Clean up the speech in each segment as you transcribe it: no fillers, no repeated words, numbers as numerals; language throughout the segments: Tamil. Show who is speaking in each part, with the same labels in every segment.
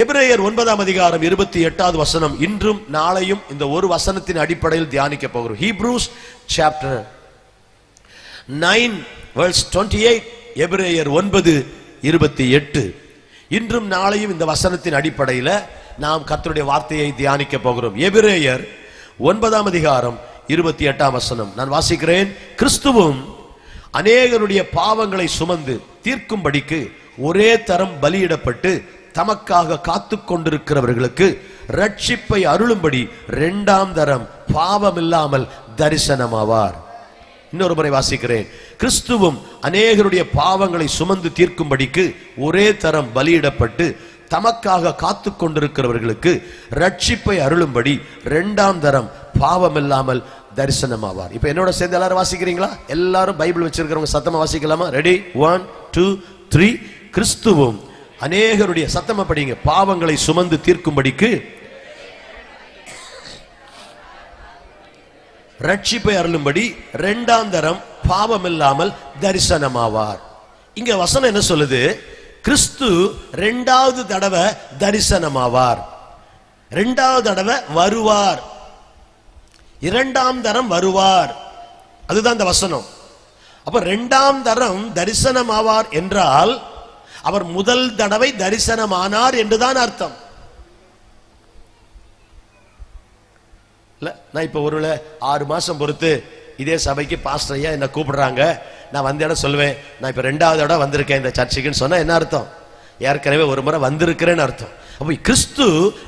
Speaker 1: எபிரேயர் 9ஆம் அதிகாரம் 28வது வசனம். இன்றும் நாளையும் இந்த ஒரு வசனத்தின் அடிப்படையில் தியானிக்க போகிறோம். Hebrews chapter 9 verse 28. எபிரேயர் 9:28. இன்றும் நாளையும் இந்த வசனத்தின் அடிப்படையில் நாம் கர்த்தருடைய வார்த்தையை தியானிக்க போகிறோம். எபிரேயர் 9ஆம் அதிகாரம் 28ஆம் வசனம் நான் வாசிக்கிறேன். கிறிஸ்துவும் அநேகருடைய பாவங்களை சுமந்து தீர்க்கும்படிக்கு ஒரே தரம் பலியிடப்பட்டு தமக்காக காத்து கொண்டிருக்கிறவர்களுக்கு ரட்சிப்பை அருளும்படி இரண்டாம் தரம் பாவமில்லாமல் தரிசனமாவார். இன்னொரு முறை வாசிக்கிறேன். கிறிஸ்துவும் அநேகருடைய பாவங்களை சுமந்து தீர்க்கும்படிக்கு ஒரே தரம் பலியிடப்பட்டு தமக்காக காத்து கொண்டிருக்கிறவர்களுக்கு ரட்சிப்பை அருளும்படி இரண்டாம் தரம் பாவமில்லாமல் தரிசனமாவார். இப்ப என்னோட சேர்ந்து எல்லாரும் வாசிக்கிறீங்களா? எல்லாரும் பைபிள் வச்சிருக்கிறவங்க சத்தமா வாசிக்கலாமா? ரெடி? 1 2 3. கிறிஸ்துவும் அநேகருடைய, சத்தமா படிங்க, பாவங்களை சுமந்து தீர்க்கும்படிக்கு ரட்சிப்பை அருளும்படி இரண்டாம் தரம் பாவமில்லாமல் தரிசனமாவார். இங்க வசனம் என்ன சொல்லுது? கிறிஸ்து இரண்டாவது தடவை தரிசனமாவார், இரண்டாவது தடவை வருவார், இரண்டாம் தரம் வருவார். அதுதான் இந்த வசனம். அப்ப இரண்டாம் தரம் தரிசனமாவார் என்றால் அவர் முதல் தடவை தரிசனமானார் என்றுதான் அர்த்தம். நான் இப்ப ஒரு 6 மாசம் பொறுத்து இதே சபைக்கு பாஸ்டர் ஐயா என்ன கூப்பிடுறாங்க, நான் வந்த இடம் சொல்லுவேன், நான் இப்ப 2வது இடம் வந்திருக்கேன் இந்த சர்ச்சுக்குன்னு சொன்னா என்ன அர்த்தம்? ஏற்கனவே ஒரு முறை வந்திருக்கிறேன்னு அர்த்தம். அப்ப கிறிஸ்து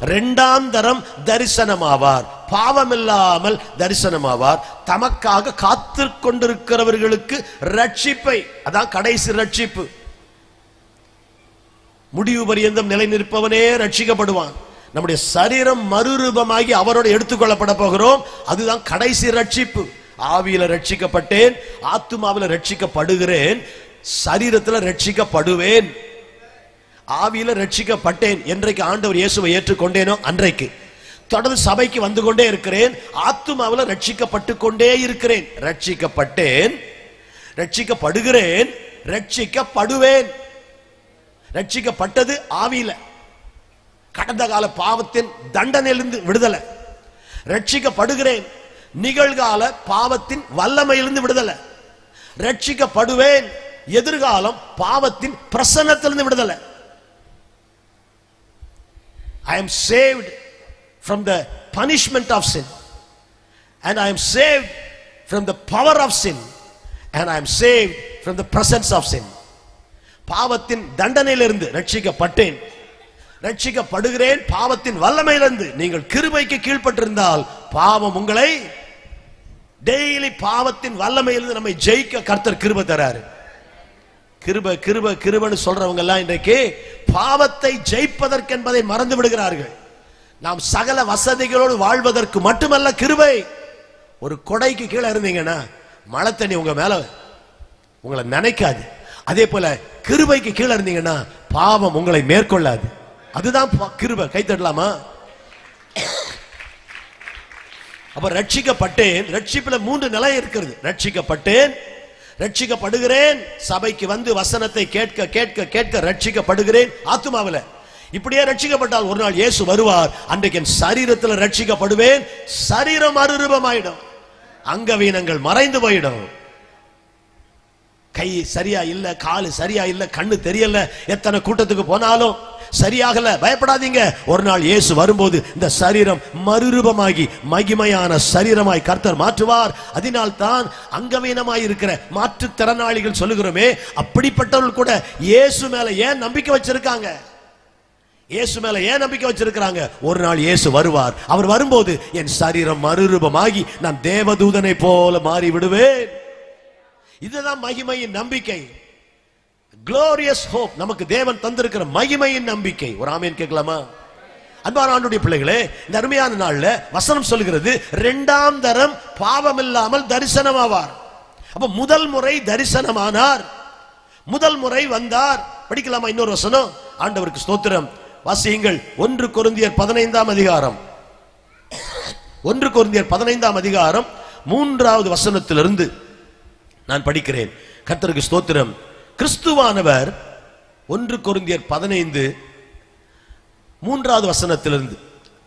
Speaker 1: இரண்டாம் தரம் தரிசனமாவார், பாவமில்லாமல் தரிசனமாவார், தமக்காக காத்து கொண்டிருக்கிறவர்களுக்கு ரட்சிப்பை, அதான் கடைசி ரட்சிப்பு. முடிவு பரியந்தம் நிலை நிற்பவனே ரட்சிக்கப்படுவான். நம்முடைய சரீரம் மறுரூபமாகி அவரோடு எடுத்துக்கொள்ளப்பட போகிறோம். அதுதான் கடைசி ரட்சிப்பு. ஆவியில ரட்சிக்கப்பட்டேன், ஆத்துமாவில ரட்சிக்கப்படுகிறேன், சரீரத்தில் ரட்சிக்கப்படுவேன். ஆவியில ரட்சிக்கப்பட்டேன் என்றைக்கு ஆண்டவர் இயேசுவை ஏற்றுக்கொண்டேனோ அன்றைக்கு தொடர்ந்து சபைக்கு வந்து கொண்டே இருக்கிறேன். ஆத்துமாவில ரட்சிக்கப்பட்டு கொண்டே இருக்கிறேன். ரட்சிக்கப்பட்டேன், ரட்சிக்கப்படுகிறேன், ரட்சிக்கப்படுவேன். ரட்சிக்கப்பட்டது ஆவியில, கடந்த கால பாவத்தின் தண்டனையிலிருந்து விடுதலை. ரட்சிக்கப்படுகிறேன், நிகழ்கால பாவத்தின் வல்லமையிலிருந்து விடுதலை. ரட்சிக்கப்படுவேன், எதிர்காலம் பாவத்தின் பிரசன்னத்திலிருந்து விடுதலை. I am saved from the punishment of sin, and I am saved from the power of sin, and I am saved from the presence of sin. பாவத்தின் தண்டனையிலிருந்து ரட்சிக்கப்பட்டேன், ரட்சிக்கப்படுகிறேன், பாவத்தின் வல்லமையிலிருந்து. நீங்கள் கிருபைக்கு கீழ்ப்பட்டிருந்தால் பாவம் உங்களை டெய்லி பாவத்தின் வல்லமையிலிருந்து நம்மை ஜெயிக்க கர்த்தர் கிருபை தராரு. கிருபை கிருபை கிருபைன்னு சொல்றவங்க எல்லாம் இன்றைக்கு பாவத்தை ஜெயிப்பதற்கு என்பதை மறந்து விடுகிறார்கள். நாம் சகல வசதிகளோடு வாழ்வதற்கு மட்டுமல்ல கிருபை. ஒரு கொடைக்கு கீழே இருந்தீங்கன்னா மழை தண்ணி உங்க மேல உங்களை நினைக்காது. அதே போல கிருபைக்கு கீழே இருந்தீங்கன்னா பாவம் உங்களை மேற்கொள்ளாது. அதுதான் கிருபை. கை தட்டலாமா? அப்ப ரட்சிக்கப்பட்டேன். ரட்சிப்புல 3 நிலை இருக்கிறது. ரட்சிக்கப்பட்டேன், ரட்சிக்கப்படுகிறேன், சபைக்கு வந்து வசனத்தை கேட்க கேட்க கேட்க ரட்சிக்கப்படுகிறேன் ஆத்துமாவில. இப்படியே ரட்சிக்கப்பட்டால் ஒரு நாள் இயேசு வருவார். அன்றைக்கு என் சரீரத்தில் ரட்சிக்கப்படுவேன். சரீரம் மறுரூபமாயிடும், அங்கவீனங்கள் மறைந்து போயிடும். கை சரியா இல்ல, காலு சரியா இல்ல, கண்ணு தெரியல, எத்தனை கூட்டத்துக்கு போனாலும் சரியாகல, பயப்படாதீங்க. ஒரு நாள் இயேசு வரும்போது இந்த சரீரம் மறுரூபமாகி மகிமையான சரீரமாய் கர்த்தர் மாற்றுவார். அதனால் தான் அங்கவீனமாய் இருக்கிற மாற்றுத்திறனாளிகள் சொல்லுகிறோமே, அப்படிப்பட்டவர்கள் கூட இயேசு மேல ஏன் நம்பிக்கை வச்சிருக்காங்க? இயேசு மேல ஏன் நம்பிக்கை வச்சிருக்கிறாங்க? ஒரு நாள் இயேசு வருவார். அவர் வரும்போது என் சரீரம் மறுரூபமாகி நான் தேவதூதனை போல மாறி விடுவேன். இதுதான் மகிமையின் நம்பிக்கை. Glorious hope. நமக்கு தேவன் தந்திருக்கிற மகிமையின் நம்பிக்கை. ஒரு ஆமென் கேட்கலாமா? அன்பான ஆண்டவருடைய பிள்ளைகளே, இந்த அருமையான நாள்ல வசனம் சொல்லுகிறது இரண்டாம் தரம் பாவமில்லாமல் தரிசனமாவார். அப்ப முதல் முறை தரிசனமானார், முதல் முறை வந்தார். படிக்கலாமா இன்னொரு வசனம்? ஆண்டவருக்கு ஸ்தோத்திரம். வாசியுங்கள். 1 கொரிந்தியர் 15ஆம் அதிகாரம், 1 கொரிந்தியர் 15ஆம் அதிகாரம் 3வது வசனத்திலிருந்து நான் படிக்கிறேன். கர்த்தருக்கு ஸ்தோத்திரம். கிறிஸ்துவானவர் 1 கொரிந்தியர் 15 3வது வசனத்திலிருந்து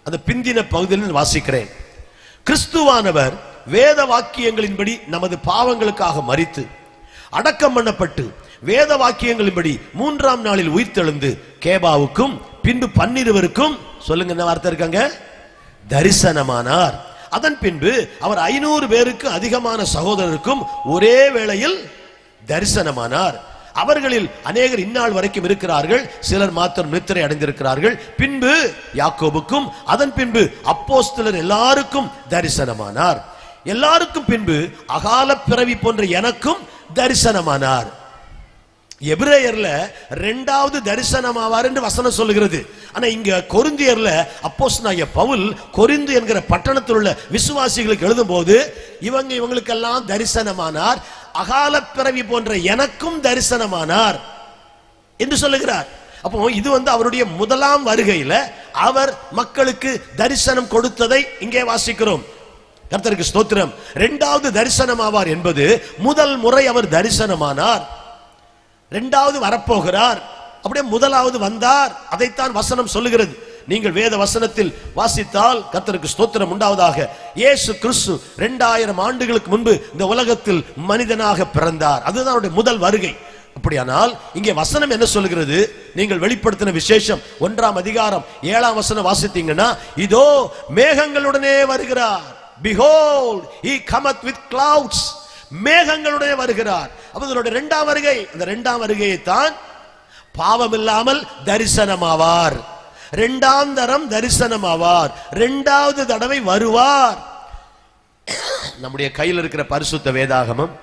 Speaker 1: அந்த பிந்தின பகுதியில் வாசிக்கிறேன். கிறிஸ்துவானவர் வேத வாக்கியங்களின்படி நமது பாவங்களுக்காக மரித்து அடக்கம் பண்ணப்பட்டு வேத வாக்கியங்களின்படி 3ஆம் நாளில் உயிர்த்தெழுந்து கேபாவுக்கும் பின்பு 12 சொல்லுங்க, என்ன வார்த்தை இருக்காங்க, தரிசனமானார். அதன் பின்பு அவர் 500 பேருக்கு அதிகமான சகோதரருக்கும் ஒரே வேளையில் தரிசனமானார். அவர்களில் அநேகர் இந்நாள் வரைக்கும் இருக்கிறார்கள், சிலர் மாத்திரம் நித்திரை அடைந்திருக்கிறார்கள். பின்பு யாக்கோபுக்கும் அதன் பின்பு அப்போஸ்தலர் எல்லாருக்கும் தரிசனமானார். எல்லாருக்கும் பின்பு அகால பிறவி போன்ற எனக்கும் தரிசனமானார். எபிரேயர்ல 2வது தரிசனமாவார் என்று வசனம் சொல்லுகிறது. ஆனா இங்க கொரிந்தியர்ல அப்போஸ்தலனாகிய பவுல் கொரிந்து என்கிற பட்டணத்தில் உள்ள விசுவாசிகளுக்கு எழுதும் போது இவங்களுக்கெல்லாம் தரிசனமானார், அகால பிறவி போன்ற எனக்கும் தரிசனமானார் என்று சொல்லுகிறார். அப்போ இது அவருடைய முதலாம் வருகையில அவர் மக்களுக்கு தரிசனம் கொடுத்ததை இங்கே வாசிக்கிறோம். கர்த்தருக்கு ஸ்தோத்திரம். 2வது தரிசனமாவார் என்பது முதல் முறை அவர் தரிசனமானார், 2வது வரப்போகிறார், அப்படியே முதலாவது வந்தார். அதைத்தான் வசனம் சொல்லுகிறது. நீங்கள் வேத வசனத்தில் வாசித்தால் கர்த்தருக்கு ஸ்தோத்திரம் உண்டாவதாக, இயேசு கிறிஸ்து 2000 ஆண்டுகளுக்கு முன்பு இந்த உலகத்தில் மனிதனாக பிறந்தார். அதுதான் அவருடைய முதல் வருகை. அப்படியானால் இங்கே வசனம் என்ன சொல்லுகிறது? நீங்கள் வெளிப்படுத்தின விசேஷம் 1ஆம் அதிகாரம் 7ஆம் வசனம் வாசித்தீங்கன்னா, இதோ மேகங்களுடனே வருகிறார். Behold, he cometh with clouds. மேகங்களுடைய வருகிறார். அப்ப இதனுடைய 2ஆம் வருகை, அந்த 2ஆம் வருகையை தான் பாவம் இல்லாமல் தரிசனமாவார், 2ஆம் தரம் தரிசனமாவார், 2வது தடவை வருவார். நம்முடைய கையில் இருக்கிற பரிசுத்த வேதாகமம்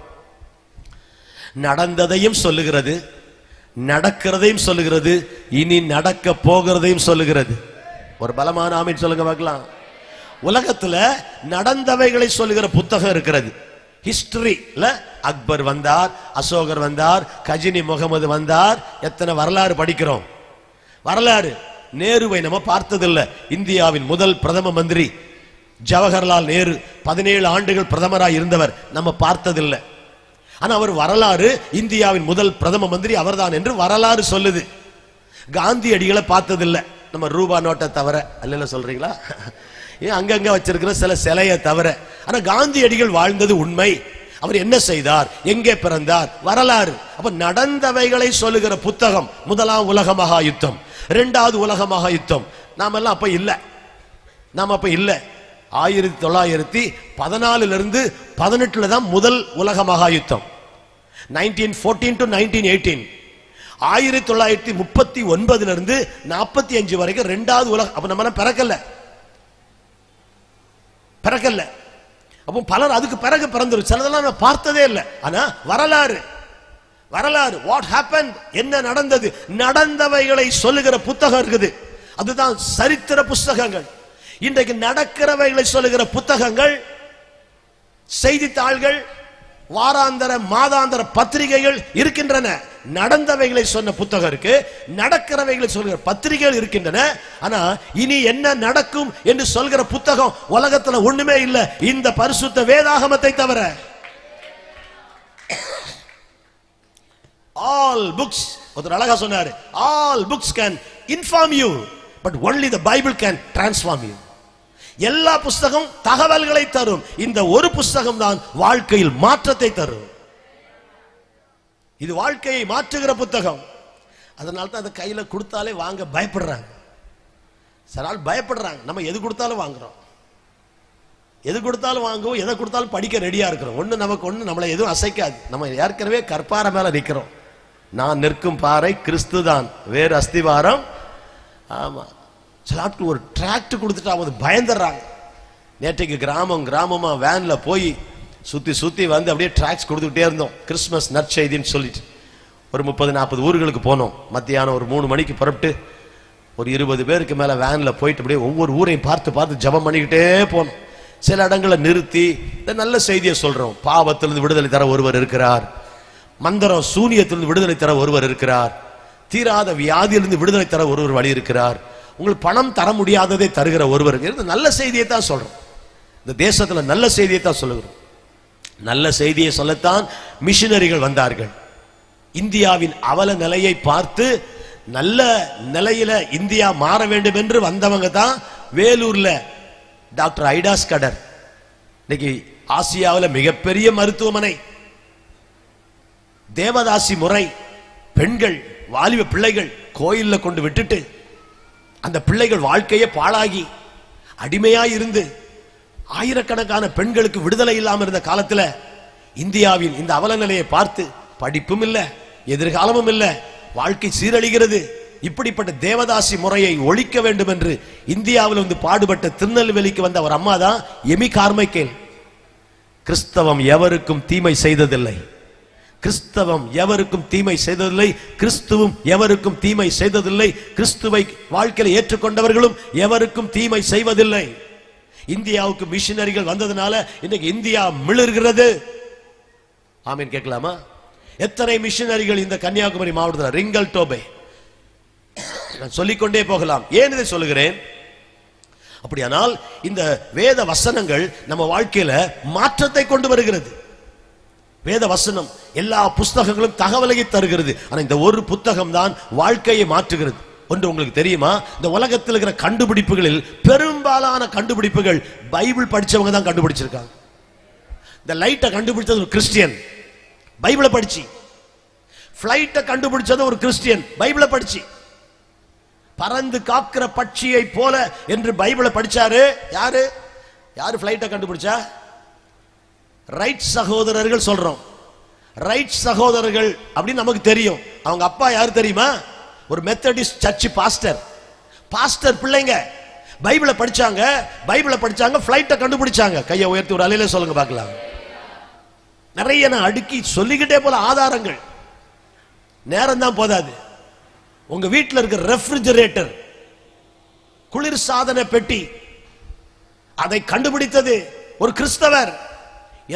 Speaker 1: நடந்ததையும் சொல்லுகிறது, நடக்கிறதையும் சொல்லுகிறது, இனி நடக்க போகிறதையும் சொல்லுகிறது. ஒரு பலமான ஆமீன் சொல்லுங்க பார்க்கலாம். உலகத்துல நடந்தவைகளை சொல்லுகிற புத்தகம் இருக்கிறது. ஹிஸ்டரில அக்பர் வந்தார், அசோகர் வந்தார், கஜினி முகமது வந்தார். எத்தனை வரலாறு படிக்கிறோம். வரலாறு நேருவை நம்ம பார்த்ததில்லை. இந்தியாவின் முதல் பிரதம மந்திரி ஜவஹர்லால் நேரு 17 ஆண்டுகள் பிரதமராக இருந்தவர், நம்ம பார்த்ததில்லை. ஆனா அவர் வரலாறு இந்தியாவின் முதல் பிரதம மந்திரி அவர்தான் என்று வரலாறு சொல்லுது. காந்தியடிகளை பார்த்ததில்லை, நம்ம ரூபா நோட்டை தவிர. அல்ல சொல்றீங்களா? அங்கங்க வச்சிருக்கிற சில சிலையை தவிர. ஆனா காந்தியடிகள் வாழ்ந்தது உண்மை. அவர் என்ன செய்தார், எங்கே பிறந்தார், வரலாறு. அப்ப நடந்தவைகளை சொல்லுகிற புத்தகம். முதலாம் உலக மகா யுத்தம், 2வது உலக மகா யுத்தம். நாம எல்லாம் அப்ப இல்ல, நாம அப்ப இல்ல. 1914 18 தான் முதல் உலக மகா யுத்தம். 1914 to 1918. 1939 45 வரைக்கும் 2வது உலக. அப்ப நம்ம பிறக்கல. அப்போ பலர் அதுக்கு பிறகு பிறந்துரும். சிலதெல்லாம் நான் பார்த்ததே இல்லை. ஆனா வரலாறு, வரலாறு வாட் ஹேப்பன்ட், என்ன நடந்தது, நடந்தவைகளை சொல்லுகிற புத்தகம் இருக்குது. அதுதான் சரித்திர புத்தகங்கள். இன்றைக்கு நடக்கிறவைகளை சொல்லுகிற புத்தகங்கள், செய்தித்தாள்கள், வாராந்தர மாதாந்தர பத்திரிகைகள் இருக்கின்றன. நடந்தவைகளை சொன்ன புத்தகம் இருக்கு, நடக்கிறவைகளை சொல்கிற பத்திரிகைகள் இருக்கின்றன. ஆனா இனி என்ன நடக்கும் என்று சொல்கிற புத்தகம் உலகத்துல ஒண்ணுமே இல்லை, இந்த பரிசுத்த வேதாகமத்தை தவிர. All books, ஒருத்தர் அழகா சொன்னாரு, all books can inform you, but only the Bible can transform you. எல்லா புஸ்தகம் தகவல்களை தரும், இந்த ஒரு புஸ்தகம் தான் வாழ்க்கையில் மாற்றத்தை தரும். இது வாழ்க்கையை மாற்றுகிற புத்தகம். அதனால தான் அதை கையில கொடுத்தாலே வாங்க பயப்படுறாங்க. சில பயப்படுறாங்க. நம்ம எது கொடுத்தாலும் வாங்குறோம், எது கொடுத்தாலும் வாங்குவோம், எதை கொடுத்தாலும் படிக்க ரெடியா இருக்கிறோம். நமக்கு நம்மளை எதுவும் அசைக்காது. நம்ம ஏற்கனவே கற்பாறை மேல நிற்கிறோம். நான் நிற்கும் பாறை கிறிஸ்து தான், வேறு அஸ்திவாரம். ஆமா, சில ஆட்கள் ஒரு டிராக்ட் கொடுத்துட்டு அவங்க பயந்துடுறாங்க. நேற்றைக்கு கிராமமா வேன்ல போய் சுத்தி வந்து அப்படியே டிராக்ஸ் கொடுத்துக்கிட்டே இருந்தோம். கிறிஸ்துமஸ் நற்செய்தின்னு சொல்லிட்டு ஒரு 30-40 ஊர்களுக்கு போனோம். மத்தியானம் ஒரு 3 மணிக்கு புறப்பட்டு ஒரு 20 பேருக்கு மேல வேன்ல போயிட்டு அப்படியே ஒவ்வொரு ஊரையும் பார்த்து ஜெபம் பண்ணிக்கிட்டே போனோம். சில இடங்களை நிறுத்தி இந்த நல்ல செய்தியை சொல்றோம். பாவத்திலிருந்து விடுதலை தர ஒருவர் இருக்கிறார், மந்திரம் சூனியத்திலிருந்து விடுதலை தர ஒருவர் இருக்கிறார், தீராத வியாதியிலிருந்து விடுதலை தர ஒருவர் வழி இருக்கிறார், உங்களுக்கு பணம் தர முடியாததை தருகிற ஒருவர். நல்ல செய்தியை தான் சொல்றோம். இந்த தேசத்துல நல்ல செய்தியை தான் சொல்லுகிறோம். நல்ல செய்தியை சொல்லத்தான் மிஷினரிகள் வந்தார்கள். இந்தியாவின் அவல நிலையை பார்த்து நல்ல நிலையில இந்தியா மாற வேண்டும் என்று வந்தவங்க தான் வேலூர்ல டாக்டர் ஐடாஸ் கடர். இன்னைக்கு ஆசியாவில் மிகப்பெரிய மருத்துவமனை. தேவதாசி முறை, பெண்கள் வாலிப பிள்ளைகள் கோயில்ல கொண்டு விட்டுட்டு அந்த பிள்ளைகள் வாழ்க்கையே பாழாகி அடிமையாய் இருந்து ஆயிரக்கணக்கான பெண்களுக்கு விடுதலை இல்லாமல் இருந்த காலத்தில் இந்தியாவின் இந்த அவல நிலையை பார்த்து படிப்பும் இல்லை, எதிர்காலமும் இல்லை, வாழ்க்கை சீரழிகிறது. இப்படிப்பட்ட தேவதாசி முறையை ஒழிக்க வேண்டும் என்று இந்தியாவில் வந்து பாடுபட்ட திருநெல்வேலிக்கு வந்த ஒரு அம்மா தான் எமி கார்மைக்கேல். கிறிஸ்தவம் எவருக்கும் தீமை செய்ததில்லை, கிறிஸ்தவம் எவருக்கும் தீமை செய்ததில்லை, கிறிஸ்துவும் எவருக்கும் தீமை செய்ததில்லை, கிறிஸ்துவை வாழ்க்கையில் ஏற்றுக்கொண்டவர்களும் எவருக்கும் தீமை செய்வதில்லை. இந்தியாவுக்கு மிஷனரிகள் வந்ததுனால இன்னைக்கு இந்தியா மிளர்கிறது. ஆமீன் கேட்கலாமா? எத்தனை மிஷனரிகள் இந்த கன்னியாகுமரி மாவட்டத்தில், ரிங்கல் டோபே, நான் சொல்லிக்கொண்டே போகலாம். ஏன் இதை சொல்லுகிறேன்? அப்படியானால் இந்த வேத வசனங்கள் நம்ம வாழ்க்கையில மாற்றத்தை கொண்டு வருகிறது. வேத வசனம் எல்லா புஸ்தகங்களும் தகவலை தருகிறது. ஆனா இந்த ஒரு புத்தகம் தான் வாழ்க்கையை மாற்றுகிறது. ஒன்று உங்களுக்கு தெரியுமா? இந்த உலகத்தில் இருக்கிற கண்டுபிடிப்புகளில் பெரும்பாலான கண்டுபிடிப்புகள் பைபிள் படிச்சவங்க தான் கண்டுபிடிச்சிருக்காங்க. இந்த லைட்டை கண்டுபிடிச்சது ஒரு கிறிஸ்டியன், பைபிளை படிச்சு. பிளைட்டை கண்டுபிடிச்சது ஒரு கிறிஸ்டியன், பைபிளை படிச்சு. பறந்து காக்கிற பட்சியை போல என்று பைபிளை படிச்சாரு. யாரு யாரு பிளைட்டை கண்டுபிடிச்சா? ரைட் சகோதரர்கள் சொல்றோம். ரைட் சகோதரர்கள் அப்படின்னு நமக்கு தெரியும். அவங்க அப்பா யாரு தெரியுமா? ஒரு மெத்தடிஸ்ட் சர்ச் பாஸ்டர். பாஸ்டர் பிள்ளைங்க பைபிளை படிச்சாங்க, பைபிளை படிச்சாங்க, பிளைட்டை கண்டுபிடிச்சாங்க. கையை உயர்த்தி ஒரு அலையில சொல்லுங்க பார்க்கலாம். நிறைய நான் அடுக்கி சொல்லிக்கிட்டே போல ஆதாரங்கள், நேரம் தான் போதாது. உங்க வீட்டில் இருக்கிற ரெஃப்ரிஜரேட்டர், குளிர் சாதன பெட்டி, அதை கண்டுபிடித்தது ஒரு கிறிஸ்தவர்.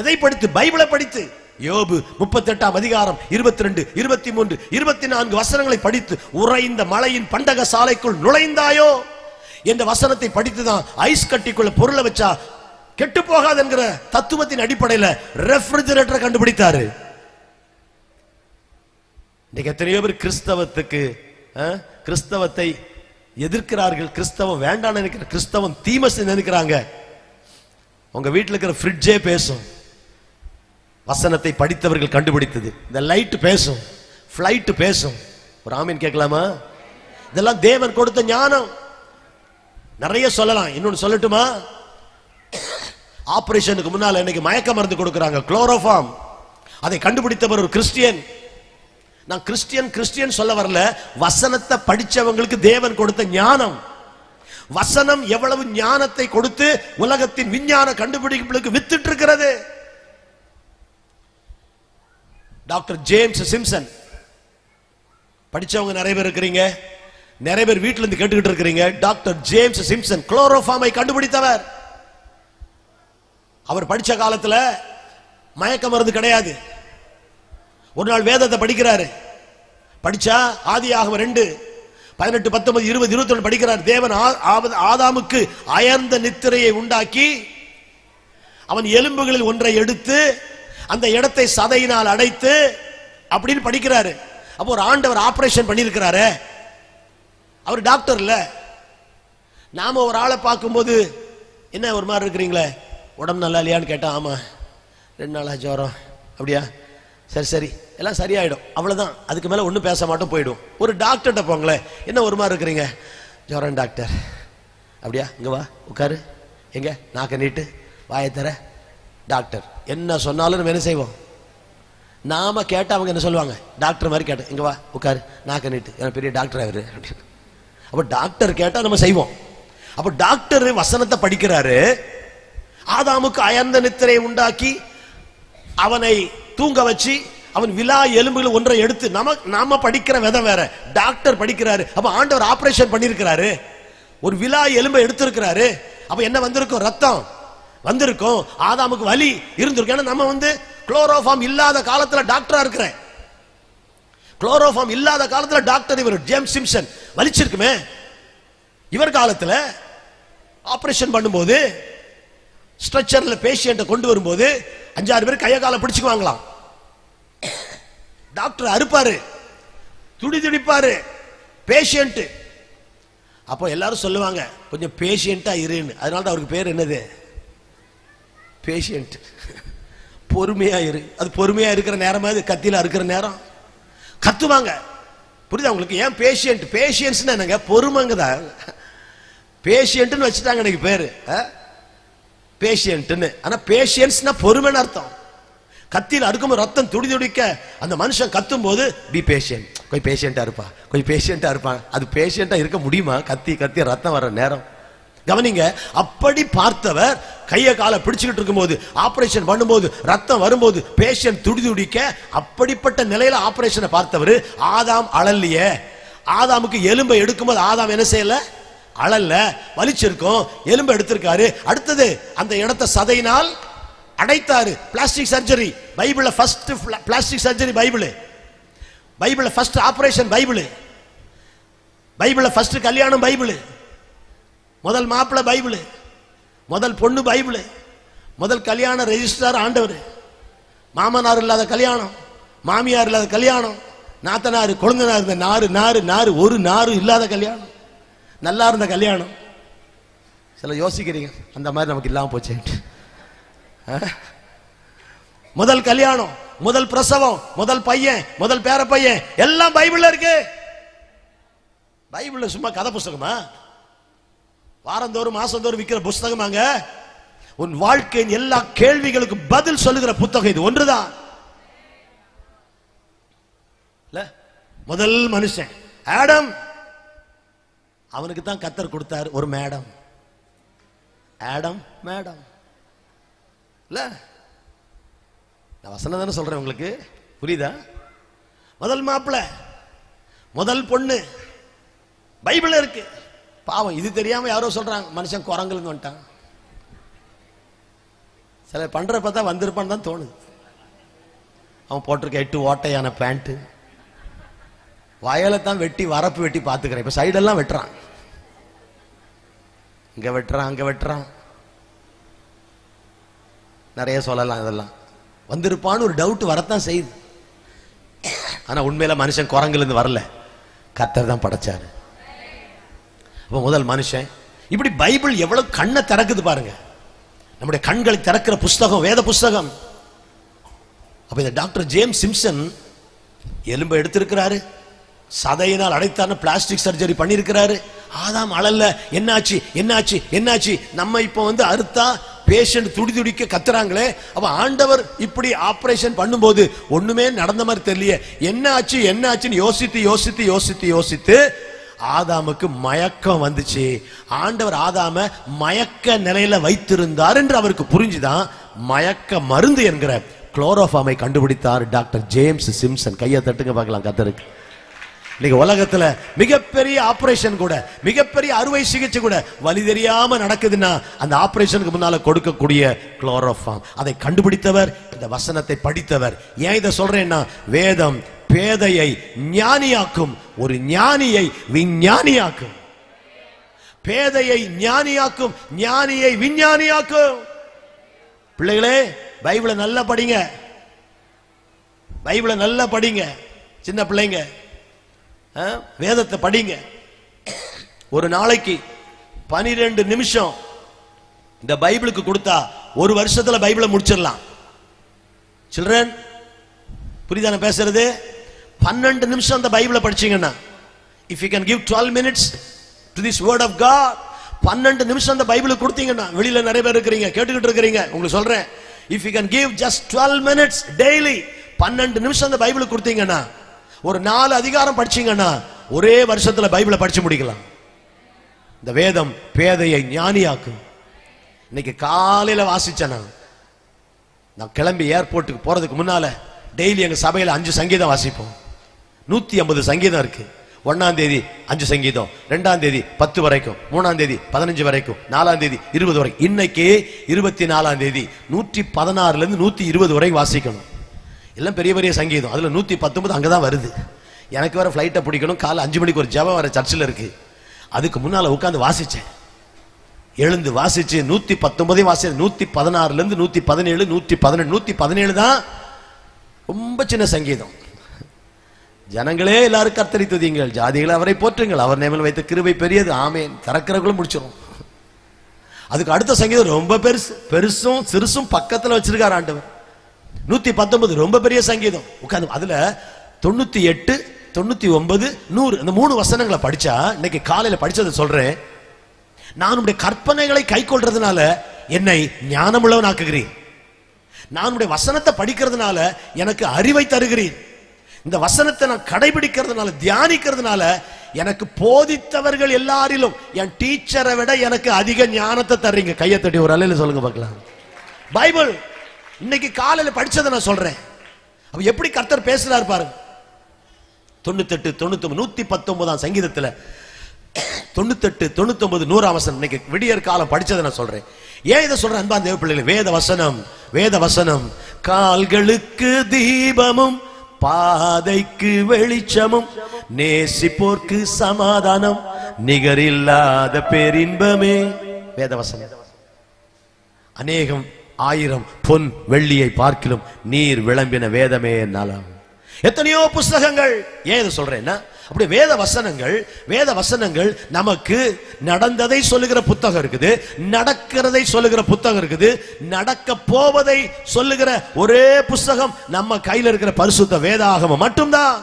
Speaker 1: எதை படித்து? பைபிளை படித்து. யோபு 38 அதிகாரம் 22, 23, 24 வசனங்களை படித்து, உறைந்த மலையின் பண்டக சாலைக்குள் நுழைந்தாயோ என்ற வசனத்தை படித்துதான் ஐஸ் கட்டிக்குள்ள பொருளை வச்சா கெட்டு போகாது என்கிற தத்துவத்தின் அடிப்படையில் ரெஃப்ரிஜரேட்டரை கண்டுபிடித்தாரு. இன்னைக்கு எத்தனையோ பேர் கிறிஸ்தவத்தை எதிர்க்கிறார்கள், கிறிஸ்தவம் வேண்டாம் நினைக்கிற, கிறிஸ்தவம் தீமை நினைக்கிறாங்க. உங்க வீட்டில் இருக்கிற ஃப்ரிட்ஜே பேசும், வசனத்தை படித்தவர்கள் கண்டுபிடித்தது. இந்த லைட் பேசும், பிளைட் பேசும். ஒரு ஆமீன் கேட்கலாமா? இதெல்லாம் தேவன் கொடுத்த ஞானம். நிறைய சொல்லலாம். இன்னொன்னு சொல்லட்டுமா? ஆபரேஷனுக்கு முன்னால இன்னைக்கு மயக்க மருந்து கொடுக்கறாங்க, குளோரோஃபார்ம். அதை கண்டுபிடித்தவர் ஒரு கிறிஸ்டியன். நான் கிறிஸ்டியன் சொல்ல வரல, வசனத்தை படிச்சவங்களுக்கு தேவன் கொடுத்த ஞானம். வசனம் எவ்வளவு ஞானத்தை கொடுத்து உலகத்தின் விஞ்ஞான கண்டுபிடிப்புகளுக்கு வித்துட்டு இருக்கிறது. டாக்டர் ஜேம்ஸ் சிம்சன் படிச்சவங்க நிறைய பேர் இருக்கிறீங்க, நிறைய பேர் வீட்டில இருந்து கேட்டுக்கிட்டு இருக்கிறீங்க. டாக்டர் ஜேம்ஸ் சிம்சன் குளோரோஃபார்மை கண்டுபிடித்தவர். அவர் படிச்ச காலத்துல மயக்க மருந்து கிடையாது. ஒரு நாள் வேதத்தை படிக்கிறாரு. படிச்சா ஆதியாகமம் 2:18, 19, 20, 21 படிக்கிறார். தேவன் ஆதாமுக்கு அயர்ந்த நித்திரையை உண்டாக்கி அவன் எலும்புகளில் ஒன்றை எடுத்து அந்த இடத்தை சதையினால் அடைத்து அப்படின்னு படிக்கிறாரு. அப்போ ஒரு ஆண்டவர் ஆபரேஷன் பண்ணியிருக்கிறாரு. அவர் டாக்டர் இல்ல. நாம ஒரு ஆளை பார்க்கும்போது என்ன ஒரு மாதிரி இருக்கிறீங்களே, உடம்பு நல்லா இல்லையான்னு கேட்டா, ஆமா 2 நாளா ஜுரம். அப்படியா, சரி சரி எல்லாம் சரியாயிடும், அவ்வளவுதான். அதுக்கு மேல ஒன்றும் பேச மாட்டோம், போயிடும். ஒரு டாக்டர்கிட்ட போங்களேன், என்ன ஒரு மாதிரி இருக்கிறீங்க, ஜுரம் டாக்டர். அப்படியா, இங்க வா உட்காரு, எங்க நாக்க நீட்டு வாயை தர. டாக்டர் என்ன சொன்னாலும் நம்ம என்ன செய்வோம்? நாம கேட்ட அவங்க என்ன சொல்லுவாங்க? டாக்டர் மாதிரி கேட்ட, இங்க வா உட்காரு நாக்க நீட்டு, பெரிய டாக்டர் அவரு அப்படின்னு. அப்ப டாக்டர் கேட்டா நம்ம செய்வோம். அப்ப டாக்டர் வசனத்தை படிக்கிறாரு. ஆதாமுக்கு அயர்ந்த நித்திரை உண்டாக்கி அவனை தூங்க வச்சு அவன் விலா எலும்புகள் ஒன்றை எடுத்து, நாம படிக்கிற விதம் வேற, டாக்டர் படிக்கிறாரு. அப்ப ஆண்டவர் ஆபரேஷன் பண்ணிருக்கிறாரு, ஒரு விலா எலும்பை எடுத்திருக்கிறாரு. அப்ப என்ன வந்திருக்கும்? ரத்தம் வந்திருக்கும். ஆதாமுக்கு வலி இருந்திருக்கும். ஏன்னா நம்ம குளோரோஃபார்ம் இல்லாத காலத்துல டாக்டரா இருக்கிறேன். குளோரோஃபார்ம் இல்லாத காலத்துல டாக்டர் இவர் ஜேம்ஸ் சிம்சன் வலிச்சிருக்குமே. இவர் காலத்துல ஆபரேஷன் பண்ணும்போது ஸ்ட்ரெச்சர்ல பேஷியன்ட்டை கொண்டு வரும்போது 5-6 பேர் கைய காலை பிடிச்சுக்குவாங்களாம். டாக்டர் அறுப்பாரு, துடி துடிப்பாரு, பேஷியன்ட். அப்போ எல்லாரும் சொல்லுவாங்க கொஞ்சம் பேஷியன்ட்டா இருன்னு. அதனால தான் அவருக்கு பேர் என்னது? பேஷியன்ட். பொறுமையா இரு. அது பொறுமையா இருக்கிற நேரமா, அது கத்தியில இருக்கிற நேரம் கத்துவாங்க. புரியுதா உங்களுக்கு? ஏன் பேஷியன்ட்? பேஷியன்ஸ்னா என்னங்க? பொறுமைங்க தான். பேஷியன்ட்னு வச்சுட்டாங்க எனக்கு பேரு, பேஷியன்ட்னு. ஆனா பேஷியன்ஸ்னா பொறுமைன்னு அர்த்தம். கத்தியில் அடுக்கும்போது ரத்தம் துடி துடிக்க அந்த மனுஷன் கத்தும் போது பி பேஷியன்ட், கொஞ்சம் பேஷியன்ட்டா இருப்பா, கொஞ்சம் பேஷியன்ட்டா இருப்பான். அது பேஷியன்ட்டா இருக்க முடியுமா? கத்தி கத்தி ரத்தம் வர நேரம். கவனிங்க, அப்படி பார்த்தவர் கையை காலை பிடிச்சுக்கிட்டு இருக்கும்போது, ஆபரேஷன் பண்ணும்போது, ரத்தம் வரும்போது பேஷியன்ட் துடி துடிக்க, அப்படிப்பட்ட நிலையில ஆபரேஷனை பார்த்தவர். ஆதாம் அழல்லையே. ஆதாமுக்கு எலும்பை எடுக்கும்போது ஆதாம் என்ன செய்யல? அழல்ல. வலிச்சிருக்கும், எலும்பை எடுத்திருக்காரு. அடுத்தது அந்த இடத்தை சதையினால் அடைத்தாரு. Plastic surgery. பைபிள்ல ஃபர்ஸ்ட் பிளாஸ்டிக் சர்ஜரி பைபிள். பைபிள்ல ஃபர்ஸ்ட் ஆபரேஷன் பைபிள். பைபிள்ல ஃபர்ஸ்ட் கல்யாணம் பைபிள். முதல் மாப்பிள்ளை பைபிள். முதல் பொண்ணு பைபிள். முதல் கல்யாண ரெஜிஸ்ட்ரார் ஆண்டவர். மாமனார் இல்லாத கல்யாணம், மாமியார் இல்லாத கல்யாணம், நாத்தனார் கொழுந்தனார் இருந்த நாறு நாறு நாறு ஒரு நாறு இல்லாத கல்யாணம், நல்லா இருந்த கல்யாணம். சில யோசிக்கிறீங்க அந்த மாதிரி நமக்கு இல்லாம போச்சு. முதல் கல்யாணம், முதல் பிரசவம், முதல் பையன், முதல் பேர பையன் எல்லாம் பைபிள்ல இருக்கு. பைபிள்ல சும்மா கதை புஸ்தகமா? வாரந்தோறும் மாசந்தோறும் விற்கிற புஸ்தகமாங்க? உன் வாழ்க்கையின் எல்லா கேள்விகளுக்கு பதில் சொல்லுகிற புத்தகம் இது ஒன்றுதான். முதல் மனுஷன் ஆடம், அவனுக்கு தான் கர்த்தர் கொடுத்தார் ஒரு மேடம். ஆடம் மேடம் இல்ல, நான் வசனம் தானே சொல்றேன், உங்களுக்கு புரியுதா? முதல் மாப்பிள்ளை, முதல் பொண்ணு பைபிள்ல இருக்கு. பாவம், இது தெரியாம யாரோ சொல்றாங்க மனுஷன் குரங்குன்னு வந்துட்டான். சில பண்ற பார்த்தா வந்திருப்பான்னு தான் தோணுது. அவன் போட்டிருக்க 8 ஓட்டையான பேண்ட், வயலை தான் வெட்டி வரப்பு வெட்டி பார்த்துக்கிறேன். இப்ப சைடெல்லாம் வெட்டுறான், இங்க வெட்டுறான், அங்க வெட்டுறான், நிறைய சொல்லலாம். இதெல்லாம் வந்திருப்பான்னு ஒரு டவுட் வரத்தான் செய்யுது. ஆனா உண்மையில மனுஷன் குரங்குல இருந்து வரல, கர்த்தர் தான் படைச்சாரு. அப்ப முதல் மனுஷன். இப்படி பைபிள் எவ்வளவு கண்ணை திறக்குது பாருங்க. நம்முடைய கண்களை திறக்கிற புஸ்தகம் வேத புஸ்தகம். அப்ப இந்த டாக்டர் ஜேம்ஸ் சிம்சன் எலும்பை எடுத்திருக்கிறாரு, சதையினால் அடைத்தான பிளாஸ்டிக் சர்ஜரி பண்ணிருக்கிறாரு. ஆதாம் அழல்ல. என்னாச்சு என்னாச்சு என்னாச்சு? நம்ம இப்ப அறுத்தா பேஷண்ட் துடி துடிக்க கத்துறாங்களே. அப்ப ஆண்டவர் இப்படி ஆபரேஷன் பண்ணும்போது ஒண்ணுமே நடந்த மாதிரி தெரியல. என்ன ஆச்சு என்ன ஆச்சுன்னு யோசித்து யோசித்து யோசித்து யோசித்து ஆதாமுக்கு மயக்கம் வந்துச்சு. ஆண்டவர் ஆதாம மயக்க நிலையில வைத்திருந்தார் என்று அவருக்கு புரிஞ்சுதான் மயக்க மருந்து என்கிற குளோரோஃபார்மை கண்டுபிடித்தார் டாக்டர் ஜேம்ஸ் சிம்சன். கையை தட்டுங்க பார்க்கலாம் கர்த்தருக்கு. இன்னைக்கு உலகத்துல மிகப்பெரிய ஆபரேஷன் கூட, மிகப்பெரிய அறுவை சிகிச்சை கூட வலி தெரியாம நடக்குதுன்னா அந்த ஆபரேஷனுக்கு முன்னால கொடுக்கக்கூடிய குளோரோஃபார்ம், அதை கண்டுபிடித்தவர், இந்த வசனத்தை படித்தவர். ஏன் இதை சொல்றேன்னா, வேதம் பேதையை ஞானியாக்கும், ஒரு ஞானியை விஞ்ஞானியாக்கும். பேதையை ஞானியாக்கும், ஞானியை விஞ்ஞானியாக்கும். பிள்ளைகளே, பைபிளை நல்லா படிங்க, பைபிளை நல்லா படிங்க. சின்ன பிள்ளைங்க வேதத்தை படிங்க. ஒரு நாளைக்கு 12 நிமிஷம் இந்த பைபிளுக்கு கொடுத்தா ஒரு வருஷத்துல பைபிளை முடிச்சிடலாம். சில்ட்ரன், புரியுதான பேசுறது? 12 நிமிஷம் அந்த பைபிளை படிச்சீங்கன்னா, if you can give 12 minutes to this word of God, 12 நிமிஷம் அந்த பைபிளுக்கு கொடுத்தீங்கன்னா, வெளியில நிறைய பேர் இருக்கிறீங்க, கேட்டுக்கிட்டு இருக்கிறீங்க, உங்களுக்கு சொல்றேன், if you can give just 12 minutes daily, 12 நிமிஷம் அந்த பைபிளுக்கு கொடுத்தீங்கன்னா, ஒரு 4 அதிகாரம் படிச்சீங்கன்னா ஒரே வருஷத்துல பைபிளை படிச்சு முடிக்கலாம். இந்த வேதம் பேதையை ஞானியாக்கும். இன்னைக்கு காலையில வாசிச்சேன். நான் கிளம்பி ஏர்போர்ட்டுக்கு போறதுக்கு முன்னால டெய்லி எங்க சபையில 5 சங்கீதம் வாசிப்போம். 150 சங்கீதம் இருக்கு. 1ஆம் தேதி 5 சங்கீதம், 2ஆம் தேதி 10 வரைக்கும், 3ஆம் தேதி 15 வரைக்கும், 4ஆம் தேதி 20 வரைக்கும். இன்னைக்கு 24ஆம் தேதி 116ல இருந்து 120 வரை வாசிக்கணும். எல்லாம் பெரிய பெரிய சங்கீதம். அதுல 119 அங்கதான் வருது. எனக்கு வேற ஃபிளைட்டை பிடிக்கணும், காலை 5 மணிக்கு ஒரு ஜெபம் வர சர்ச்சில் இருக்கு. அதுக்கு முன்னால உட்காந்து வாசிச்சேன். எழுந்து வாசிச்சு 119 வாசி, 116ல இருந்து 117, 118, 117 தான் ரொம்ப சின்ன சங்கீதம். ஜனங்களே எல்லாரும் கர்த்தரை துதியுங்கள், ஜாதிகளை அவரை போற்றுங்கள், அவர் நேமில் வைத்த கிருபை பெரியது, ஆமேன். திறக்கிறவங்களும் முடிச்சிடும். அதுக்கு அடுத்த சங்கீதம் ரொம்ப பெருசு, பெருசும் சிறுசும் பக்கத்துல வச்சிருக்கார் ஆண்டவர். 119 ரொம்ப பெரிய சங்கீதம். உட்காந்து அதுல 98, 99, 100 அந்த 3 வசனங்களை படிச்சா, இன்னைக்கு காலையில படிச்சதை சொல்றேன். நான் உடைய கற்பனைகளை கை கொள்றதுனால என்னை ஞானமுள்ளவன் ஆக்குகிறீர். நான் உடைய வசனத்தை படிக்கிறதுனால எனக்கு அறிவை தருகிறீர். இந்த வசனத்தை நான் கடைபிடிக்கிறதுனால, தியானிக்கிறதுனால எனக்கு போதித்தவர்கள் எல்லாரிலும் என் டீச்சரை விட எனக்கு அதிக ஞானத்தை தர்றீங்க. கையை தட்டி ஒரு அலையில சொல்லுங்க பார்க்கலாம். பைபிள் இன்னைக்கு காலையில படிச்சதை நான் சொல்றேன். அப்ப எப்படி கர்த்தர் பேசுறாரு பாருங்க. 98, 99, 119 சங்கீதத்துல 98, 99, 100 வசனம் இன்னைக்கு விடியற் காலம் படிச்சதை நான் சொல்றேன். ஏன் இதை சொல்றேன் அன்பா தேவ பிள்ளைகளே? வேத வசனம், வேத வசனம் கால்களுக்கு தீபமும் பாதைக்கு வெளிச்சமும், நேசிப்போர்க்கு சமாதானம், நிகரில்லாத பேரின்பமே. வேத வசனம். அநேகம் 1000 பொன் வெள்ளியை பார்க்கிலும் நீர் விளம்பின வேதமே நலம். எத்தனையோ புஸ்தகங்கள். ஏன் இதை சொல்றேன்னா, அப்படி வேத வசனங்கள், வேத வசனங்கள் நமக்கு நடந்ததை சொல்லுகிற புத்தகம் இருக்குது, நடக்கிறதை சொல்லுகிற புத்தகம் இருக்குது, நடக்க போவதை சொல்லுகிற ஒரே புஸ்தகம் நம்ம கையில் இருக்கிற பரிசுத்த வேதாகமம் மட்டும்தான்.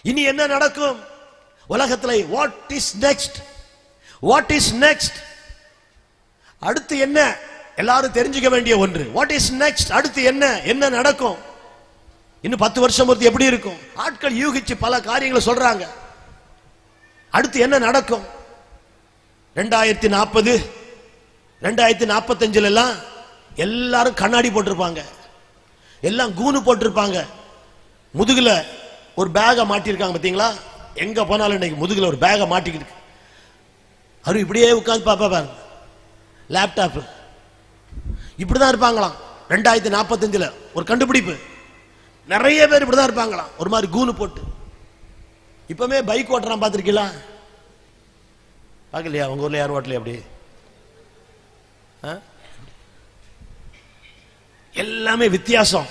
Speaker 1: இனி என்ன நடக்கும் உலகத்தில்? What is next, what is next, அடுத்து என்ன? எல்லாரும் தெரிஞ்சுக்க வேண்டிய ஒன்று. வாட் இஸ் நெக்ஸ்ட், அடுத்து என்ன, என்ன நடக்கும்? இன்னும் 10 வருஷம் பொறுத்து எப்படி இருக்கும்? ஆட்கள் யூகிச்சு பல காரியங்களை சொல்றாங்க. அடுத்து என்ன நடக்கும்? 2040, 2045 எல்லாம் எல்லாரும் கண்ணாடி போட்டிருப்பாங்க, எல்லாம் கூனு போட்டிருப்பாங்க, முதுகுல ஒரு பேக மாட்டிருக்காங்க. பாத்தீங்களா? எங்க போனாலும் இன்னைக்கு முதுகுல ஒரு பேக மாட்டிக்கிட்டு அவரு இப்படியே உட்கார்ந்து பாப்பாங்க. லேப்டாப் இப்படிதான் இருப்பாங்களாம். 2045 ஒரு கண்டுபிடிப்பு. நிறைய பேர் இப்படிதான் இருப்பாங்களாம், ஒரு மாதிரி கூனு போட்டு. இப்பமே பைக் ஓட்டுறான், பார்த்திருக்கீங்களா? பார்க்கலையா? உங்க ஊர்ல யாரும் ஓட்டலையா அப்படி? எல்லாமே வித்தியாசம்.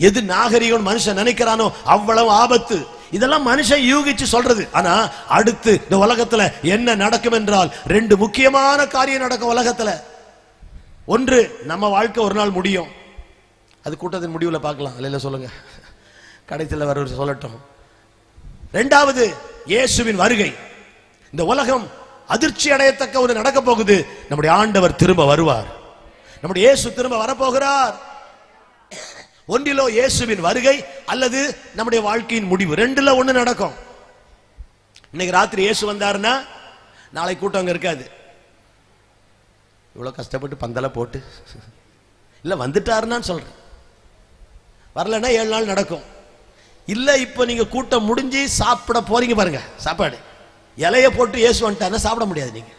Speaker 1: எது நாகரிகம் மனுஷன் நினைக்கிறானோ அவ்வளவு ஆபத்து. இதெல்லாம் மனுஷன் யூகிச்சு சொல்றது. ஆனா அடுத்து இந்த உலகத்துல என்ன நடக்கும் என்றால், 2 முக்கியமான காரியம் நடக்கும் உலகத்துல. ஒன்று, நம்ம வாழ்க்கை ஒரு நாள் முடியும். அது கூட்டத்தின் முடிவுல பார்க்கலாம். இல்ல சொல்லுங்க, கடைசியில் வர சொல்லட்டும். 2வது, இயேசுவின் வருகை. இந்த உலகம் அதிர்ச்சி அடையத்தக்க ஒரு நடக்க போகுது. நம்முடைய ஆண்டவர் திரும்ப வருவார். நம்முடைய இயேசு திரும்ப வரப்போகிறார். ஒன்றிலோ இயேசுவின் வருகை அல்லது நம்முடைய வாழ்க்கையின் முடிவு. 2ல ஒண்ணு நடக்கும். இன்னைக்கு ராத்திரி இயேசு வந்தாருன்னா நாளை கூட்டம் அங்க இருக்காது. இவ்வளவு கஷ்டப்பட்டு பந்தல போட்டு இல்ல வந்துட்டாருன்னு சொல்றேன். வரலன்னா 7 நாள் நடக்கும். இல்ல இப்ப நீங்க கூட்டம் முடிஞ்சு சாப்பிட போறீங்க பாருங்க, சாப்பாடு இலைய போட்டு இயேசு வந்துட்டாருன்னா சாப்பிட முடியாது. நீங்க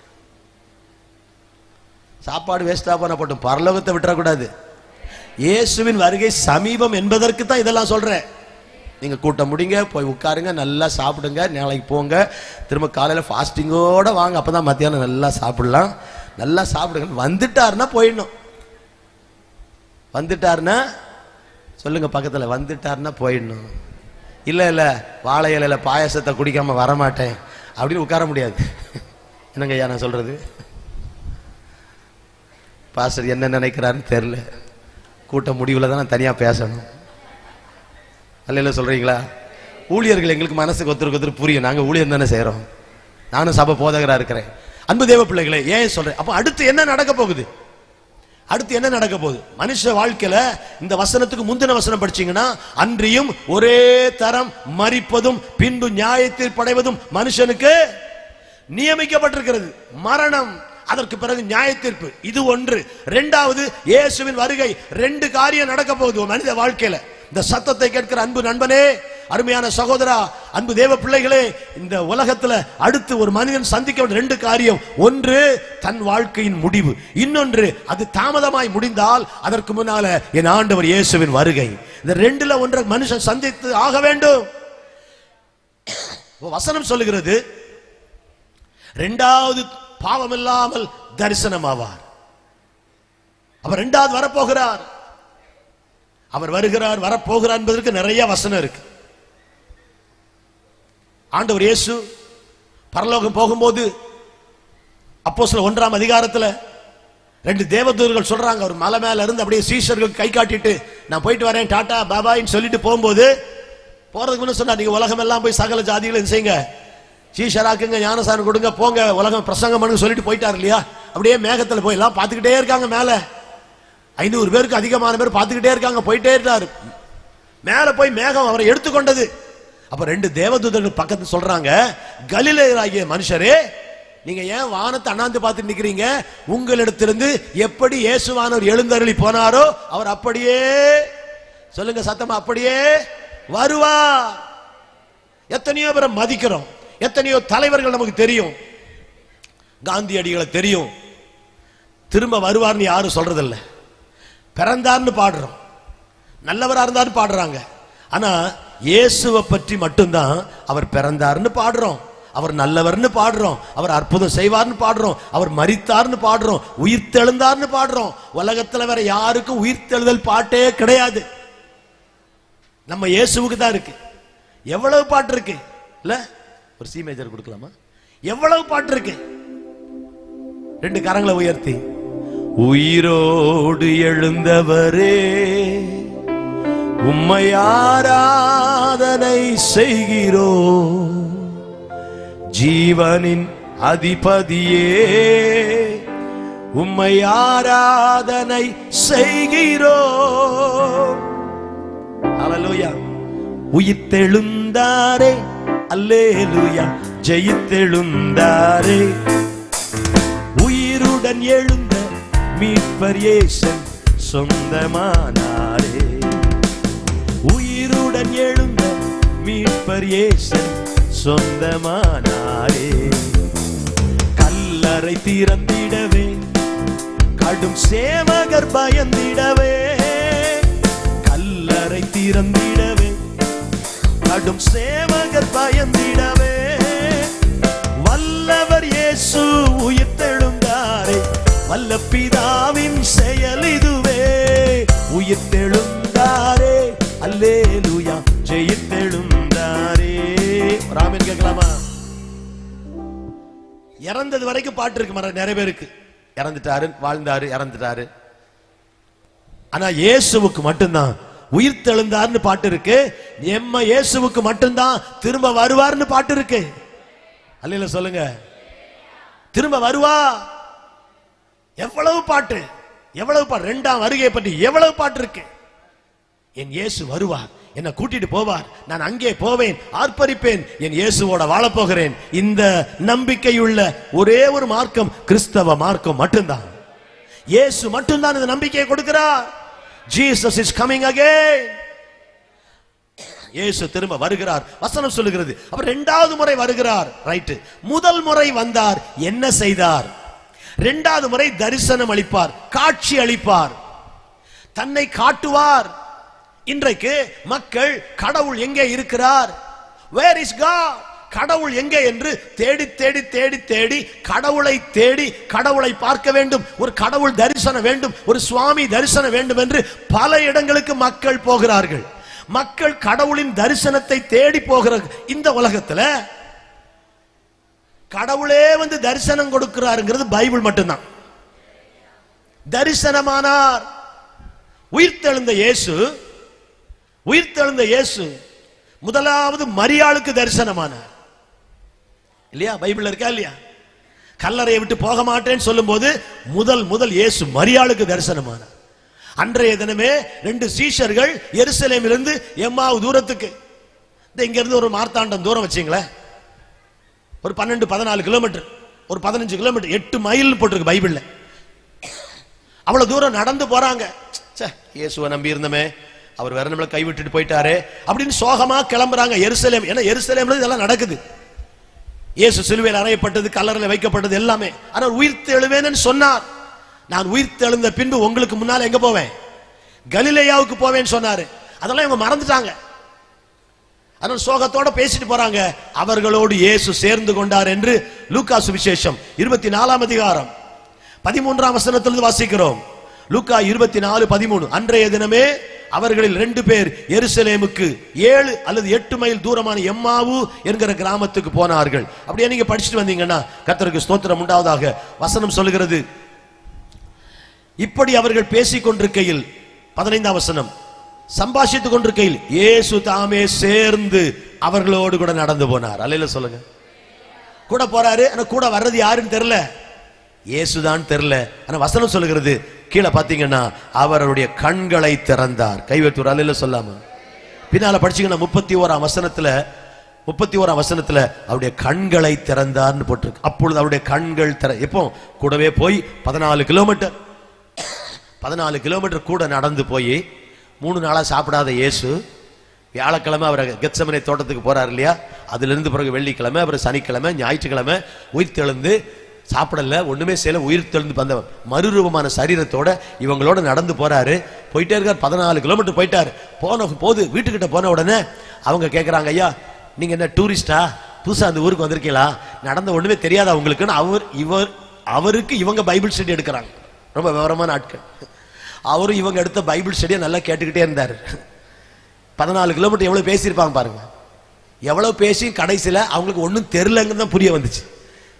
Speaker 1: சாப்பாடு வேஸ்டா போன போட்டும், பரலோகத்தை விட்டுறக்கூடாது. இயேசுவின் வருகை சமீபம் என்பதற்கு தான் இதெல்லாம் சொல்றேன். நீங்க கூட்டம் முடிங்க, போய் உட்காருங்க, நல்லா சாப்பிடுங்க, நாளைக்கு போங்க, திரும்ப காலையில ஃபாஸ்டிங்கோட வாங்க, அப்பதான் மத்தியானம் நல்லா சாப்பிடலாம். நல்லா சாப்பிடுங்க. வந்துட்டாருன்னா போயிடணும். வந்துட்டாருன்னா சொல்லுங்க பக்கத்துல, வந்துட்டாருன்னா போயிடணும். இல்ல இல்ல வாழை இலையில பாயசத்தை குடிக்காம வரமாட்டேன் அப்படின்னு உட்கார முடியாது. என்னங்க ஐயா நான் சொல்றது? பாஸ்டர் என்ன நினைக்கிறாருன்னு தெரியல, கூட்ட முடிவுல தான் நான் தனியா பேசணும். அல்ல சொல்றீங்களா? ஊழியர்கள் எங்களுக்கு மனசுக்கு ஒருத்தருக்கு புரியும். நாங்க ஊழியர் தானே செய்யறோம். நானும் சபை போதகரா இருக்கிறேன். அன்பு தேவ பிள்ளைகளை ஏன் சொல்றேன்? அப்ப அடுத்து என்ன நடக்க போகுது? அடுத்து என்ன நடக்க போகுது? மனுஷ வாழ்க்கையில இந்த வசனத்துக்கு முந்தின வசனம் படிச்சீங்கன்னா, அன்றியும் ஒரே தரம் மரிப்பதும் பின்பு நியாயத்தில் படைவதும் மனுஷனுக்கு நியமிக்கப்பட்டிருக்கிறது. மரணம், அதற்கு பிறகு நியாயத்தீர்ப்பு. இது ஒன்று. 2வது இயேசுவின் வருகை. 2 காரியம் நடக்க போகுது மனித வாழ்க்கையில. இந்த சத்தத்தை கேட்கிற அன்பு நண்பனே, அருமையான சகோதரா, அன்பு தேவ பிள்ளைகளே, இந்த உலகத்துல அடுத்து ஒரு மனிதன் சந்திக்க வேண்டிய 2 காரியம். ஒன்று தன் வாழ்க்கையின் முடிவு, இன்னொன்று அது தாமதமாய் முடிந்தால் அதற்கு முன்னால என் ஆண்டவர் இயேசுவின் வருகை. இந்த 2ல ஒன்றை மனுஷன் சந்தித்து ஆக வேண்டும். வசனம் சொல்லுகிறது, 2வது பாவம் இல்லாமல் தரிசனமாவார். அவர் 2வது வரப்போகிறார். அவர் வருகிறார், வரப்போகிறார் என்பதற்கு நிறைய வசனம் இருக்கு. ஆண்டவர் இயேசு பரலோகம் போகும்போது அப்போஸ்தலர் 1ஆம் அதிகாரத்துல 2 தேவதூதர்கள் சொல்றாங்க, ஒரு மலை மேல இருந்து அப்படியே சீஷர்களுக்கு கை காட்டிட்டு நான் போயிட்டு வரேன் டாடா பாபாயின்னு சொல்லிட்டு போகும்போது, போறதுக்கு முன்ன சொன்னா நீங்க உலகம் எல்லாம் போய் சகல ஜாதிகளும் செய்யுங்க, சீஷராக்குங்க, ஞானசானம் கொடுங்க, போங்க, உலகம் பிரசங்கம் பண்ணுங்க சொல்லிட்டு போயிட்டார் இல்லையா. அப்படியே மேகத்துல போய் எல்லாம் பார்த்துக்கிட்டே இருக்காங்க. மேல 500 பேருக்கு அதிகமான பேர் பார்த்துக்கிட்டே இருக்காங்க. போயிட்டே இருக்காரு. மேல போய் மேகம் அவரை எடுத்துக்கொண்டது. அப்ப 2 தேவதூதர்கள் பக்கத்துல சொல்றாங்க, கலிலேயராகிய மனுஷரே, நீங்க ஏன் வானத்தை அண்ணாந்து பார்த்து நிக்கிறீங்க? உங்களிடத்திலிருந்து எப்படி இயேசுவானவர் எழுந்தருளி போனாரோ அவர் அப்படியே, சொல்லுங்க சத்தமா, அப்படியே வருவார். எத்தனையோ பேரை மதிக்கிறோம், எத்தனையோ தலைவர்கள் நமக்கு தெரியும், காந்தியடிகளை தெரியும், திரும்ப வருவார்னு யாரும் சொல்றதில்லை. பிறந்தார்னு பாடுறோம், நல்லவரா இருந்தார்னு பாடுறாங்க. ஆனா இயேசுவை பற்றி மட்டும்தான் அவர் பிறந்தார்னு பாடுறோம், அவர் நல்லவர்னு பாடுறோம், அவர் அற்புதம் செய்வார்னு பாடுறோம், அவர் மரித்தார்னு பாடுறோம், உயிர்த்தெழுந்தார்னு பாடுறோம். உலகத்துல வேற யாருக்கும் உயிர்த்தெழுதல் பாட்டே கிடையாது, நம்ம இயேசுவுக்கு தான் இருக்கு. எவ்வளவு பாட்டு இருக்கு இல்ல? ஒரு சி மேஜர் கொடுக்கலாமா? எவ்வளவு பாட்டு இருக்கு. 2 கரங்களை உயர்த்தி, உயிரோடு எழுந்தவரே உம்மை ஆராதனை செய்கிறோம், ஜீவனின் அதிபதியே உம்மை ஆராதனை செய்கிறோம். அல்லேலூயா. உயிர்த்தெழுந்தாரே, அல்லேலூயா, ஜெயித்தெழுந்தாரே, உயிருடன் எழுந்த மீட்பர் இயேசு சொந்தமானாரே, உயிருடன் எழுந்த மீட்பர் இயேசு சொந்தமானாரே. கல்லறை திறந்திடவே, கடும் சேவகர் பயந்திடவே, கல்லறை திறந்திடவே, கடும் சேவகர் பயந்திடவே, வல்லவர் இயேசு உயிர்த்தெழுந்தாரே, வல்ல பிதாவின் செயல் இதுவே, உயிர்த்தெழுந்தாரே, அல்லேலூயா, ஜெயித்தெழுந்தாரே. ராமன் கேட்கலாமா? இறந்தது வரைக்கும் பாட்டு இருக்கு. நிறைய பேருக்கு இறந்துட்டாரு, வாழ்ந்தாரு, இறந்துட்டாரு. ஆனா இயேசுவுக்கு மட்டும்தான் உயிர்த்தெழுந்தார்னு பாட்டு இருக்கு. எம்ம இயேசுவுக்கு மட்டும்தான் திரும்ப வருவார்னு பாட்டு இருக்கு. அல்லேலூயா சொல்லுங்க. திரும்ப வருவா. எவ்வளவு பாட்டு, எவ்வளவு பாட்டு. 2ஆம் வருகை பற்றி எவ்வளவு பாட்டு இருக்கு. என் இயேசு வருவார், என்னை கூட்டிட்டு போவார், நான் அங்கே போவேன், ஆர்ப்பரிப்பேன், என் இயேசுவோட வாழப் போகிறேன். இந்த நம்பிக்கையுள்ள ஒரே ஒரு மார்க்கம் கிறிஸ்தவ மார்க்கம் மட்டும்தான். இயேசு மட்டும்தான் இந்த நம்பிக்கையை கொடுக்கிறார். Jesus is coming again. இயேசு திரும்ப வருகிறார், வசனம் சொல்லுகிறது. அவர் 2வது முறை வருகிறார். ரைட். முதல் முறை வந்தார், என்ன செய்தார்? 2வது முறை தரிசனம் அளிப்பார், காட்சி அளிப்பார், தன்னை காட்டுவார். இன்றைக்கு மக்கள் கடவுள் எங்கே இருக்கிறார், where is God, கடவுள் எங்கே என்று தேடி தேடி தேடி தேடி கடவுளை தேடி கடவுளை பார்க்க வேண்டும், ஒரு கடவுள் தரிசனம் வேண்டும், ஒரு சுவாமி தரிசனம் வேண்டும் என்று பல இடங்களுக்கு மக்கள் போகிறார்கள். மக்கள் கடவுளின் தரிசனத்தை தேடி போகிற இந்த உலகத்துல கடவுளே வந்து தரிசனம் கொடுக்கிறாருங்கிறது பைபிள் மட்டும்தான். தரிசனமானார். உயிர்த்தெழுந்த இயேசு, உயிர்த்தெழுந்த இயேசு முதலாவது மரியாளுக்கு தரிசனமானார் இல்லையா? பைபிள்ல இருக்கா இல்லையா? கல்லறையை விட்டு போக மாட்டேன்னு சொல்லும் போது முதல் இயேசு மரியாளுக்கு தரிசனமானார். அன்றைய தினமே 2 சீஷர்கள் எருசலேமிலிருந்து எம்மாவு தூரத்துக்கு, இங்க இருந்து ஒரு மார்த்தாண்டம் தூரம் வச்சீங்களேன், ஒரு 12-14 கிலோமீட்டர், ஒரு 15 கிலோமீட்டர், 8 மைல் போட்டிருக்கு பைபிள்ல. அவ்வளவு தூரம் நடந்து போறாங்க. இயேசுவை நம்பி இருந்தமே, அவர் வேற நம்மளை கைவிட்டுட்டு போயிட்டாரே அப்படின்னு சோகமா கிளம்புறாங்க எருசலேம். ஏன்னா எருசலேம்ல இதெல்லாம் நடக்குது. இயேசு சிலுவையில் அறையப்பட்டது, கல்லறையில் வைக்கப்பட்டது எல்லாமே. ஆனால் உயிர்த்து எழுவேன்னு சொன்னார். நான் உயிர்த்து எழுந்த பின்பு உங்களுக்கு முன்னால எங்க போவேன்? கலிலேயாவுக்கு போவேன்னு சொன்னாரு. அதெல்லாம் இவங்க மறந்துட்டாங்க. அதனால சோகத்தோட பேசிட்டு போறாங்க. அவர்களோடு இயேசு சேர்ந்து கொண்டார் என்று லூக்கா சுவிசேஷம் 24ஆம் அதிகாரம் 13ஆம் வசனத்திலிருந்து வாசிக்கிறோம். லூக்கா 24:13. அன்றைய தினமே அவர்களில் 2 பேர் எருசலேமுக்கு 7 அல்லது 8 மைல் தூரமான எம்மாவு என்கிற கிராமத்துக்கு போனார்கள். அப்படியே நீங்க படிச்சுட்டு வந்தீங்கன்னா கர்த்தருக்கு ஸ்தோத்திரம் உண்டாவதாக. வசனம் சொல்லுகிறது, இப்படி அவர்கள் பேசிக் கொண்டிருக்கையில் 15ஆம் வசனம், சம்பாஷித்துக் கொண்டிருக்கையில் இயேசு தாமே சேர்ந்து அவர்களோடு கூட நடந்து போனார். அல்லேலூயா சொல்லுங்க. கூட போறாரு, ஆனா கூட வர்றது யாருன்னு தெரியல, இயேசுதான் தெரியல. ஆனா வசனம் சொல்லுகிறது, கீழே பாத்தீங்கன்னா அவருடைய கண்களை திறந்தார். கைவெட்டு அல்லேலூயா சொல்லாம பின்னால படிச்சீங்கன்னா 31ஆம் வசனத்துல அவருடைய கண்களை திறந்தார்னு போட்டிருக்கு. அப்பொழுது அவருடைய கண்கள் எப்போ கூடவே போய் 14 கிலோமீட்டர் கூட நடந்து போய் 3 நாளா சாப்பிடாத இயேசு வியாழக்கிழமை அவர் கெத்செமனே தோட்டத்துக்கு போறாரு இல்லையா, அதுல இருந்து பிறகு வெள்ளிக்கிழமை, அப்புறம் சனிக்கிழமை, ஞாயிற்றுக்கிழமை உயிர் தெழுந்து சாப்பிடல, ஒண்ணுமே செய்யல, உயிர் தெழுந்து வந்த மறுரூபமான சரீரத்தோட இவங்களோட நடந்து போறாரு. போயிட்டே இருக்கார். 14 கிலோமீட்டர் போயிட்டாரு. போது வீட்டுக்கிட்ட போன உடனே அவங்க கேட்கறாங்க, ஐயா நீங்க என்ன டூரிஸ்டா, புதுசா அந்த ஊருக்கு வந்திருக்கீங்களா, நடந்த ஒண்ணுமே தெரியாதா உங்களுக்குன்னு அவருக்கு இவங்க பைபிள் ஸ்டடி எடுக்கிறாங்க. ரொம்ப விவரமான ஆட்கள். அவரும் இவங்க எடுத்த பைபிள் ஸ்டடியை நல்லா கேட்டுக்கிட்டே இருந்தார். 14 கிலோமீட்டர் எவ்வளவு பேசியிருப்பாங்க பாருங்க. எவ்வளவு பேசி கடைசியில அவங்களுக்கு ஒன்னும் தெரியலன்னு தான் புரிய வந்துச்சு.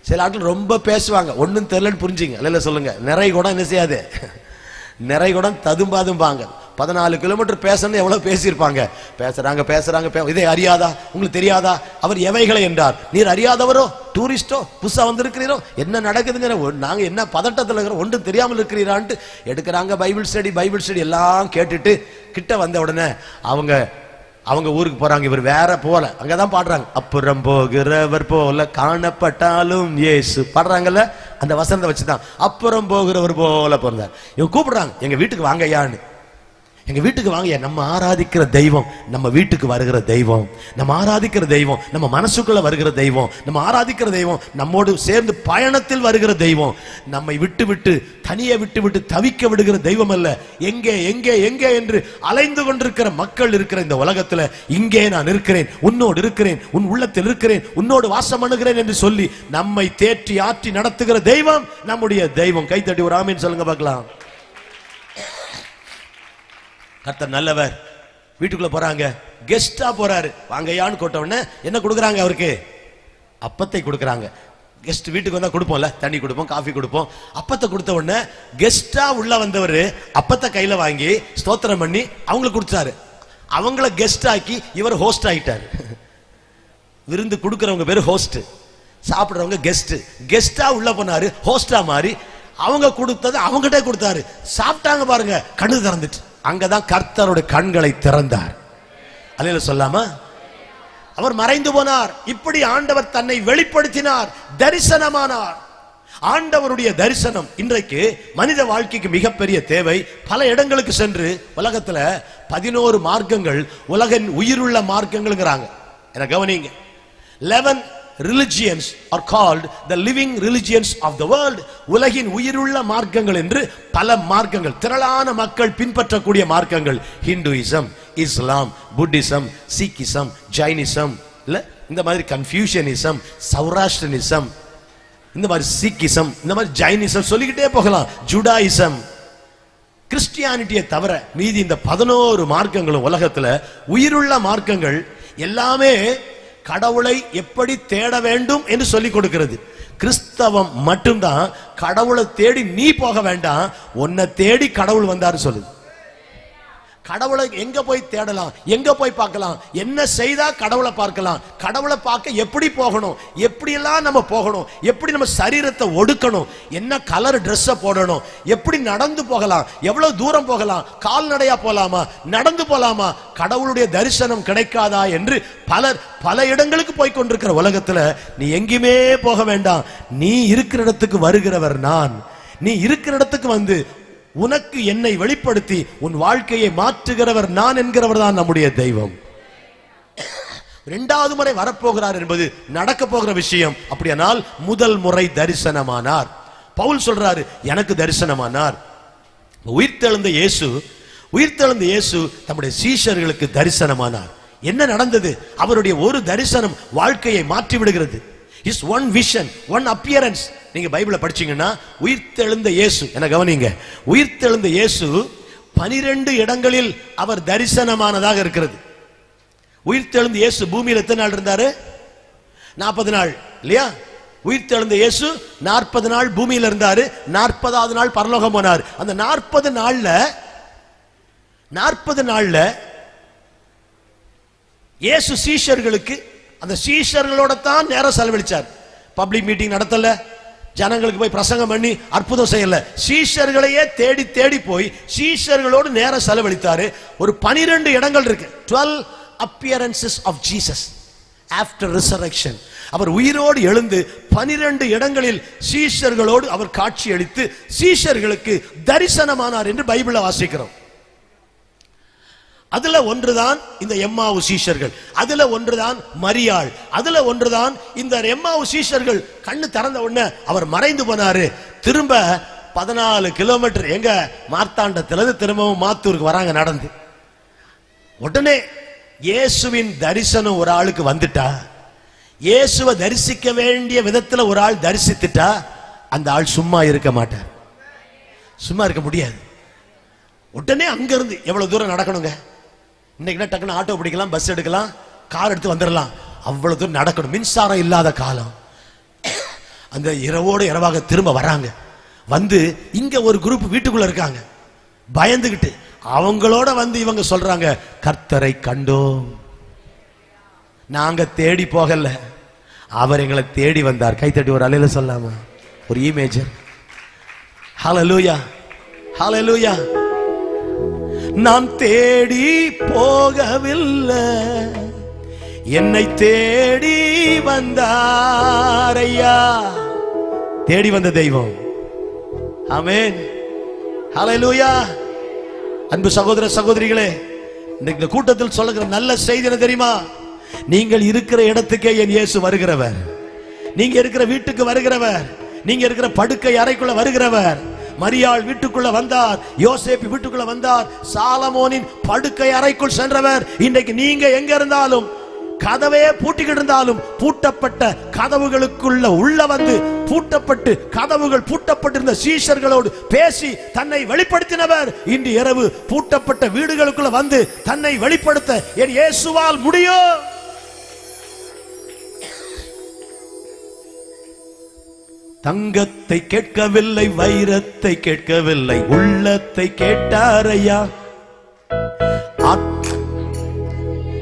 Speaker 1: சில ஆட்கள் ரொம்ப பேசுவாங்க, ஒன்னும் தெரியலன்னு புரிஞ்சுங்க. இல்ல சொல்லுங்க, நிறை கூட என்ன செய்யாது, நிறை கூட ததும்பாதும்பாங்க. 14 கிலோமீட்டர் பேசணும் எவ்வளவு பேசியிருப்பாங்க. பேசுறாங்க. இதை அறியாதா, உங்களுக்கு தெரியாதா, அவர் எவைகளை என்றார், நீர் அறியாதவரோ, டூரிஸ்டோ, புதுசா வந்திருக்கிறீரோ, என்ன நடக்குதுங்க, நாங்க என்ன பதட்டத்தில் இருக்கிறோம், ஒன்றும் தெரியாமல் இருக்கிறீரான்ட்டு எடுக்கிறாங்க. பைபிள் ஸ்டடி எல்லாம் கேட்டுட்டு கிட்ட வந்த உடனே அவங்க ஊருக்கு போறாங்க. இவர் வேற போல, அங்கதான் பாடுறாங்க, அப்புறம் போகிறவர் போல காணப்பட்டாலும் இயேசு பாடுறாங்கல்ல, அந்த வசனத்தை வச்சுதான் அப்புறம் போகிறவர் போல பிறந்தார். இவங்க கூப்பிடுறாங்க, எங்க வீட்டுக்கு வாங்கய்யான்னு. எங்க வீட்டுக்கு வாங்க, நம்ம ஆராதிக்கிற தெய்வம் நம்ம வீட்டுக்கு வருகிற தெய்வம், நம்ம ஆராதிக்கிற தெய்வம் நம்ம மனசுக்குள்ள வருகிற தெய்வம், நம்ம ஆராதிக்கிற தெய்வம் நம்மோடு சேர்ந்து பயணத்தில் வருகிற தெய்வம், நம்மை விட்டு தனியே விட்டு தவிக்க விடுகிற தெய்வம் அல்ல. எங்கே எங்கே எங்கே என்று அலைந்து கொண்டிருக்கிற மக்கள் இருக்கிற இந்த உலகத்துல, இங்கே நான் இருக்கிறேன், உன்னோடு இருக்கிறேன், உன் உள்ளத்தில் இருக்கிறேன், உன்னோடு வாசம் பண்ணுகிறேன் என்று சொல்லி நம்மை தேற்றி ஆற்றி நடத்துகிற தெய்வம் நம்முடைய தெய்வம். கைத்தட்டி ஒரு ஆமீன் சொல்லுங்க பார்க்கலாம். கர்த்தர் நல்லவர். வீட்டுக்குள்ள போறாங்க, கெஸ்டா போறாரு, வாங்கயான்னு கூட்ட உடனே என்ன கொடுக்குறாங்க, அவருக்கு அப்பத்தை கொடுக்குறாங்க. கெஸ்ட் வீட்டுக்கு வந்தா கொடுப்போம்ல, தண்ணி கொடுப்போம், காஃபி கொடுப்போம். அப்பத்தை கொடுத்த உடனே கெஸ்டா உள்ள வந்தவர் அப்பத்தை கையில வாங்கி ஸ்தோத்திரம் பண்ணி அவங்களுக்கு கொடுத்தாரு. அவங்கள கெஸ்ட் ஆக்கி இவர் ஹோஸ்ட் ஆயிட்டாரு. விருந்து கொடுக்கறவங்க பேரு ஹோஸ்ட், சாப்பிடுறவங்க கெஸ்ட். கெஸ்டா உள்ள போனாரு, ஹோஸ்டா மாறி அவங்க கொடுத்தது அவங்ககிட்ட கொடுத்தாரு. சாப்பிட்டாங்க பாருங்க, கண்ணு திறந்துட்டு. அங்கதான் கர்த்தருடைய கண்களை திறந்தார். அல்லேலூயா சொல்லாமா? அவர் மறைந்து போனார். இப்படி ஆண்டவர் தன்னை வெளிப்படுத்தினார், தரிசனமானார். ஆண்டவருடைய தரிசனம் இன்றைக்கு மனித வாழ்க்கைக்கு மிகப்பெரிய தேவை. பல இடங்களுக்கு சென்று உலகத்துல 11 மார்க்கங்கள் உலகின் உயிருள்ள மார்க்கங்கள்ங்கறாங்க. என்ன கவனிங்க, 11 religions are called the living religions of the world. உலகின் உயிருள்ள மார்க்கங்கள் என்று பல மார்க்கங்கள், திரளான மக்கள் பின்பற்றக்கூடிய மார்க்கங்கள். ஹிந்துயிசம், இஸ்லாம், புத்திசம், சீக்கிசம், ஜைனிசம், இல்ல இந்த மாதிரி கன்ஃபியூஷனிசம், சௌராஷ்டிரனிசம், இந்த மாதிரி சீக்கிசம், இந்த மாதிரி ஜைனிசம் சொல்லிக்கிட்டே போகலாம். ஜுடாயிசம், கிறிஸ்டியானிட்டியை தவிர மீதி இந்த 11 மார்க்கங்களும் உலகத்துல உயிருள்ள மார்க்கங்கள் எல்லாமே கடவுளை எப்படி தேட வேண்டும் என்று சொல்லிக் கொடுக்கிறது. கிறிஸ்தவம் மட்டும்தான் கடவுளை தேடி நீ போக வேண்டாம், உன்னை தேடி கடவுள் வந்தாரு சொல்லுது. கடவுளை எங்க போய் தேடலாம், எங்க போய் பார்க்கலாம், என்ன செய்தா கடவுளை பார்க்கலாம், கடவுளை பார்க்க எப்படி போகணும், எப்படி எல்லாம் நம்ம போகணும், எப்படி நம்ம சரீரத்தை ஒடுக்கணும், என்ன கலர் ட்ரெஸ் போடணும், எப்படி நடந்து போகலாம், எவ்வளவு தூரம் போகலாம், கால்நடையா போலாமா, நடந்து போலாமா, கடவுளுடைய தரிசனம் கிடைக்காதா என்று பலர் பல இடங்களுக்கு போய் கொண்டிருக்கிற உலகத்துல நீ எங்கேயுமே போக வேண்டாம். நீ இருக்கிற இடத்துக்கு வருகிறவர் நான். நீ இருக்கிற இடத்துக்கு வந்து உனக்கு என்னை வெளிப்படுத்தி உன் வாழ்க்கையை மாற்றுகிறவர் நான் என்கிறவர் தான் நம்முடைய தெய்வம். 2வது முறை வரப்போகிறார் என்பது நடக்க போகிற விஷயம். அப்படியானால் முதல் முறை தரிசனமானார். பவுல் சொல்றாரு, எனக்கு தரிசனமானார். உயிர்த்தெழுந்த இயேசு தம்முடைய சீஷர்களுக்கு தரிசனமானார். என்ன நடந்தது? அவருடைய ஒரு தரிசனம் வாழ்க்கையை மாற்றி விடுகிறது. His one vision, one appearance. நீங்க பைபிளை படிச்சீங்கன்னா உயிர்த்தெழுந்த இயேசு, என்ன கவனிங்க, உயிர்த்தெழுந்த இயேசு 12 இடங்களில் அவர் தரிசனமானதாக இருக்கிறது. உயிர்த்தெழுந்த இயேசு பூமியில் எத்தனை நாள் இருந்தாரு? 40 நாள் இல்லையா? உயிர்த்தெழுந்த இயேசு 40 நாள் பூமியில் இருந்தாரு. 40வது நாள் பரலோகம் போனார். அந்த 40 நாள்ல இயேசு சீஷர்களுக்கு, அந்த சீஷர்களோட தான் நேரம் செலவழிச்சார். பப்ளிக் மீட்டிங் நடத்தல, ஜனங்களுக்கு போய் பிரசங்கம் பண்ணி அற்புதம் செய்யல, சீஷர்களையே தேடி தேடி போய் சீஷர்களோடு நேரம் செலவழித்தாரு. ஒரு 12 இடங்கள் இருக்கு. 12 appearances of Jesus after resurrection. அவர் உயிரோடு எழுந்து 12 இடங்களில் சீஷர்களோடு அவர் காட்சி அளித்து சீஷர்களுக்கு தரிசனமானார் என்று பைபிளை வாசிக்கிறோம். அதுல ஒன்றுதான் இந்த எம்மாவு சீஷர்கள், அதுல ஒன்றுதான் மரியாள், அதுல ஒன்றுதான் இந்த எம்மாவு சீஷர்கள். கண்ணு திறந்த உடனே அவர் மறைந்து போனாரு. திரும்ப 14 கிலோமீட்டர் எங்க மார்த்தாண்டத்திலிருந்து திரும்பவும் மாத்தூருக்கு வராங்க நடந்து. உடனே இயேசுவின் தரிசனம் ஒரு ஆளுக்கு வந்துட்டா, இயேசுவை தரிசிக்க வேண்டிய விதத்துல ஒரு ஆள் தரிசித்துட்டா, அந்த ஆள் சும்மா இருக்க மாட்டார், சும்மா இருக்க முடியாது. உடனே அங்கிருந்து எவ்வளவு தூரம் நடக்கணுங்க? இன்னைக்கு டக்குன்னு ஆட்டோ பிடிக்கலாம், பஸ் எடுக்கலாம், கார் எடுத்து வந்துடலாம். அவ்வளவு தூரம் நடக்கணும். மின்சாரம் இல்லாத காலம். அந்த இரவோடு இரவாக திரும்ப வராங்க. வந்து இங்க ஒரு குரூப் வீட்டுக்குள்ள இருக்காங்க பயந்துகிட்டு. அவங்களோட வந்து இவங்க சொல்றாங்க, கர்த்தரை கண்டோம், நாங்க தேடி போகல, அவர் எங்களை தேடி வந்தார். கைத்தட்டி ஒரு அலையில சொல்லாமா? ஒரு இமேஜ். ஹல்லேலூயா, ஹல்லேலூயா. நான் தேடி போகவில்லை, என்னை தேடி வந்தாரையா. தேடி வந்த தெய்வம். ஆமென், ஹல்லேலூயா. அன்பு சகோதர சகோதரிகளே, இந்த கூட்டத்தில் சொல்லுகிற நல்ல செய்தி என்ன தெரியுமா? நீங்கள் இருக்கிற இடத்துக்கே என் இயேசு வருகிறவர், நீங்க இருக்கிற வீட்டுக்கு வருகிறவர், நீங்க இருக்கிற படுக்கை அறைக்குள்ள வருகிறவர். மரியாள் வீட்டுக்குள்ள வந்தார், யோசேப்பு வீட்டுக்குள்ள வந்தார், சாலமோனின் படுக்கை அறைக்குள் சென்றவர். இன்றைக்கு நீங்க எங்க இருந்தாலும், கதவே பூட்டிக்கிட்டு இருந்தாலும், பூட்டப்பட்ட கதவுகளுக்குள்ள உள்ள வந்து பூட்டப்பட்டு கதவுகள் பூட்டப்பட்டிருந்த சீஷர்களோடு பேசி தன்னை வெளிப்படுத்தினவர் இன்று இரவு பூட்டப்பட்ட வீடுகளுக்குள்ள வந்து தன்னை வெளிப்படுத்த என் இயேசுவால் முடியும். தங்கத்தை கேட்கவில்லை, வைரத்தை கேட்கவில்லை, உள்ளத்தை கேட்டாரையா.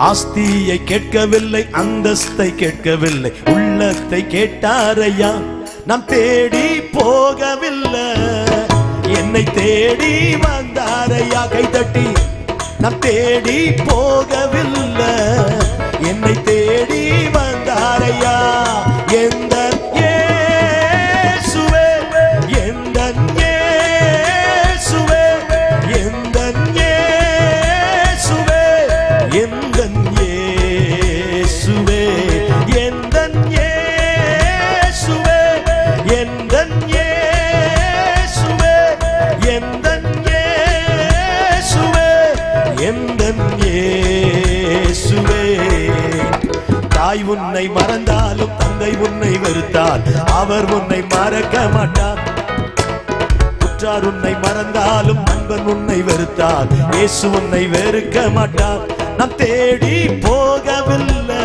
Speaker 1: ஆஸ்தியை கேட்கவில்லை, அந்தஸ்தை கேட்கவில்லை, உள்ளத்தை கேட்டாரையா. நாம் தேடி போகவில்லை, என்னை தேடி வந்தாரையா. கைதட்டி. நாம் தேடி போகவில்லை, என்னை தேடி வந்தாரையா. எந்த தாய் உன்னை மறந்தாலும் தந்தை உன்னை வெறுத்தால் அவர் உன்னை மறக்க மாட்டார். உற்றார் உன்னை மறந்தாலும் நண்பன் உன்னை வெறுத்தால் இயேசு உன்னை வெறுக்க மாட்டார். நாம் தேடி போகவில்லை,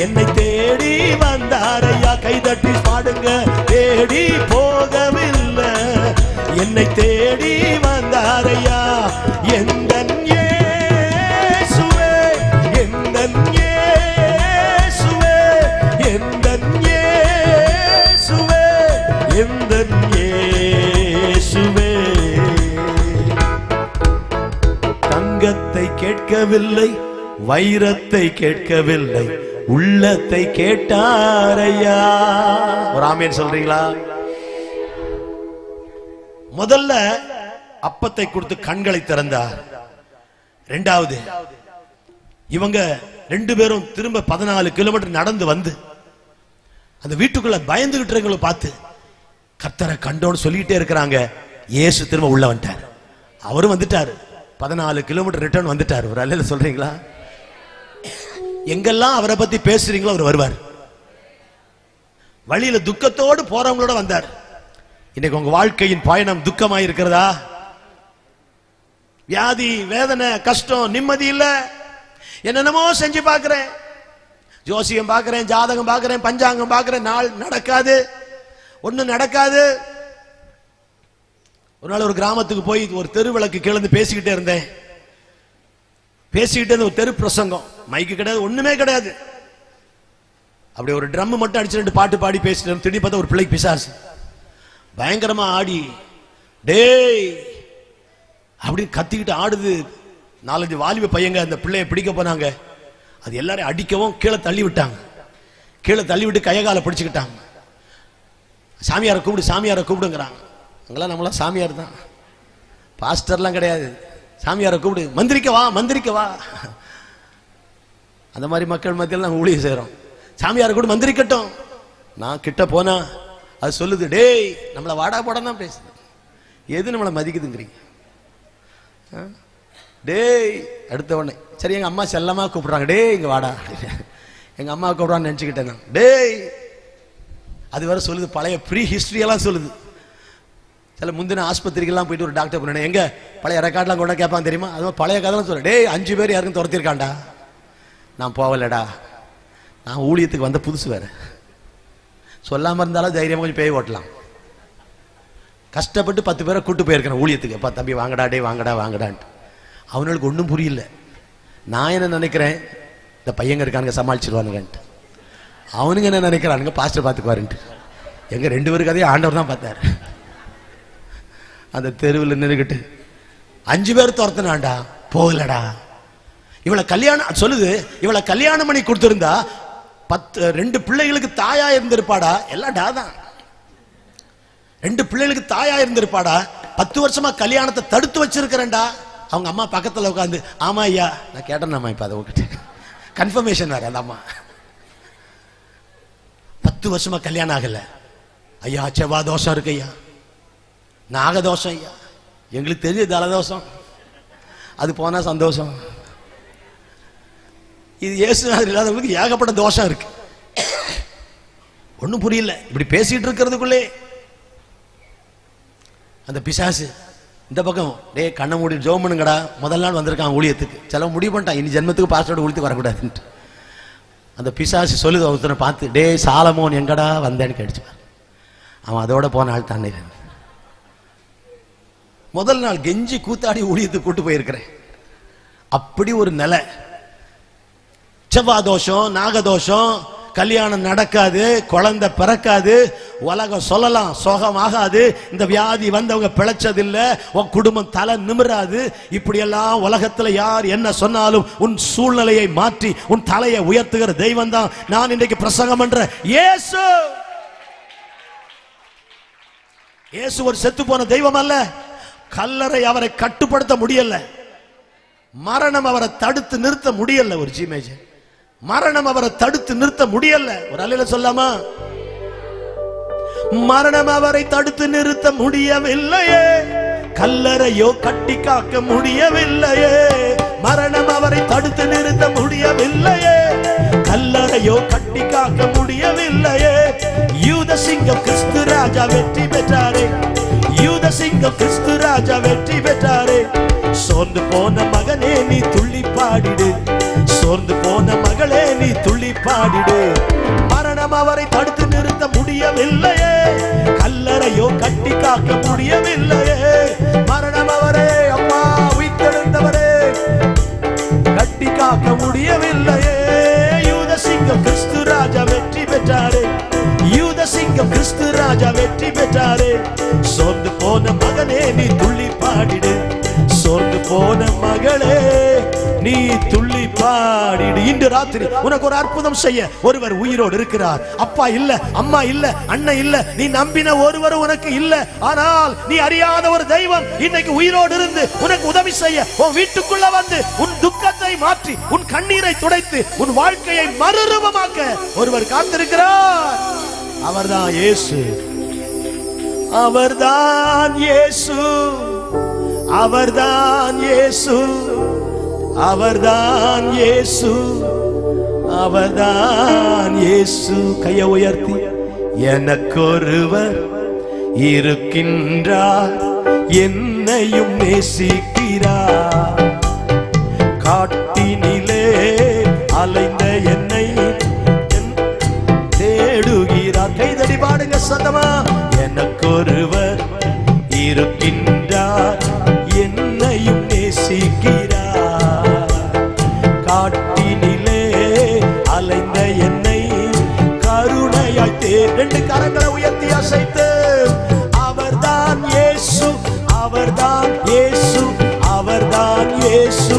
Speaker 1: என்னை தேடி வந்தாரையா. கைதட்டி பாடுங்க. தேடி போகவில்லை, என்னை தேடி வந்தாரையா. எந்த தங்கத்தை கேட்கவில்லை, வைரத்தை கேட்கவில்லை, உள்ளத்தை கேட்டாரையா. ஒரு ஆமென் சொல்றீங்களா? முதல்ல அப்பத்தை கொடுத்து கண்களை திறந்தார். இரண்டாவது இவங்க 2 பேரும் திரும்ப 14 கிலோமீட்டர் நடந்து வந்து அந்த வீட்டுக்குள்ள பயந்துகிட்டு இருக்கவங்களை பார்த்து கர்த்தரை கண்டோன்னு சொல்லிட்டே இருக்கிறாங்க. இயேசு திரும்ப உள்ள வந்துட்டார். அவரும் வந்துட்டாரு. 14 கிலோமீட்டர் ரிட்டர்ன் வந்துட்டார். ஒரு அல்ல சொல்றீங்களா? எங்கெல்லாம் அவரை பத்தி பேசுறீங்களோ அவர் வருவார். வழியில துக்கத்தோடு போறவங்களோட வந்தார். இன்னைக்கு உங்க வாழ்க்கையின் பயணம் துக்கமாய் இருக்கிறதா? வியாதி, வேதனை, கஷ்டம், நிம்மதி இல்ல. என்னென்னமோ செஞ்சு பார்க்கிறேன், ஜோசியம் பார்க்கிறேன், ஜாதகம் பார்க்கிறேன், பஞ்சாங்கம் பார்க்கிறேன், நாள் நடக்காது, ஒன்னும் நடக்காது. ஒரு நாள் ஒரு கிராமத்துக்கு போய் ஒரு தெரு விளக்கு கிளந்து பேசிக்கிட்டே இருந்தேன். பேசிக்கிட்டே ஒரு தெரு பிரசங்கம், மைக்கு கிடையாது, ஒண்ணுமே கிடையாது. அப்படி ஒரு ட்ரம் மட்டும் அடிச்சு 2 பாட்டு பாடி பேசிட்டு திடீர்னு பார்த்தா ஒரு பிள்ளைக்கு பிசாசு பயங்கரமா ஆடி டேய் அப்படி கத்திக்கிட்டு ஆடுது. 4-5 வாலிப பையங்க அந்த பிள்ளைய பிடிக்க போனாங்க. அது எல்லாரையும் அடிக்கவும் கீழே தள்ளி விட்டாங்க. கீழே தள்ளி விட்டு கையகால பிடிச்சுக்கிட்டாங்க. சாமியாரை கூப்பிடு, சாமியாரை கூப்பிடுங்கிறாங்க. அங்கெல்லாம் நம்மளாம் சாமியார் தான், பாஸ்டர்லாம் கிடையாது. சாமியாரை கூப்பிடு, மந்திரிக்க வா, மந்திரிக்க வா. அந்த மாதிரி மக்கள் மத்தியில் நாங்கள் ஊழியம் செய்கிறோம். சாமியாரை கூட மந்திரிக்கட்டும். நான் கிட்ட போனா அது சொல்லுது, டேய் நம்மளை வாடா போட தான் பேசுது, எது நம்மளை மதிக்குதுங்கிறீங்க டேய். அடுத்த உடனே சரி எங்க அம்மா செல்லமா கூப்பிடுறாங்க, டேய் இங்க வாடா. எங்க அம்மா கூப்பிடான்னு நினைச்சுக்கிட்டேன் நான். டேய் அது வர சொல்லுது, பழைய ப்ரீ ஹிஸ்டரி எல்லாம் சொல்லுது. சில முந்தின ஆஸ்பத்திரிக்கெல்லாம் போயிட்டு ஒரு டாக்டர் பண்ண எங்க பழைய ரெக்கார்ட்லாம் கொண்டா கேட்பான் தெரியுமா, அது பழைய கதைலாம் சொல்ல. டேய் 5 பேர் யாருக்கும் துரத்திருக்காண்டா, நான் போகலடா, நான் ஊழியத்துக்கு வந்த புதுசு வேற. சொல்லாம இருந்தாலும் தைரியமா கொஞ்சம் பேய் ஓட்டலாம். கஷ்டப்பட்டு 10 பேரை கூட்டு போயிருக்கேன் ஊழியத்துக்கு. அப்பா தம்பி வாங்கடா, டே வாங்கடா வாங்கடான்ட்டு. அவனுக்கு ஒன்றும் புரியல. நான் என்ன நினைக்கிறேன், இந்த பையங்க இருக்கானுங்க சமாளிச்சிருவானுங்கன்ட்டு. அவனுங்க என்ன நினைக்கிறானுங்க, பாஸ்டர் பார்த்துக்குவாருன்ட்டு. எங்க 2 பேருக்கு அதே ஆண்டவர் தான் பார்த்தாரு. அந்த தெருவில் நின்றுக்கிட்டு 5 பேர் துரத்தினாண்டா, போகலடா. இவளை கல்யாணம் சொல்லுது, இவளை கல்யாணம் பண்ணி கொடுத்திருந்தா 2 பிள்ளைகளுக்கு தாயா இருந்திருப்பாடா. எல்லாம் டா தான். 2 பிள்ளைகளுக்கு தாயா இருந்திருப்பாடா. 10 வருஷமா கல்யாணத்தை தடுத்து வச்சிருக்கிறேன்டா. அவங்க அம்மா பக்கத்தில் உட்காந்து, ஆமா ஐயா நான் கேட்டேன் இப்ப அதை உங்ககிட்ட கன்ஃபர்மேஷன் வேற. அந்த அம்மா 10 வருஷமா கல்யாணம் ஆகல. ஐயா செவ்வாய் தோஷம் இருக்கு ஐயா, நாகதோஷம் ஐயா, எங்களுக்கு தெரிஞ்ச தலதோஷம், அது போனா சந்தோஷம். இது இயேசுநாதர் இல்லாதவங்களுக்கு ஏகப்பட்ட தோஷம் இருக்கு. ஒன்னும் புரியல. இப்படி பேசிட்டு இருக்கிறதுக்குள்ளே அந்த பிசாசு இந்த பக்கம், டே கண்ணை மூடி ஜோம் பண்ணுங்கடா. முதல் நாள் வந்திருக்கான் ஊழியத்துக்கு, சில முடிவு பண்ணிட்டான் இனி ஜென்மத்துக்கு பாஸ்டரோட ஊழியத்துக்கு வரக்கூடாதுன்ட்டு. அந்த பிசாசு சொல்லுது ஒருத்தனை பார்த்து, டே சாலமோன் எங்கடா வந்தேன்னு கேட்டுச்சுவார். அவன் அதோட போன ஆள் தானே. முதல் நாள் கெஞ்சி கூத்தாடி ஊழியத்துக்கு கூட்டு போயிருக்கிறேன். அப்படி ஒரு நிலை. செவ்வாய் தோஷம், நாகதோஷம், கல்யாணம் நடக்காது, குழந்தை பிறக்காது, உலகம் சொல்லலாம் சோகமாகாது, இந்த வியாதி வந்தவங்க பிழைச்சதில்லை, உன் குடும்பம் தலை நிமிராது. இப்படி எல்லாம் உலகத்துல யார் என்ன சொன்னாலும் உன் சூழ்நிலையை மாற்றி உன் தலையை உயர்த்துகிற தெய்வம் தான் நான் இன்றைக்கு பிரசங்கம் பண்ற இயேசு. இயேசு ஒரு செத்து போன தெய்வம் அல்ல. கல்லறை அவரை கட்டுப்படுத்த முடியல, மரணம் அவரை தடுத்து நிறுத்த முடியல. ஒரு ஜீமேஜ் மரணம் அவரை தடுத்து நிறுத்த முடியல. ஒரு அல்லேலூயா சொல்லாமா? மரணம் அவரை தடுத்து நிறுத்த முடியவில்லையே, கல்லறையோ கட்டி காக்க முடியவில்லையே. மரணம் அவரை தடுத்து நிறுத்த முடியவில்லையே, கல்லறையோ கட்டி காக்க முடியவில்லையே. யூத சிங்கம் கிறிஸ்து ராஜா வெற்றி பெற்றாரே, யூத சிங்கம் கிறிஸ்து ராஜா வெற்றி பெற்றாரே. சோர்ந்து போன மகனே நீ துள்ளி பாடிடு, சோர்ந்து போன மகளே நீ துள்ளி பாடிடு. மரணம் அவரை தடுத்து நிறுத்த முடியவில்லையே, கல்லறையோ கட்டி காக்க முடியவில்லையே. மரணம் அவரே அப்பா உயிர்த்தெழுந்தவரே கட்டி காக்க முடியவில்லையே. யூத சிங்கம் கிறிஸ்து ராஜா வெற்றி பெற்றாரே, யூத சிங்கம் கிறிஸ்து ராஜா வெற்றி பெற்றாரே. சோர்ந்து போன மகனே நீ துள்ளி பாடிடு, சோர்ந்து போன மகளே நீ துள்ளி பாடிடு. இன்று ராத்திரி உனக்கு ஒரு அற்புதம் செய்ய ஒருவர் உயிரோடு இருக்கிறார். அப்பா இல்ல, அம்மா இல்ல, அண்ணன் இல்ல, நீ நம்பின ஒருவர் உனக்கு இல்ல. ஆனால் நீ அறியாத ஒரு தெய்வம் இன்னைக்கு உயிரோடு இருந்து உனக்கு உதவி செய்ய உன் வீட்டுக்குள்ள வந்து உன் துக்கத்தை மாற்றி உன் கண்ணீரை துடைத்து உன் வாழ்க்கையை மறுரூபமாக்க ஒருவர் காத்திருக்கிறார். அவர்தான் இயேசு, அவர்தான் இயேசு, அவர்தான் இயேசு, அவர்தான் இயேசு, அவர்தான் இயேசு. கையை உயர்த்தி, எனக்கொருவர் இருக்கின்றார், என்னையும் நேசிக்கிறார். காட்டினிலே அலைந்த என்னை தேடுகிறார். கைதடி பாடுங்க சத்தமா. எனக்கொருவர் இருக்கின்றார், என்னையும் நேசிக்கிறார். காட்டினிலே அலைந்த என்னை கருணையாய் ரெண்டு கரங்களை உயர்த்தி அசைத்து, அவர்தான் இயேசு, அவர்தான் இயேசு, அவர்தான் இயேசு,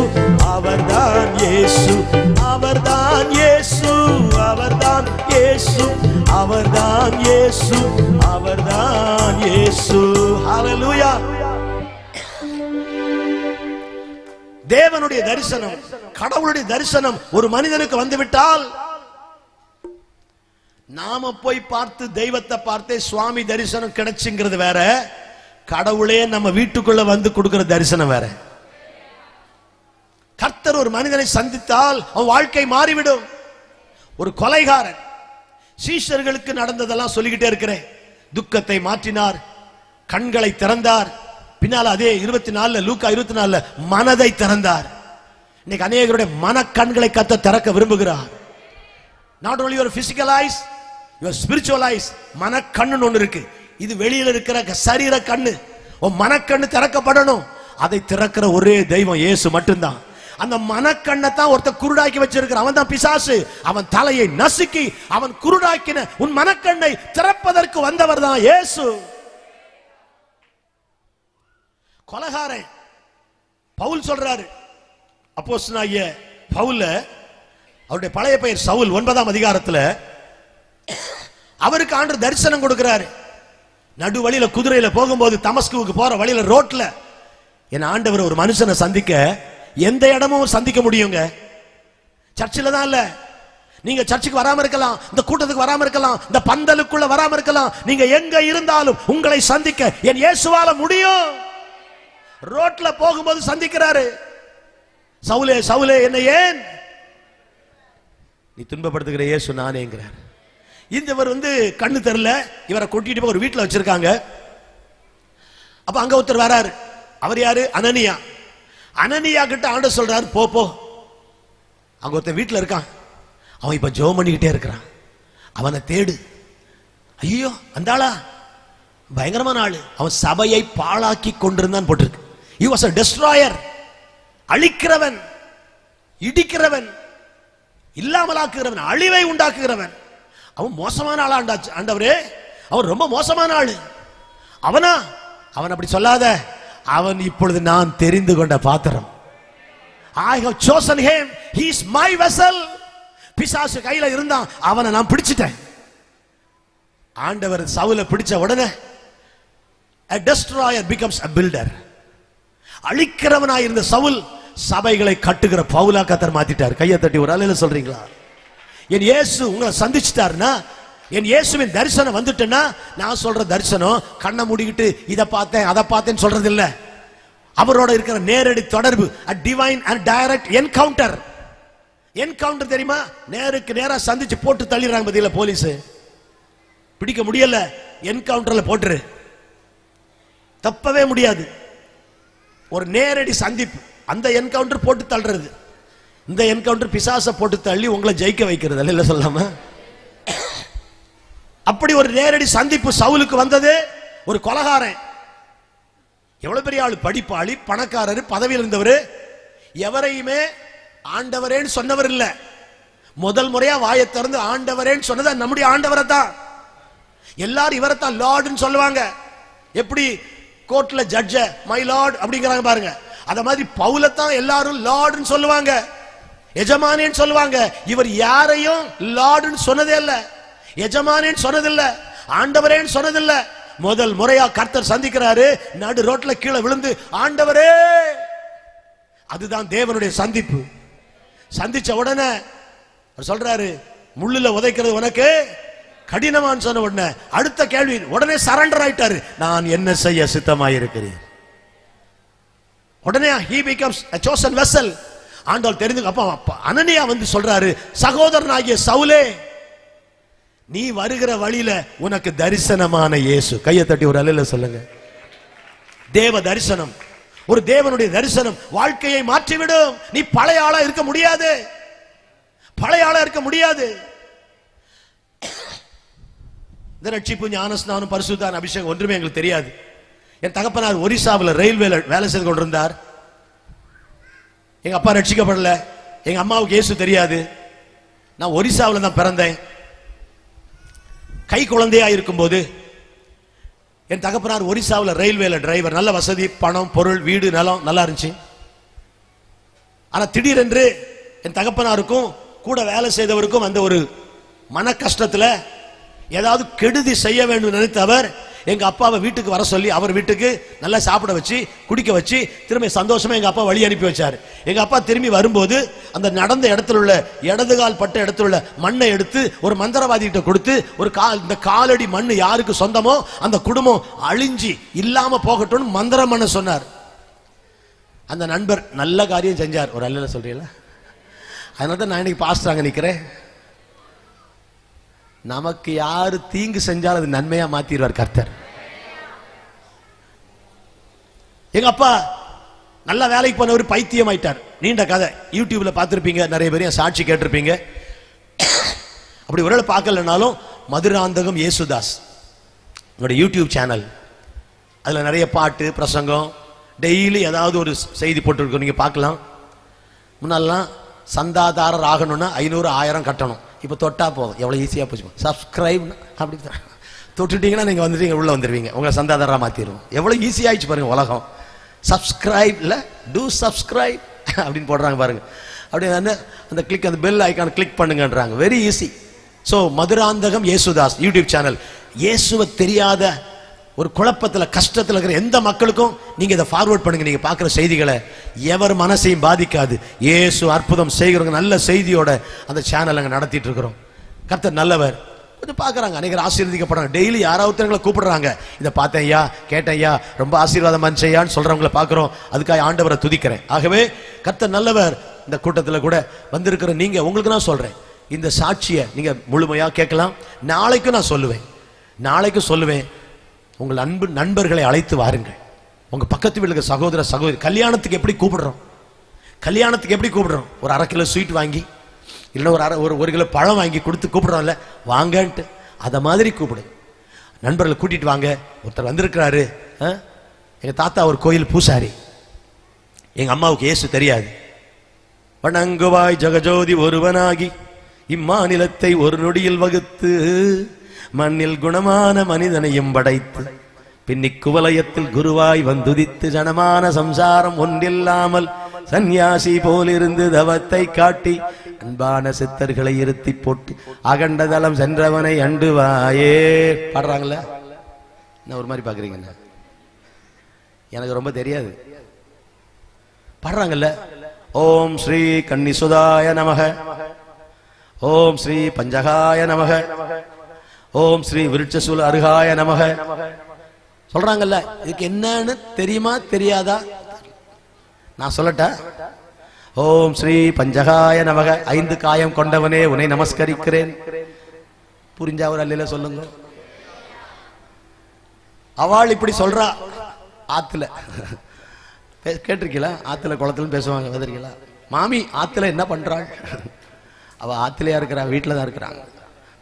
Speaker 1: அவர்தான் இயேசு, அவர்தான் இயேசு, அவர்தான் இயேசு, அவர்தான் இயேசு, அவர்தான் இயேசு. ஹல்லேலூயா. தேவனுடைய தரிசனம், கடவுளுடைய தரிசனம் ஒரு மனிதனுக்கு வந்துவிட்டால், நாம போய் பார்த்து தெய்வத்தை பார்த்தே சுவாமி தரிசனம் கிடைச்சுங்கிறது வேற, கடவுளே நம்ம வீட்டுக்குள்ள வந்து கொடுக்கிற தரிசனம் வேற. கர்த்தர் ஒரு மனிதனை சந்தித்தால் அவன் வாழ்க்கை மாறிவிடும். ஒரு கொலைகாரன் சீஷர்களுக்கு நடந்ததெல்லாம் சொல்லிக்கிட்டே இருக்கிறேன். துக்கத்தை மாற்றினார், கண்களை திறந்தார். பின்னால அதே 24 லூக்கா 24 மனதை திறந்தார். இன்னைக்கு அநேகருடைய மன கண்களை கர்த்தர் திறக்க விரும்புகிறார். Not only your physical eyes, your spiritual eyes. மனக்கண்ணு ஒன்று இருக்கு, இது வெளியில இருக்கிற சரீர கண்ணு. உன் மனக்கண்ணு திறக்கப்படணும். அதை திறக்கிற ஒரே தெய்வம் இயேசு மட்டும்தான். அந்த மனக்கண்ணை தான் ஒருத்தர் குருடாக்கி வச்சிருக்கிற, அவன் தான் பிசாசு. அவன் தலையை நசுக்கி அவன் குருடாக்கின உன் மனக்கண்ணை திறப்பதற்கு வந்தவர் தான் இயேசு. கொலைகாரன் பவுல் சொல்றாரு, அப்போஸ்தலனாகிய பவுல், அவருடைய பழைய பெயர் சவுல், 9ஆம் அதிகாரத்தில் அவருக்கு ஆண்டவர் தரிசனம் கொடுக்கிறாரு. நடு வழியில குதிரையில போகும்போது தமஸ்குவுக்கு போற வழியில ரோட்ல என் ஆண்டவர் ஒரு மனுஷனை சந்திக்க எந்த இடமும் சந்திக்க முடியுங்க. சர்ச்சில் தான் இல்ல, நீங்க சர்ச்சுக்கு வராம இருக்கலாம், இந்த கூட்டத்துக்கு வராம இருக்கலாம், இந்த பந்தலுக்குள்ள வராம இருக்கலாம், நீங்க எங்க இருந்தாலும் உங்களை சந்திக்க என் இயேசுவால முடியும். ரோட்ல போகும்போது சந்திக்கிறாரு. சவுலே சவுலே என்னை ஏன் நீ துன்பப்படுத்துகிற இயேசு நானேங்கிறார். இவர் கண்ணு தெரியல, இவரை கூட்டிட்டு போய் ஒரு வீட்டில் வச்சிருக்காங்க. அப்ப அங்க ஒருத்தர் வராரு. அவர் யாரு? அனனியா. அனனியா கிட்ட ஆண்டவர் சொல்றாரு, போ போ, அங்க ஒருத்தர் வீட்டில் இருக்கான், அவன் இப்ப ஜெபம் பண்ணிக்கிட்டே இருக்கிறான், அவனை தேடு. ஐயோ அந்த ஆளா பயங்கரமான ஆளு, அவன் சபையை பாழாக்கி கொண்டிருந்தான் போட்டிருக்கு. He was a destroyer, அழிக்கிறவன், இடிக்கிறவன், இல்லாமலாக்குகிறவன், அழிவை உண்டாக்குகிறவன். அவன் மோசமான ஆளா ஆண்டவரே, அவன் ரொம்ப மோசமான ஆளு. அவனா? அவன் அப்படி சொல்லாத, அவன் இப்பொழுது நான் தெரிந்து கொண்ட பாத்திரம். I have chosen him, he is my vessel. பிசாசு கையில இருந்தான், அவனை நான் பிடிச்சிட்டேன். ஆண்டவர் சவுலை பிடிச்ச உடனே a destroyer becomes a builder. அழிக்கிறவனாய் இருந்த சவுல் சபைகளை கட்டுகிற பவுலா கர்த்தர் மாத்திட்டார். கையை தட்டி ஒரு அல்லேலூயா சொல்றீங்களா? என் இயேசு உங்களை சந்திச்சிட்டாருன்னா, என் இயேசுவின் தரிசனம் வந்துட்டுன்னா, நான் சொல்ற தரிசனம் கண்ணை மூடிக்கிட்டு இதை பார்த்தேன் அதை பார்த்தேன்னு சொல்றது இல்ல. அவரோட இருக்கிற நேரடி தொடர்பு, a divine and direct encounter. Encounter தெரியுமா? நேருக்கு நேரா சந்திச்சு போட்டு தள்ளிடுறாங்க பதில போலீஸ். பிடிக்க முடியல, என்கவுண்டர்ல போட்டுரு, தப்பவே முடியாது. ஒரு நேரடி சந்திப்பு, அந்த என்கவுண்டர் போட்டு தள்ளுறது. இந்த என்கவுண்டர் பிசாசை போட்டு தள்ளி உங்களை ஜெயிக்க வைக்கிறது அல்ல சொல்லாம. அப்படி ஒரு நேரடி சந்திப்பு சவுலுக்கு வந்தது. ஒரு கொலைகாரன், எவ்வளவு பெரிய ஆளு, படிப்பாளி, பணக்காரர், பதவியில் இருந்தவர், எவரையுமே ஆண்டவரேன்னு சொன்னவர் இல்ல. முதல் முறையா வாயை திறந்து ஆண்டவரேன்னு சொன்னது நம்முடைய ஆண்டவரை தான். எல்லாரும் இவரை தான் லார்டுன்னு சொல்லுவாங்க. எப்படி கோர்ட்ல ஜட்ஜ மை லார்ட் அப்படிங்கிறாங்க பாருங்க, அத மாதிரி பவுலத்தான் எல்லாரும் லார்டுன்னு சொல்லுவாங்க, எஜமானேன்னு சொல்லுவாங்க. இவர் யாரையும் லார்டுன்னு சொன்னதே இல்ல, எஜமானேன்னு சொன்னதில்ல, ஆண்டவரேன்னு சொன்னதில்ல. முதல் முறையா கர்த்தர் சந்திக்கிறாரு, நடு ரோட்ல கீழே விழுந்து ஆண்டவரே. அதுதான் தேவனுடைய சந்திப்பு. சந்திச்ச உடனே சொல்றாரு, முள்ளுல உதைக்கிறது உனக்கு கடினமான்னு சொன்ன உடனே அடுத்த கேள்வி, உடனே சரண்டர் ஆயிட்டாரு, நான் என்ன செய்ய சித்தமாயிருக்கிறேன். உடனே he becomes a chosen vessel. ஆண்டவர் தெரிந்து, அப்ப அனனியா சொல்றாரு, சகோதரனாகிய சவுலே, நீ வருகிற வழியில உனக்கு தரிசனமான இயேசு. கையை தட்டி ஒரு அல்லேலூயா சொல்லுங்க. தேவ தரிசனம், ஒரு தேவனுடைய தரிசனம் வாழ்க்கையை மாற்றிவிடும். நீ பழைய ஆளா இருக்க முடியாது, பழைய ஆளா இருக்க முடியாது. இந்த ரட்சிப்பு, ஞானஸ்நானம், பரிசுத்தான அபிஷேகம் ஒன்றுமே எங்களுக்கு தெரியாது. என் தகப்பனார் ஒரிசாவில் ரயில்வேல வேலை செய்து கொண்டிருந்தார். எங்க அப்பா ரட்சிக்கப்படல, எங்க அம்மாவுக்கு இயேசு தெரியாது. நான் ஒரிசாவில் தான் பிறந்தேன். கை குழந்தையா இருக்கும் போது என் தகப்பனார் ஒரிசாவில் ரயில்வேல டிரைவர், நல்ல வசதி, பணம், பொருள், வீடு, நிலம் நல்லா இருந்துச்சு. ஆனா திடீரென்று என் தகப்பனாருக்கும் கூட வேலை செய்தவருக்கும் அந்த ஒரு மன கஷ்டத்துல ஏதாவது கெடுதி செய்ய வேண்டும் நினைத்த அவர் எங்க அப்பாவை வீட்டுக்கு வர சொல்லி அவர் வீட்டுக்கு நல்லா சாப்பிட வச்சு குடிக்க வச்சு திரும்பி சந்தோஷமா எங்க அப்பா வழி அனுப்பி வச்சாரு. எங்க அப்பா திரும்பி வரும்போது அந்த நடந்த இடத்துல உள்ள இடதுகால் பட்ட இடத்துல உள்ள மண்ணை எடுத்து ஒரு மந்திரவாதி கிட்ட கொடுத்து, ஒரு இந்த காலடி மண் யாருக்கு சொந்தமோ அந்த குடும்பம் அழிஞ்சி இல்லாம போகட்டும் மந்திரம் பண்ண சொன்னார். அந்த நண்பர் நல்ல காரியம் செஞ்சார். ஒரு அல்ல சொல்றீங்களா? அதனால தான் நான் இன்னைக்கு பாஸ்டராங்க நிக்கிறேன். நமக்கு யாரு தீங்கு செஞ்சாலும் அது நன்மையா மாத்திடுவார் கர்த்தர். எங்க அப்பா நல்ல வேலைக்கு போன ஒரு பைத்தியம் ஆயிட்டார். நீண்ட கதை, யூடியூப்ல பார்த்திருப்பீங்க, நிறைய பேர் சாட்சி கேட்டிருப்பீங்க. அப்படி ஒரு பார்க்கலனாலும் மதுராந்தகம் இயேசுதாஸ் என்னோட யூடியூப் சேனல், அதுல நிறைய பாட்டு, பிரசங்கம், டெய்லி ஏதாவது ஒரு செய்தி போட்டுருக்கோம், நீங்க பார்க்கலாம். முன்னெல்லாம் சந்தாதாரர் ஆகணும்னா 500 1000 கட்டணும். இப்போ தொட்டா போதும், எவ்வளோ ஈஸியாக போச்சு. சப்ஸ்கிரைப் அப்படி தொட்டுட்டீங்கன்னா நீங்கள் வந்துட்டீங்க, உள்ளே வந்துடுவீங்க, உங்களை சந்தாதாரராக மாற்றிடுவோம். எவ்வளோ ஈஸியாகிடுச்சு பாருங்க உலகம். சப்ஸ்கிரைப்ல டூ சப்ஸ்கிரைப் அப்படின்னு போடுறாங்க பாருங்க. அப்படி அந்த கிளிக், அந்த பெல் ஐக்கான் கிளிக் பண்ணுங்கன்றாங்க. Very easy. So Maduranthakam Yesudas YouTube channel. இயேசுவை தெரியாத ஒரு குழப்பத்தில் கஷ்டத்தில் இருக்கிற எந்த மக்களுக்கும் நீங்க இதை ஃபார்வர்ட் பண்ணுங்க. நீங்க பார்க்குற செய்திகளை எவர் மனசையும் பாதிக்காது. இயேசு அற்புதம் செய்கிறவங்க நல்ல செய்தியோட அந்த சேனல் அங்கே நடத்திட்டு இருக்கிறோம். கர்த்தர் நல்லவர். கொஞ்சம் பார்க்குறாங்க, அநேகர் ஆசீர்வதிக்கப்படுறாங்க. டெய்லி யாராவது கூப்பிடுறாங்க, இதை பார்த்தேன் ஐயா, கேட்டேன் ஐயா, ரொம்ப ஆசீர்வாதம் மனுஷையான்னு சொல்றவங்களை பார்க்குறோம். அதுக்காக ஆண்டவரை துதிக்கிறேன். ஆகவே கர்த்தர் நல்லவர். இந்த கூட்டத்தில் கூட வந்திருக்கிற நீங்க, உங்களுக்கு நான் சொல்றேன், இந்த சாட்சியை நீங்க முழுமையா கேட்கலாம். நாளைக்கும் நான் சொல்லுவேன், உங்கள் அன்பு நண்பர்களை அழைத்து வாருங்கள். உங்க பக்கத்து வீட்டுக்கு சகோதர சகோதரி கல்யாணத்துக்கு எப்படி கூப்பிடுறோம், ஒரு 1/2 கிலோ ஸ்வீட் வாங்கி, இல்லை ஒரு கிலோ பழம் வாங்கி கொடுத்து கூப்பிடுறோம்ல, வாங்கன்ட்டு அதை மாதிரி கூப்பிடு. நண்பர்களை கூட்டிட்டு வாங்க. ஒருத்தர் வந்திருக்கிறாரு, எங்க தாத்தா ஒரு கோயில் பூசாரி, எங்க அம்மாவுக்கு இயேசு தெரியாது. வணங்குவாய் ஜெகஜோதி ஒருவனாகி இம்மாநிலத்தை ஒரு நொடியில் வகுத்து மண்ணில் குணமான மனிதனையும் படைத்து பின்னிக்குவலயத்தில் குருவாய் வந்துதித்து ஜனமான சம்சாரம் ஒன்றில்லாமல் சந்நியாசி போலிருந்து தவத்தை காட்டி அன்பான சித்தர்களை இருத்தி போட்டு அகண்டதலம் சென்றவனை அண்டுவாயே. பாடுறாங்களே, என்ன ஒரு மாதிரி பாக்குறீங்க? எனக்கு ரொம்ப தெரியாது. பாடுறாங்கல்ல, ஓம் ஸ்ரீ கன்னிசுதாய நமக, ஓம் ஸ்ரீ பஞ்சகாய நமக, ஓம் ஸ்ரீ விருட்சசூல அருகாய நமக சொல்றாங்கல்ல. இதுக்கு என்னன்னு தெரியுமா தெரியாதா? நான் சொல்லட்டா? ஓம் ஸ்ரீ பஞ்சகாய நமக, 5 காயம் கொண்டவனே உன்னை நமஸ்கரிக்கிறேன். புரிஞ்சா ஒரு அல்லையில சொல்லுங்க. அவள் இப்படி சொல்றா. ஆத்துல கேட்டிருக்கீங்களா? ஆத்துல குளத்துல பேசுவாங்க, வந்திருக்கீங்களா? மாமி ஆத்துல என்ன பண்றாள்? அவ ஆத்திலையா இருக்கிறா, வீட்டுல தான் இருக்கிறாங்க.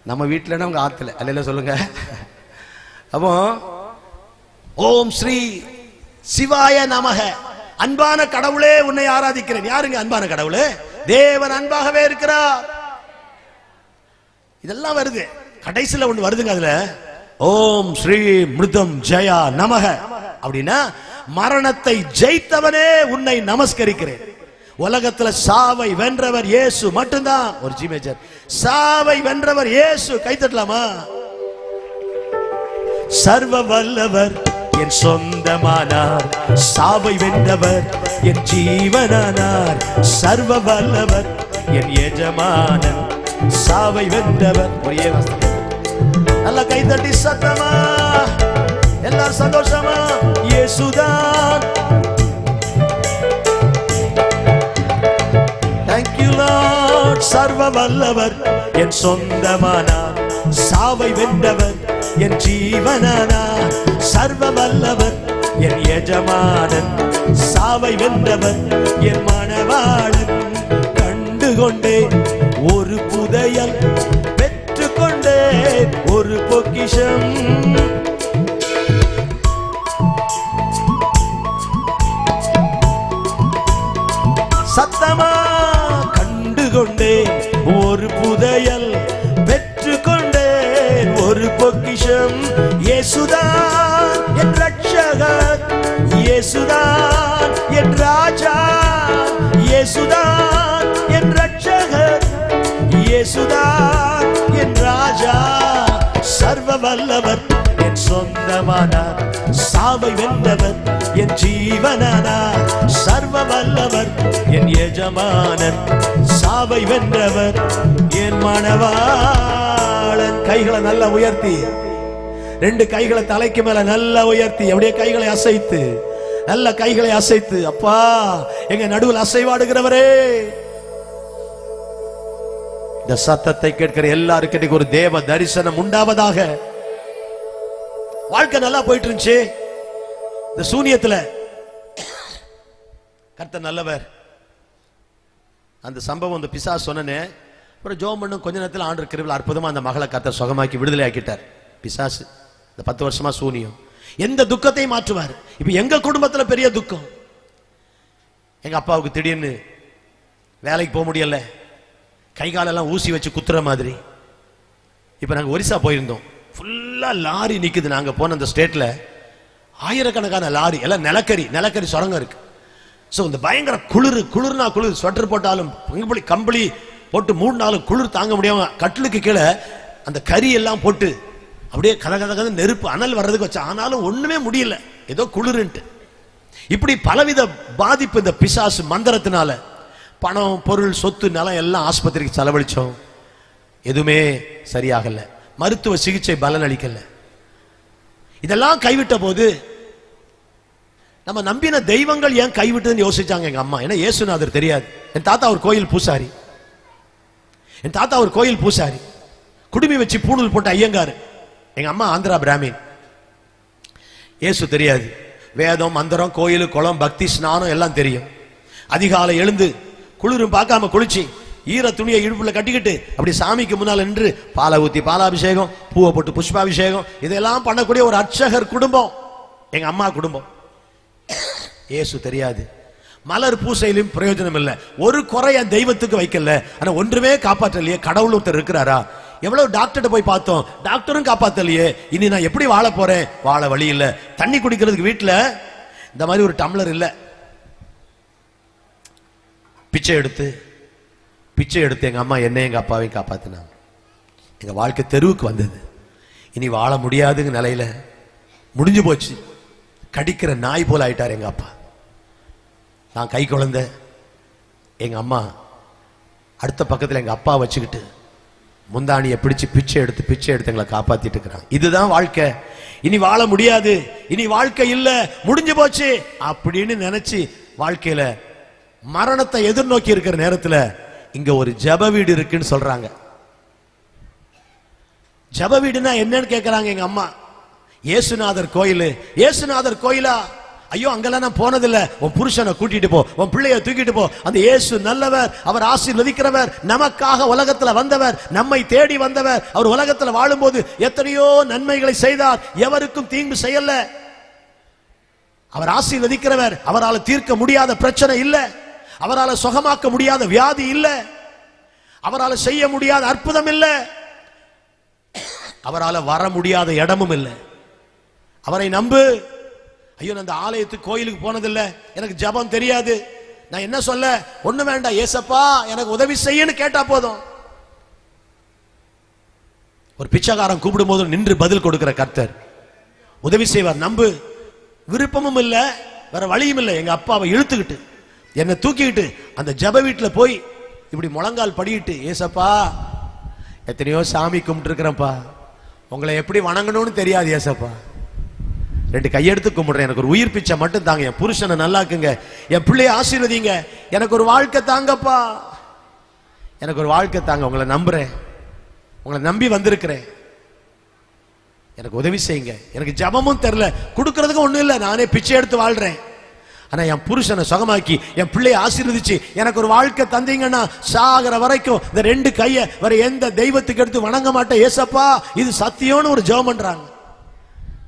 Speaker 1: நம்ம வீட்டுலன்னா அவங்க ஆத்துல அல்ல சொல்லுங்க. அப்போ ஓம் ஸ்ரீ சிவாய நமக, அன்பான கடவுளே உன்னை ஆராதிக்கிறேன். யாருங்க அன்பான கடவுளே? தேவன் அன்பாகவே இருக்கிறார். இதெல்லாம் வருது. கடைசியில ஒண்ணு வருதுங்க, அதுல ஓம் ஸ்ரீ மிருதம் ஜெயா நமக அப்படின்னா மரணத்தை ஜெயித்தவனே உன்னை நமஸ்கரிக்கிறேன். உலகத்துல சாவை வென்றவர் இயேசு மட்டும்தான். ஒரு ஜி மேஜர், சாவை வென்றவர் இயேசு. கைத்தட்டலாமா? சர்வ வல்லவர் என் சொந்தமானார், சாவை வென்றவர் என் ஜீவனானார். சர்வ வல்லவர் என் எஜமானன், சாவை வென்றவர். ஒரே நல்ல கைத்தட்டி சத்தமா எல்லாரும் சந்தோஷமா. இயேசுதான். சர்வ வல்லவர் என் சொந்தமானார், சாவை வென்றவர் என் ஜீவனானார். சர்வ வல்லவர் என் எஜமானன், சாவை வென்றவன் என் மணவாளன். கண்டுகொண்டேன் ஒரு புதையல், பெற்றுக்கொண்டேன் ஒரு பொக்கிஷம். சத்தமா கண்டுகொண்டேன் ஒரு புதையல், பெற்றுக்கொண்டேன் ஒரு பொக்கிஷம். இயேசுதான் என் ரட்சகர், இயேசுதான் என் ராஜா, இயேசுதான் என் ரட்சகர், இயேசுதான் என் ராஜா. சர்வ வல்லவர் என் சொந்தமானார், சாவை வென்றவர் என் ஜீவனானார். சர்வ வல்லவர் என் எஜமானன், சாவை வென்றவர் என் மணவாளன். கைகளை நல்லா உயர்த்தி, ரெண்டு கைகளை தலைக்கு மேல நல்லா உயர்த்தி, அப்படியே கைகளை அசைத்து, நல்ல கைகளை அசைத்து, அப்பா எங்க நடுவில் அசைவாடுகிறவரே. இந்த சத்தத்தை கேட்கிற எல்லாருக்கும் ஒரு தேவ தரிசனம் உண்டாவதாக. வாழ்க்கை நல்லா போயிட்டு இருந்துச்சு, இந்த சூனியத்துல கர்த்தர் நல்லவர். அந்த சம்பவம் அந்த பிசாசு சொன்னனே, அப்புறம் ஜோம் பண்ணும் கொஞ்ச நேரத்தில் ஆண்டு கிருபையில் அற்புதமா அந்த மகளை கர்த்தர் சுகமாக்கி விடுதலை ஆக்கிட்டார். பிசாசு இந்த 10 வருஷமா சூனியம் எந்த துக்கத்தையும் மாற்றுவார். இப்ப எங்க குடும்பத்துல பெரிய துக்கம், எங்க அப்பாவுக்கு திடீர்னு வேலைக்கு போக முடியல, கை காலெல்லாம் ஊசி வச்சு குத்துற மாதிரி. இப்ப நாங்க ஒரிசா போயிருந்தோம், ஃபுல்லா லாரி நிக்குது. நாங்க போன அந்த ஸ்டேட்ல ஆயிரக்கணக்கான லாரி, எல்லாம் நிலக்கரி சுரங்கம் இருக்கு. ஸோ இந்த பயங்கர குளிர்னா குளிர், ஸ்வெட்டர் போட்டாலும் கம்பளி போட்டு 3 நாளும் குளிர் தாங்க முடியாம கட்டிலுக்கு கீழே அந்த கறி எல்லாம் போட்டு அப்படியே கத நெருப்பு அனல் வர்றதுக்கு வச்சா, ஆனாலும் ஒண்ணுமே முடியல, ஏதோ குளிர்ன்ட்டு. இப்படி பலவித பாதிப்பு இந்த பிசாசு மந்திரத்தினால. பணம், பொருள், சொத்து, நிலம் எல்லாம் ஆஸ்பத்திரிக்கு செலவழிச்சோம், எதுவுமே சரியாகல. மருத்துவ சிகிச்சை பலன் அளிக்கல. இதெல்லாம் கைவிட்ட போது நம்ம நம்பின தெய்வங்கள் ஏன் கைவிட்டதுன்னு யோசிச்சாங்க எங்க அம்மா. ஏன்னா இயேசுநாதர் தெரியாது. என் தாத்தா ஒரு கோயில் பூசாரி, குடுமி வச்சு பூணூல் போட்ட ஐயங்காரு. எங்க அம்மா ஆந்திரா பிராமின். இயேசு தெரியாது. வேதம், மந்திரம், கோயில், குளம், பக்தி, ஸ்நானம் எல்லாம் தெரியும். அதிகாலை எழுந்து குளிரும் பார்க்காம குளிச்சு ஈர துணியை இடுப்புல கட்டிக்கிட்டு அப்படி சாமிக்கு முன்னால் நின்று பாலை ஊத்தி பாலாபிஷேகம், பூவை போட்டு புஷ்பாபிஷேகம், இதெல்லாம் பண்ணக்கூடிய ஒரு அர்ச்சகர் குடும்பம் எங்க அம்மா குடும்பம். இயேசு தெரியாது. மலர் பூசையிலும் பிரயோஜனம் இல்லை. ஒரு குறை என் தெய்வத்துக்கு வைக்கல, ஆனா ஒன்றுமே காப்பாற்றலையே. கடவுள் ஒருத்தர் இருக்கிறாரா? எவ்வளவு டாக்டர்கிட்ட போய் பார்த்தோம், டாக்டரும் காப்பாத்தலையே. இனி நான் எப்படி வாழ போறேன்? வாழ வழி இல்லை. தண்ணி குடிக்கிறதுக்கு வீட்டுல இந்த மாதிரி ஒரு டம்ளர் இல்லை. பிச்சை எடுத்து எங்க அம்மா என்ன எங்க அப்பாவையும் காப்பாத்தினாங்க. எங்க வாழ்க்கை தெருவுக்கு வந்தது. இனி வாழ முடியாதுங்க நிலையில முடிஞ்சு போச்சு. கடிக்கிற நாய் போல ஆயிட்டார் எங்க அப்பா. நான் கை குழந்தை, எங்க அம்மா அடுத்த பக்கத்துல எங்க அப்பா வச்சுக்கிட்டு முந்தானியை பிடிச்சு பிச்சை எடுத்து எங்களை காப்பாத்திட்டு இருக்கிறாங்க. இதுதான் வாழ்க்கை. இனி வாழ முடியாது, இனி வாழ்க்கை இல்ல, முடிஞ்சு போச்சு அப்படின்னு நினைச்சு வாழ்க்கையில மரணத்தை எதிர்நோக்கி இருக்கிற நேரத்துல இங்க ஒரு ஜெப வீடு இருக்குன்னு சொல்றாங்க. ஜெப வீடுனா என்னன்னு கேட்கிறாங்க எங்க அம்மா. இயேசுநாதர் கோயிலா? ஐயோ அங்கெல்லாம் நான் போனதில்லை. உன் புருஷனை கூட்டிட்டு போ, உன் பிள்ளைய தூக்கிட்டு போ. அந்த இயேசு நல்லவர், அவர் ஆசீர்வதிக்கிறவர், நமக்காக உலகத்துல வந்தவர், நம்மை தேடி வந்தவர். அவர் உலகத்துல வாழும்போது எத்தனையோ நன்மைகளை செய்தார், எவருக்கும் தீங்கு செய்யல. அவர் ஆசீர்வதிக்கிறவர். அவரால் தீர்க்க முடியாத பிரச்சனை இல்ல, அவரால் சுகமாக்க முடியாத வியாதி இல்ல, அவரால் செய்ய முடியாத அற்புதம் இல்ல, அவரால் வர முடியாத இடமும் இல்லை. அவரை நம்பு. ஐயோ நான் அந்த ஆலயத்துக்கு கோயிலுக்கு போனதில்லை, எனக்கு ஜபம் தெரியாது, நான் என்ன சொல்ல? ஒண்ணு வேண்டாம், ஏசப்பா எனக்கு உதவி செய்யன்னு கேட்டா போதும். ஒரு பிச்சைக்காரன் கூப்பிடும் போது நின்று பதில் கொடுக்கிற கர்த்தர் உதவி செய்வார். நம்பு. விருப்பமும் இல்லை, வேற வழியும் இல்லை. எங்க அப்பாவை இழுத்துக்கிட்டு என்னை தூக்கிக்கிட்டு அந்த ஜப வீட்டுல போய் இப்படி முழங்கால் படிக்கிட்டு, ஏசப்பா எத்தனையோ சாமி கும்பிட்டு இருக்கிறேன்ப்பா, உங்களை எப்படி வணங்கணும்னு தெரியாது ஏசப்பா, 2 கையெடுத்து கும்பிடுறேன், எனக்கு ஒரு உயிர் பிச்சை மட்டும் தாங்க, என் புருஷனை நல்லாக்குங்க, என் பிள்ளைய ஆசீர்வதிங்க, எனக்கு ஒரு வாழ்க்கை தாங்கப்பா, எனக்கு ஒரு வாழ்க்கை தாங்க, உங்களை நம்புறேன், உங்களை நம்பி வந்திருக்கிறேன். எனக்கு உதவி செய்யுங்க. எனக்கு ஜபமும் தெரியல, கொடுக்கறதுக்கும் ஒண்ணும் இல்லை, நானே பிச்சை எடுத்து வாழ்றேன். ஆனா என் புருஷனை சுகமாக்கி என் பிள்ளையை ஆசீர்வதிச்சு எனக்கு ஒரு வாழ்க்கை தந்தீங்கன்னா சாகிற வரைக்கும் இந்த 2 கையை வேற எந்த தெய்வத்துக்கு எடுத்து வணங்க மாட்டேன் ஏசப்பா, இது சத்தியம்னு ஒரு ஜெபம் பண்றாங்க.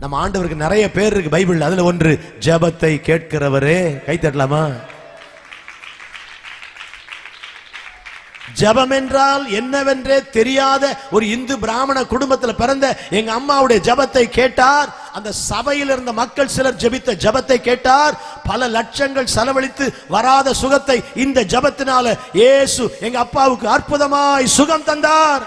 Speaker 1: நம்ம ஆண்டவருக்கு நிறைய பேர் இருக்கு பைபிள்ல, அதுல ஒன்று ஜெபத்தை கேட்கிறவரே. கை தட்டலாமா? ஜெபம் என்றால் என்னவென்றே தெரியாத ஒரு இந்து பிராமண குடும்பத்தில் பிறந்த எங்க அம்மாவுடைய ஜெபத்தை கேட்டார். அந்த சபையில் இருந்த மக்கள் சிலர் ஜெபித்த ஜெபத்தை கேட்டார். பல லட்சங்கள் செலவழித்து வராத சுகத்தை இந்த ஜெபத்தினால இயேசு எங்க அப்பாவுக்கு அற்புதமாய் சுகம் தந்தார்.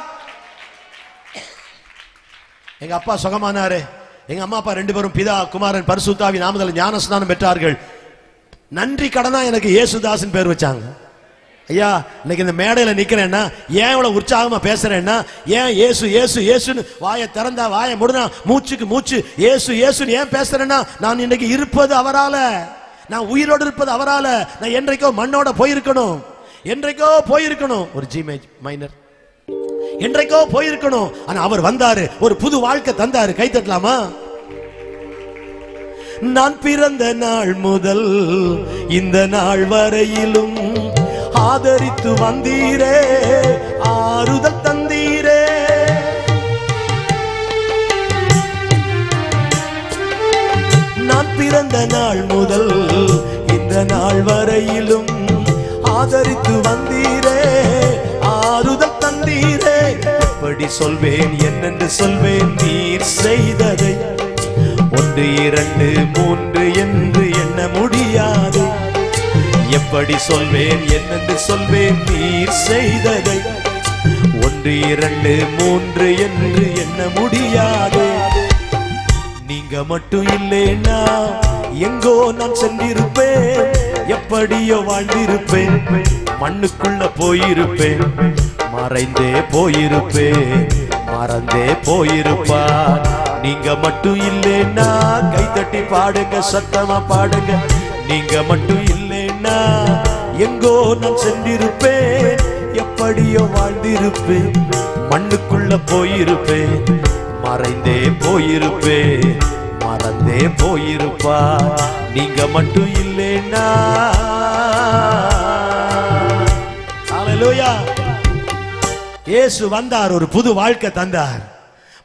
Speaker 1: எங்க அப்பா சுகமானாரு. எங்க அம்மா அப்பா 2 பேரும் பிதா குமாரன் பரிசுத்தாவி நாமத்தில் ஞானஸ்நானம் பெற்றார்கள். நன்றி கடனா எனக்கு இயேசுதாசன் பேர் வச்சாங்க. ஐயா, இன்னைக்கு இந்த மேடையில் நிக்கிறேன்னா ஏன் இவ்வளவு உற்சாகமா பேசுறேன்னா, ஏன் இயேசு இயேசு இயேசுன்னு வாயை திறந்தா வாயை முடினா மூச்சுக்கு மூச்சு இயேசு இயேசுன்னு ஏன் பேசுறேன்னா, நான் இன்னைக்கு இருப்பது அவரால, நான் உயிரோடு இருப்பது அவரால. நான் என்றைக்கோ மண்ணோட போயிருக்கணும், என்றைக்கோ போயிருக்கணும், ஒரு ஜி மைனர் என்றைக்கோ போயிருக்கணும். ஆனா அவர் வந்தாரு, ஒரு புது வாழ்க்கை தந்தாரு. கை தட்டலாமா? நான் பிறந்த நாள் முதல் இந்த நாள் வரையிலும் ஆதரித்து வந்தீரே, ஆறுதல் தந்தீரே. நான் பிறந்த நாள் முதல் இந்த நாள் வரையிலும் ஆதரித்து வந்தீரே, ஆறுதல் தந்தீரே. எப்படி சொல்வேன் என்னென்று சொல்வேன் நீர் செய்ததை, 1 2 3 என்று எண்ண முடியாது. எப்படி சொல்வேன் என்னென்று சொல்வேன் நீர் செய்ததை, 1 2 3 என்று எண்ண முடியாது. நீங்க மட்டும் இல்லைன்னா எங்கோ நான் சென்றிருப்பேன், எப்படியோ வாழ்ந்திருப்பேன், மண்ணுக்குள்ள போயிருப்பேன், மறைந்தே போயிருப்பேன், மறந்தே போயிருப்பார். நீங்க மட்டும் இல்லைன்னா கைத்தட்டி பாடுங்க, சத்தமா பாடுங்க. நீங்க மட்டும் இல்லைன்னா எங்கோ நான் சென்றிருப்பேன், எப்படியோ வாழ்ந்திருப்பேன், மண்ணுக்குள்ள போயிருப்பேன், மறைந்தே போயிருப்பேன், மறந்தே போயிருப்பார். நீங்க மட்டும் இல்லைன்னா. ஹல்லேலூயா. இயேசு வந்தார், ஒரு புது வாழ்க்கை தந்தார்.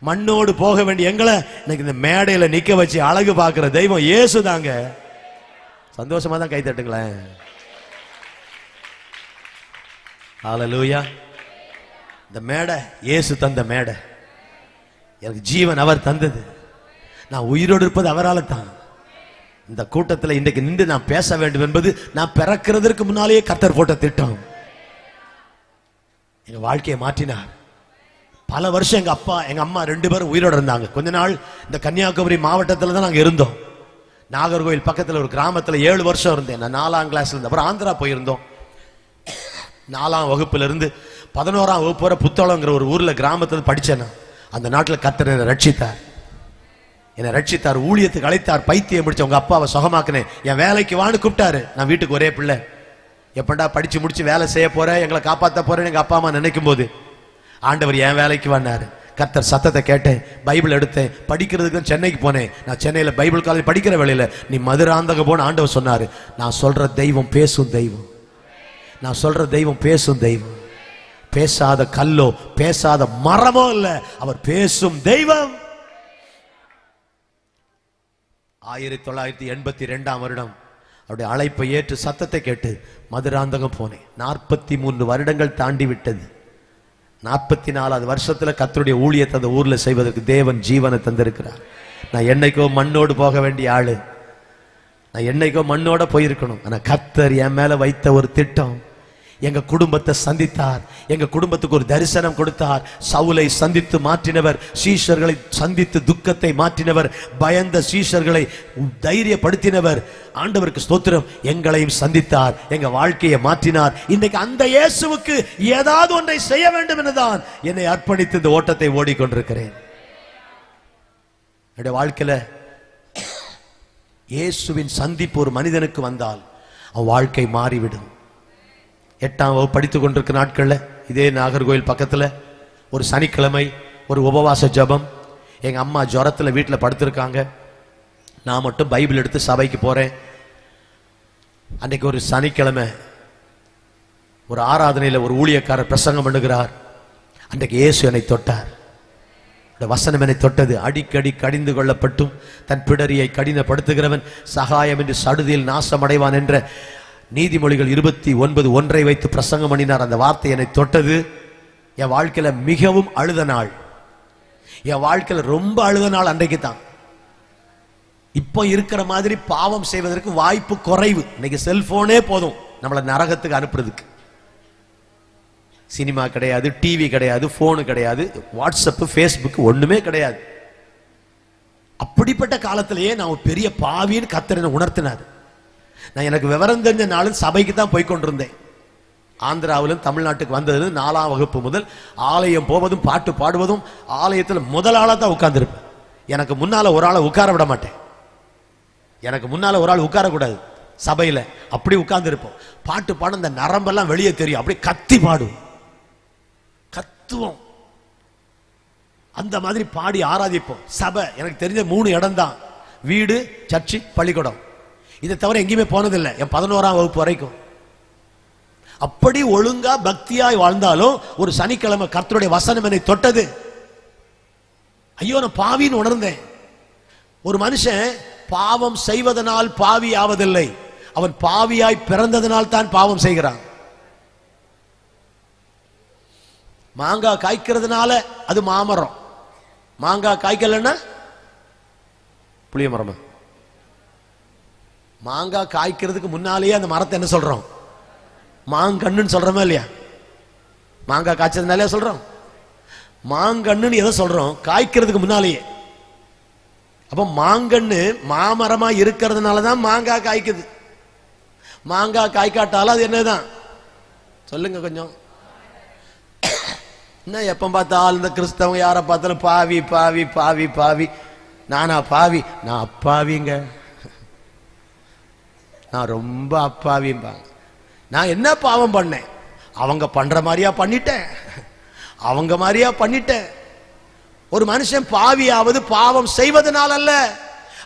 Speaker 1: மண்ணோடு போக வேண்டிய எங்களை இன்னைக்கு இந்த மேடையில நிக்க வச்சு அழகு பார்க்கிற தெய்வம் இயேசு தாங்க. சந்தோஷமா தான் கை தட்டுங்களேன். ஹல்லேலூயா. இந்த மேடை இயேசு தந்த மேடை, எனக்கு ஜீவன் அவர் தந்தது, நான் உயிரோடு இருப்பது அவரால் தான். இந்த கூட்டத்தில் இன்றைக்கு நின்று நான் பேச வேண்டும் என்பது நான் பிறக்கிறதற்கு முன்னாலேயே கர்த்தர் போட்ட திட்டம். எங்க வாழ்க்கையை மாற்றினார். பல வருஷம் எங்க அப்பா எங்க அம்மா 2 பேரும் உயிரோடு இருந்தாங்க. கொஞ்ச நாள் இந்த கன்னியாகுமரி மாவட்டத்தில் தான் நாங்கள் இருந்தோம். நாகர்கோவில் பக்கத்தில் ஒரு கிராமத்தில் 7 வருஷம் இருந்தேன். நான் 4ஆம் கிளாஸ்ல இருந்தேன். அப்புறம் ஆந்திரா போயிருந்தோம். 4ஆம் வகுப்புல இருந்து 11ஆம் வகுப்பு வரை புத்தளங்கிற ஒரு ஊர்ல கிராமத்தில் படிச்சேன். அந்த நாட்டில் கர்த்தர் என்னை ரட்சித்தார், என்னை ரட்சித்தார், ஊழியத்துக்கு அழைத்தார். பைத்தியம் பிடிச்ச உங்க அப்பாவை சுகமாக்குனேன், என் வேலைக்கு வான்னு கூப்பிட்டாரு. நான் வீட்டுக்கு ஒரே பிள்ளை, எப்படா படிச்சு முடிச்சு வேலை செய்ய போறேன், எங்களை காப்பாற்ற போறேன்னு எங்க அப்பா அம்மா நினைக்கும் போது ஆண்டவர் என் வேலைக்கு வந்தாரு. கர்த்தர் சத்தத்தை கேட்டேன், பைபிள் எடுத்தேன், படிக்கிறதுக்கு தான் சென்னைக்கு போனேன். நான் சென்னையில பைபிள் காலேஜ் படிக்கிற வேலையில நீ மதுராந்தக போன ஆண்டவர் சொன்னாரு, நான் சொல்ற தெய்வம் பேசும் தெய்வம், நான் சொல்ற தெய்வம் பேசும் தெய்வம், பேசாத கல்லோ பேசாத மரமோ இல்ல, அவர் பேசும் தெய்வம். 1982ஆம் வருடம் அவருடைய அழைப்பை ஏற்று சத்தத்தை கேட்டு மதுராந்தகம் போனேன். 43 வருடங்கள் தாண்டி விட்டது. 44வது வருஷத்துல கர்த்தருடைய ஊழியத்தை அந்த ஊர்ல செய்வதற்கு தேவன் ஜீவனை தந்திருக்கிறார். நான் என்னைக்கோ மண்ணோடு போக வேண்டிய ஆளு, நான் என்னைக்கோ மண்ணோட போயிருக்கணும். ஆனா கர்த்தர் என் மேல வைத்த ஒரு திட்டம், எங்க குடும்பத்தை சந்தித்தார், எங்க குடும்பத்துக்கு ஒரு தரிசனம் கொடுத்தார். சவுலை சந்தித்து மாற்றினவர், சீஷர்களை சந்தித்து துக்கத்தை மாற்றினவர், பயந்த சீஷர்களை தைரியப்படுத்தினவர். ஆண்டவருக்கு ஸ்தோத்திரம். எங்களையும் சந்தித்தார், எங்க வாழ்க்கையை மாற்றினார். இன்னைக்கு அந்த இயேசுவுக்கு ஏதாவது ஒன்றை செய்ய வேண்டும் என்றுதான் என்னை அர்ப்பணித்து இந்த ஓட்டத்தை ஓடிக்கொண்டிருக்கிறேன். என்னுடைய வாழ்க்கையில இயேசுவின் சந்திப்பு ஒரு மனிதனுக்கு வந்தால் அவன் வாழ்க்கை மாறிவிடும். 8ஆம் வகுப்பு படித்துக் கொண்டிருக்கிற நாட்கள்ல இதே நாகர்கோவில் பக்கத்துல ஒரு சனிக்கிழமை ஒரு உபவாச ஜபம். எங்க அம்மா ஜுரத்துல வீட்டுல படுத்திருக்காங்க. நான் மட்டும் பைபிள் எடுத்து சபைக்கு போறேன். அன்னைக்கு ஒரு சனிக்கிழமை ஒரு ஆராதனையில ஒரு ஊழியக்காரர் பிரசங்கம் பண்ணுகிறார். அன்றைக்கு இயேசு என்னை தொட்டார். வசனம் என்னை தொட்டது. அடிக்கடி கடிந்து கொள்ளப்பட்டும் தன் பிடரியை கடினப்படுத்துகிறவன் சகாயம் என்று சடுதியில் நாசமடைவான் என்ற நீதிமொழிகள் 29:1 வைத்து பிரசங்கம் பண்ணினார். அந்த வார்த்தை என்னை தொட்டது. என் வாழ்க்கையில மிகவும் அழுத நாள், என் வாழ்க்கையில ரொம்ப அழுத நாள் அன்றைக்கு தான். இப்போ இருக்கிற மாதிரி பாவம் செய்வதற்கு வாய்ப்பு குறைவு. இன்னைக்கு செல்போனே போதும் நம்மளை நரகத்துக்கு அனுப்புறதுக்கு. சினிமா கிடையாது, டிவி கிடையாது, போனு கிடையாது, வாட்ஸ்அப், ஃபேஸ்புக் ஒண்ணுமே கிடையாது. அப்படிப்பட்ட காலத்திலேயே நான் பெரிய பாவின்னு கர்த்தர் உணர்த்தினார். நான் எனக்கு விவரம் தெரிஞ்ச நாளும் சபைக்கு தான் போய் கொண்டிருந்தேன். ஆந்திராவிலும் தமிழ்நாட்டுக்கு வந்தது 4ஆம் வகுப்பு முதல் ஆலயம் போவதும் பாட்டு பாடுவதும் ஆலயத்தில் முதல் ஆளா தான் உட்கார்ந்துருப்பேன். எனக்கு முன்னால ஒரு ஆளை உட்கார விட மாட்டேன். எனக்கு முன்னால ஒரு ஆள் உட்காரக்கூடாது சபையில. அப்படி உட்கார்ந்து இருப்போம். பாட்டு பாட இந்த நரம்பெல்லாம் வெளியே தெரியும். அப்படி கத்தி பாடுவோம், கத்துவோம். அந்த மாதிரி பாடி ஆராதிப்போம். சபை எனக்கு தெரிஞ்ச 3 இடம் தான்: வீடு, சர்ச்சு, பள்ளிக்கூடம். இதை தவிர எங்கேயுமே போனதில்லை என் 11ஆம் வகுப்பு வரைக்கும். அப்படி ஒழுங்கா பக்தியாய் வாழ்ந்தாலும் ஒரு சனிக்கிழமை கர்த்தருடைய வசனம் என்னை தொட்டது. ஐயோ, நான் பாவின்னு உணர்ந்தேன். ஒரு மனுஷன் பாவம் செய்வதனால் பாவி ஆவதில்லை, அவன் பாவியாய் பிறந்ததனால் தான் பாவம் செய்கிறான். மாங்காய் காய்க்கிறதுனால அது மாமரம், மாங்காய் காய்க்கலன்னா புளிய மரமா? மாங்காய் காய்க்கிறதுக்கு முன்னாலேயே அந்த மரத்தை என்ன சொல்றோம்? மாங்கண்ணுன்னு சொல்றோமா இல்லையா? மாங்காய் காய்ச்சதுனாலே சொல்றோம் மாங்கண்ணுன்னு எதை சொல்றோம்? காய்க்கிறதுக்கு முன்னாலேயே. அப்ப மாங்கண்ணு மாமரமா இருக்கிறதுனாலதான் மாங்காய் காய்க்குது. மாங்காய் காய்க்காட்டாலும் அது என்னதான்? சொல்லுங்க கொஞ்சம். என்ன எப்ப பார்த்தாலும் இந்த கிறிஸ்தவங்க யாரை பார்த்தாலும் பாவி பாவி பாவி பாவி. நானா பாவி? நான் அப்பாவிங்க, நான் ரொம்ப அப்பாவிம்பாங்க. நான் என்ன பாவம் பண்ணேன்? அவங்க பண்ற மாதிரியா பண்ணிட்டேன், அவங்க மாதிரியா பண்ணிட்டேன். ஒரு மனுஷன் பாவியாவது பாவம் செய்வதனால் அல்ல,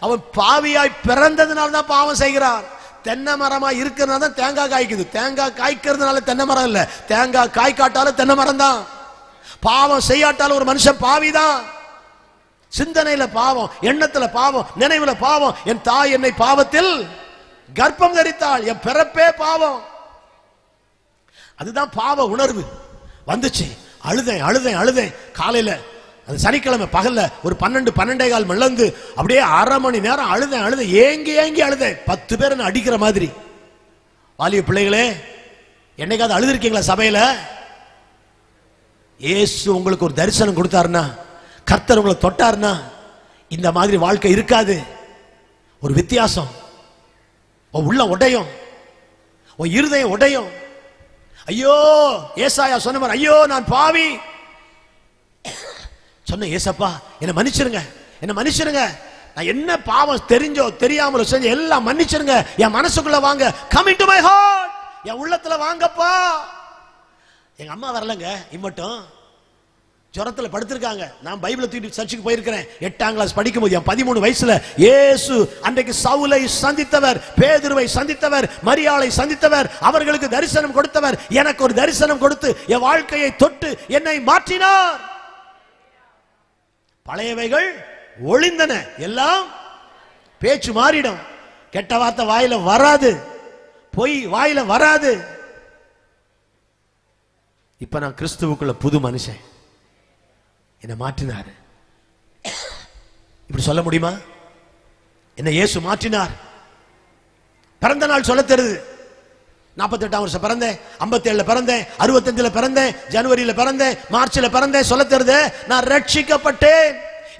Speaker 1: அவன் பாவியாய் பிறந்ததுனால தான் பாவம் செய்கிறான். தென்னை மரமா இருக்கிறதுனால தான் தேங்காய் காய்க்குது. தேங்காய் காய்க்கிறதுனால தென்னை மரம் இல்ல, தேங்காய் காய்க்காட்டாலும் தென்னை மரம் தான். பாவம் செய்யாட்டாலும் ஒரு மனுஷன் பாவிதான். சிந்தனையில பாவம், எண்ணத்துல பாவம், நினைவுல பாவம். என் தாய் என்னை பாவத்தில் கர்ப்பம் தரித்தாள், என் பிறப்பே பாவம். அதுதான் பாவ உணர்வு வந்துச்சு. அழுதேன் அழுதேன் அழுதேன். காலையில அது சனிக்கிழமை பகல்ல ஒரு 12-12:15 மணிலந்து அப்படியே அரை மணி நேரம் அழுதேன் அழுதேன், ஏங்கி ஏங்கி அழுதேன். 10 பேர் என்ன அடிக்கிற மாதிரி. வாலிய பிள்ளைகளே, என்னைக்காவது அழுதுருக்கீங்களா சபையில? இயேசு உங்களுக்கு ஒரு தரிசனம் கொடுத்தாருன்னா, கர்த்தர் உங்களை தொட்டாருன்னா இந்த மாதிரி வாழ்க்கை இருக்காது. ஒரு வித்தியாசம். உள்ள உடையும், இருதயம் உடையும். ஐயோ, ஏசாயா சொன்ன மாதிரி, ஐயோ நான் பாவி சொன்ன. ஏசப்பா என்ன மன்னிச்சிருங்க, என்ன மன்னிச்சிருங்க. நான் என்ன பாவம் தெரிஞ்சோ தெரியாமலோ செஞ்ச எல்லாம் மன்னிச்சிருங்க. என் மனசுக்குள்ள வாங்க, கம் இன்டு மை ஹார்ட், என் உள்ளத்துல வாங்கப்பா. எங்க அம்மா வரலங்க, இம்மட்டும் ஜுரத்துல படுத்திருக்காங்க. நான் பைபிளை தூக்கிட்டு சர்ச்சுக்கு போயிருக்கிறேன். 8ஆம் கிளாஸ் படிக்கும் போது, 13 வயசுல இயேசு அன்றைக்கு சவுலை சந்தித்தவர், பேதுருவை சந்தித்தவர், மரியாளை சந்தித்தவர், அவர்களுக்கு தரிசனம் கொடுத்தவர். எனக்கு ஒரு தரிசனம் கொடுத்து என் வாழ்க்கையை தொட்டு என்னை மாற்றினார். பழையவைகள் ஒளிந்தன, எல்லாம் பேச்சு மாறிடும். கெட்ட வார்த்தை வாயில வராது, பொய் வாயில வராது. இப்ப நான் கிறிஸ்துவுக்குள்ள புது மனுஷன், என்ன மாற்றினார். இப்படி சொல்ல முடியுமா? என்ன இயேசு மாற்றினார். பிறந்த நாள் சொல்ல தெரியுது. 48ஆம் வருஷம் பிறந்தேன், 57ல பிறந்தேன், 65ல பிறந்தேன், ஜனவரியில பிறந்தேன், மார்ச்ல பிறந்தேன் சொல்ல தெரியுது. நான் ரட்சிக்கப்பட்டேன்.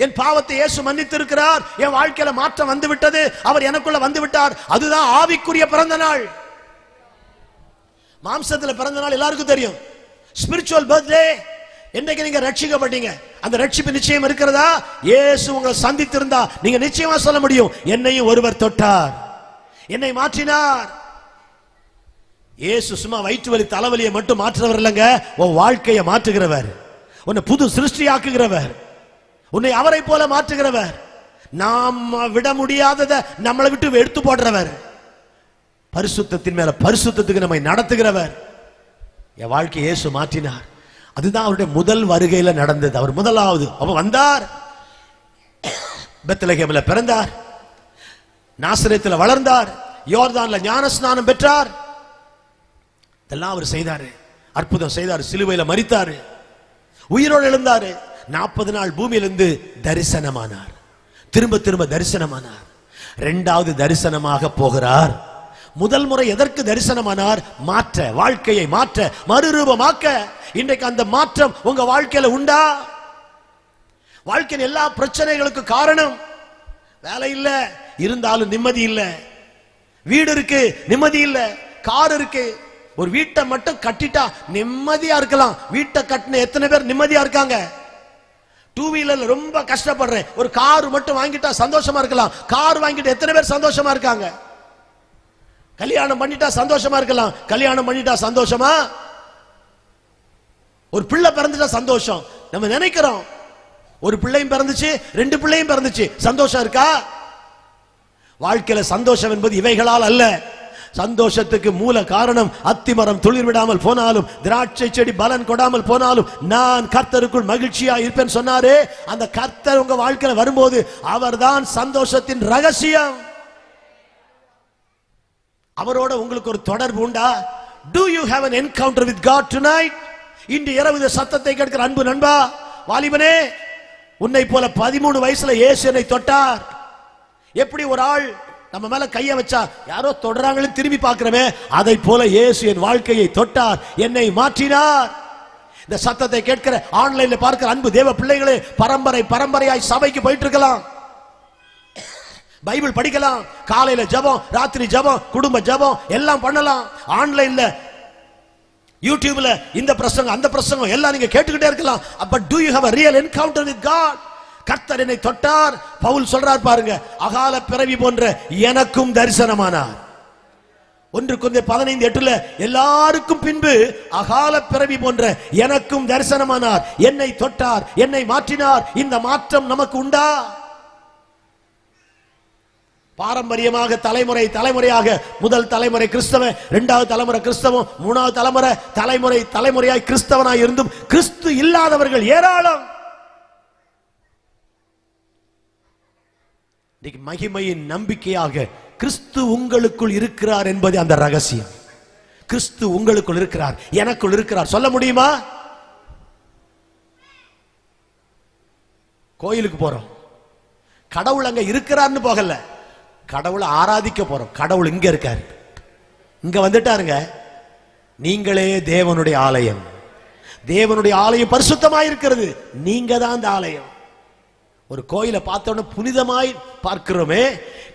Speaker 1: என் பாவத்தை இயேசு மன்னித்து இருக்கிறார். என் வாழ்க்கையில மாற்றம் வந்து விட்டது. அவர் எனக்குள்ள வந்து விட்டார். அதுதான் ஆவிக்குரிய பிறந்த நாள். மாம்சத்துல பிறந்த நாள் எல்லாருக்கும் தெரியும். Spiritual birthday. என்னைக்கு நீங்க ரட்சிக்கப்பட்டீங்க, அந்த ரட்சிப்பு நிச்சயம் இருக்கிறதா? இயேசு உங்களை சந்தித்திருந்தா நீங்க நிச்சயமா சொல்ல முடியும், என்னையும் ஒருவர் தொட்டார், என்னை மாற்றினார். இயேசு சும்மா வயிற்று வலி தலைவலியை மட்டும் மாற்றுறவர் இல்லைங்க, உன் வாழ்க்கையை மாற்றுகிறவர், உன்னை புது சிருஷ்டியாக்குகிறவர். உன்னை அவரை போல மாற்றுகிறவர், நாம் விட முடியாததை நம்மளை விட்டு எடுத்து போடுறவர், பரிசுத்தத்தின் மேல பரிசுத்தத்துக்கு நம்மை நடத்துகிறவர். என் வாழ்க்கையை இயேசு மாற்றினார். அதுதான் அவருடைய முதல் வருகையில நடந்தது. அவர் முதலாவது அவர் வந்தார், பெத்லகேமில் பிறந்தார், நாசரேத்தில் வளர்ந்தார், யோர்தான்ல ஞானஸ்நானம் பெற்றார். இதெல்லாம் அவர் செய்தாரு, அற்புதம் செய்தார். சிலுவையில மரித்தாரு, உயிரோடு எழுந்தாரு. 40 நாள் பூமியிலிருந்து தரிசனமானார், திரும்ப திரும்ப தரிசனமானார். இரண்டாவது தரிசனமாக போகிறார். முதல் முறை எதற்கு தரிசனமானார்? மாற்ற, வாழ்க்கையை மாற்ற, மறுரூபமாக்க. இன்றைக்கு அந்த மாற்றம் உங்க வாழ்க்கையில உண்டா? வாழ்க்கையின் எல்லா பிரச்சனைகளுக்கு காரணம் வேலை இல்ல, இருந்தாலும் நிம்மதி இல்ல. வீடு இருக்கு, நிம்மதி இல்ல. கார் இருக்கு, ஒரு வீட்டை மட்டும் கட்டிட்டா நிம்மதியா இருக்கலாம். வீட்டை கட்டின எத்தனை பேர் நிம்மதியா இருக்காங்க? 2 வீலர்ல ரொம்ப கஷ்டப்படுறேன், ஒரு கார் மட்டும் வாங்கிட்டா சந்தோஷமா இருக்கலாம். கார் வாங்கிட்டு எத்தனை பேர் சந்தோஷமா இருக்காங்க? கல்யாணம் பண்ணிட்டா சந்தோஷமா இருக்கலாம். கல்யாணம் பண்ணிட்டா சந்தோஷமா? ஒரு பிள்ளை பிறந்துட்டா சந்தோஷம். நம்ம நினைக்கிறோம் ஒரு பிள்ளையும் பிறந்துச்சு, 2 பிள்ளையும் பிறந்துச்சு, சந்தோஷம் இருக்கா? வாழ்க்கையில சந்தோஷம் என்பது இவைகளால் அல்ல. சந்தோஷத்துக்கு மூல காரணம் அத்திமரம் துளிர் விடாமல் போனாலும், திராட்சை செடி பலன் கொடாமல் போனாலும், நான் கர்த்தருக்குள் மகிழ்ச்சியா இருப்பேன் சொன்னாரே, அந்த கர்த்தர் உங்க வாழ்க்கையில வரும்போது அவர்தான் சந்தோஷத்தின் ரகசியம். அவரோட உங்களுக்கு ஒரு தொடர்பு உண்டா? Do you have an encounter with God tonight? இன்று இரவு இந்த சத்தத்தை கேட்கிற அன்பு நண்பா, வாலிபனே, உன்னை போல 13 வயசுல இயேசு என்னை தொட்டார். எப்படி ஒரு ஆள் நம்ம மேல கைய வச்சா யாரோ தொடறாங்களும் திரும்பி பார்க்கிறமே, அதை போல இயேசு என் வாழ்க்கையை தொட்டார், என்னை மாற்றினார். இந்த சத்தத்தை கேட்கிற ஆன்லைன்ல பார்க்கிற அன்பு தேவ பிள்ளைகளே, பரம்பரை பரம்பரையாய் சபைக்கு போயிட்டு இருக்கலாம், பைபிள் படிக்கலாம், காலையில ஜெபம், ராத்திரி ஜெபம், குடும்ப ஜெபம் எல்லாம் பண்ணலாம். ஆன்லைன்ல யூடியூப்ல இந்த பிரசங்கம் அந்த பிரசங்கம் எல்லாம் நீங்க கேட்டுக்கிட்டே இருக்கலாம். But do you have a real encounter with God? கர்த்தர் என்னை தொட்டார். பவுல் சொல்றார் பாருங்க, அகால பிறவி போன்ற எனக்கும் தரிசனமானார். 1 கொரிந்தியர் 15:8 எல்லாருக்கும் பின்பு அகால பிறவி போன்ற எனக்கும் தரிசனமானார், என்னை தொட்டார், என்னை மாற்றினார். இந்த மாற்றம் நமக்கு உண்டா? பாரம்பரியமாக தலைமுறை தலைமுறையாக முதல் தலைமுறை கிறிஸ்தவன், 2வது தலைமுறை கிறிஸ்தவம், 3வது தலைமுறை தலைமுறை தலைமுறையாய் கிறிஸ்தவனாய் இருந்தும் கிறிஸ்து இல்லாதவர்கள் ஏராளம். மகிமையின் நம்பிக்கையாக கிறிஸ்து உங்களுக்குள் இருக்கிறார் என்பது அந்த ரகசியம். கிறிஸ்து உங்களுக்குள் இருக்கிறார், எனக்குள் இருக்கிறார். சொல்ல முடியுமா? கோயிலுக்கு போறோம், கடவுள் அங்க இருக்கிறார்னு போகல, கடவுளை ஆராதிக்க போறோம். கடவுள் இங்க இருக்காரு, இங்க வந்துட்டாருங்க. நீங்களே தேவனுடைய ஆலயம். தேவனுடைய ஆலயம் பரிசுத்தமாய் இருக்கிறது, நீங்க தான் அந்த ஆலயம். ஒரு கோயிலை பார்த்தோன்னு புனிதமாய் பார்க்கிறோமே,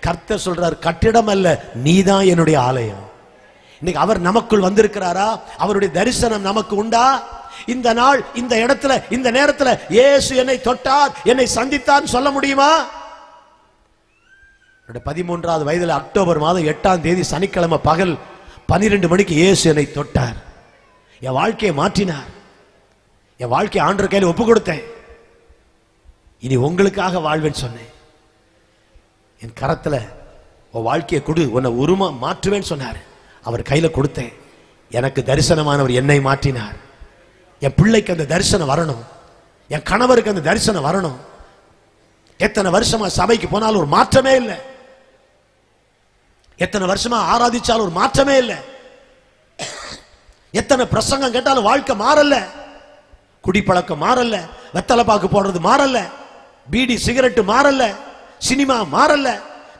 Speaker 1: கர்த்தர் சொல்றார், கட்டிடம் அல்ல, நீதான் என்னுடைய ஆலயம். இன்னைக்கு அவர் நமக்குள் வந்திருக்கிறாரா? அவருடைய தரிசனம் நமக்கு உண்டா? இந்த நாள், இந்த இடத்துல, இந்த நேரத்துல இயேசு என்னை தொட்டார், என்னை சந்தித்தார் சொல்ல முடியுமா? 13வது வயதுல அக்டோபர் மாதம் 8ஆம் தேதி சனிக்கிழமை பகல் 12 மணிக்கு இயேசு என்னை தொட்டார். என் வாழ்க்கையை மாற்றினார். என் வாழ்க்கையை ஆண்டவர் கையில் ஒப்பு கொடுத்தேன். இனி உங்களுக்காக வாழ்வேன்னு சொன்னேன். என் கரத்துல உன் வாழ்க்கையை கொடு, உன்னை உருமா மாற்றுவேன்னு சொன்னார். அவர் கையில கொடுத்தேன். எனக்கு தரிசனமானவர் என்னை மாற்றினார். என் பிள்ளைக்கு அந்த தரிசனம் வரணும், என் கணவருக்கு அந்த தரிசனம் வரணும். எத்தனை வருஷமா சபைக்கு போனாலும் ஒரு மாற்றமே இல்லை, எத்தனை வருஷமா ஆராதிச்சாலும் ஒரு மாற்றமே இல்லை, எத்தனை பிரசங்கம் கேட்டாலும் வாழ்க்கை மாறல, குடிப்பழக்கம் மாறல, வெத்தலை பாக்கு போடுறது மாறல, பீடி சிகரெட் மாறல, சினிமா மாறல,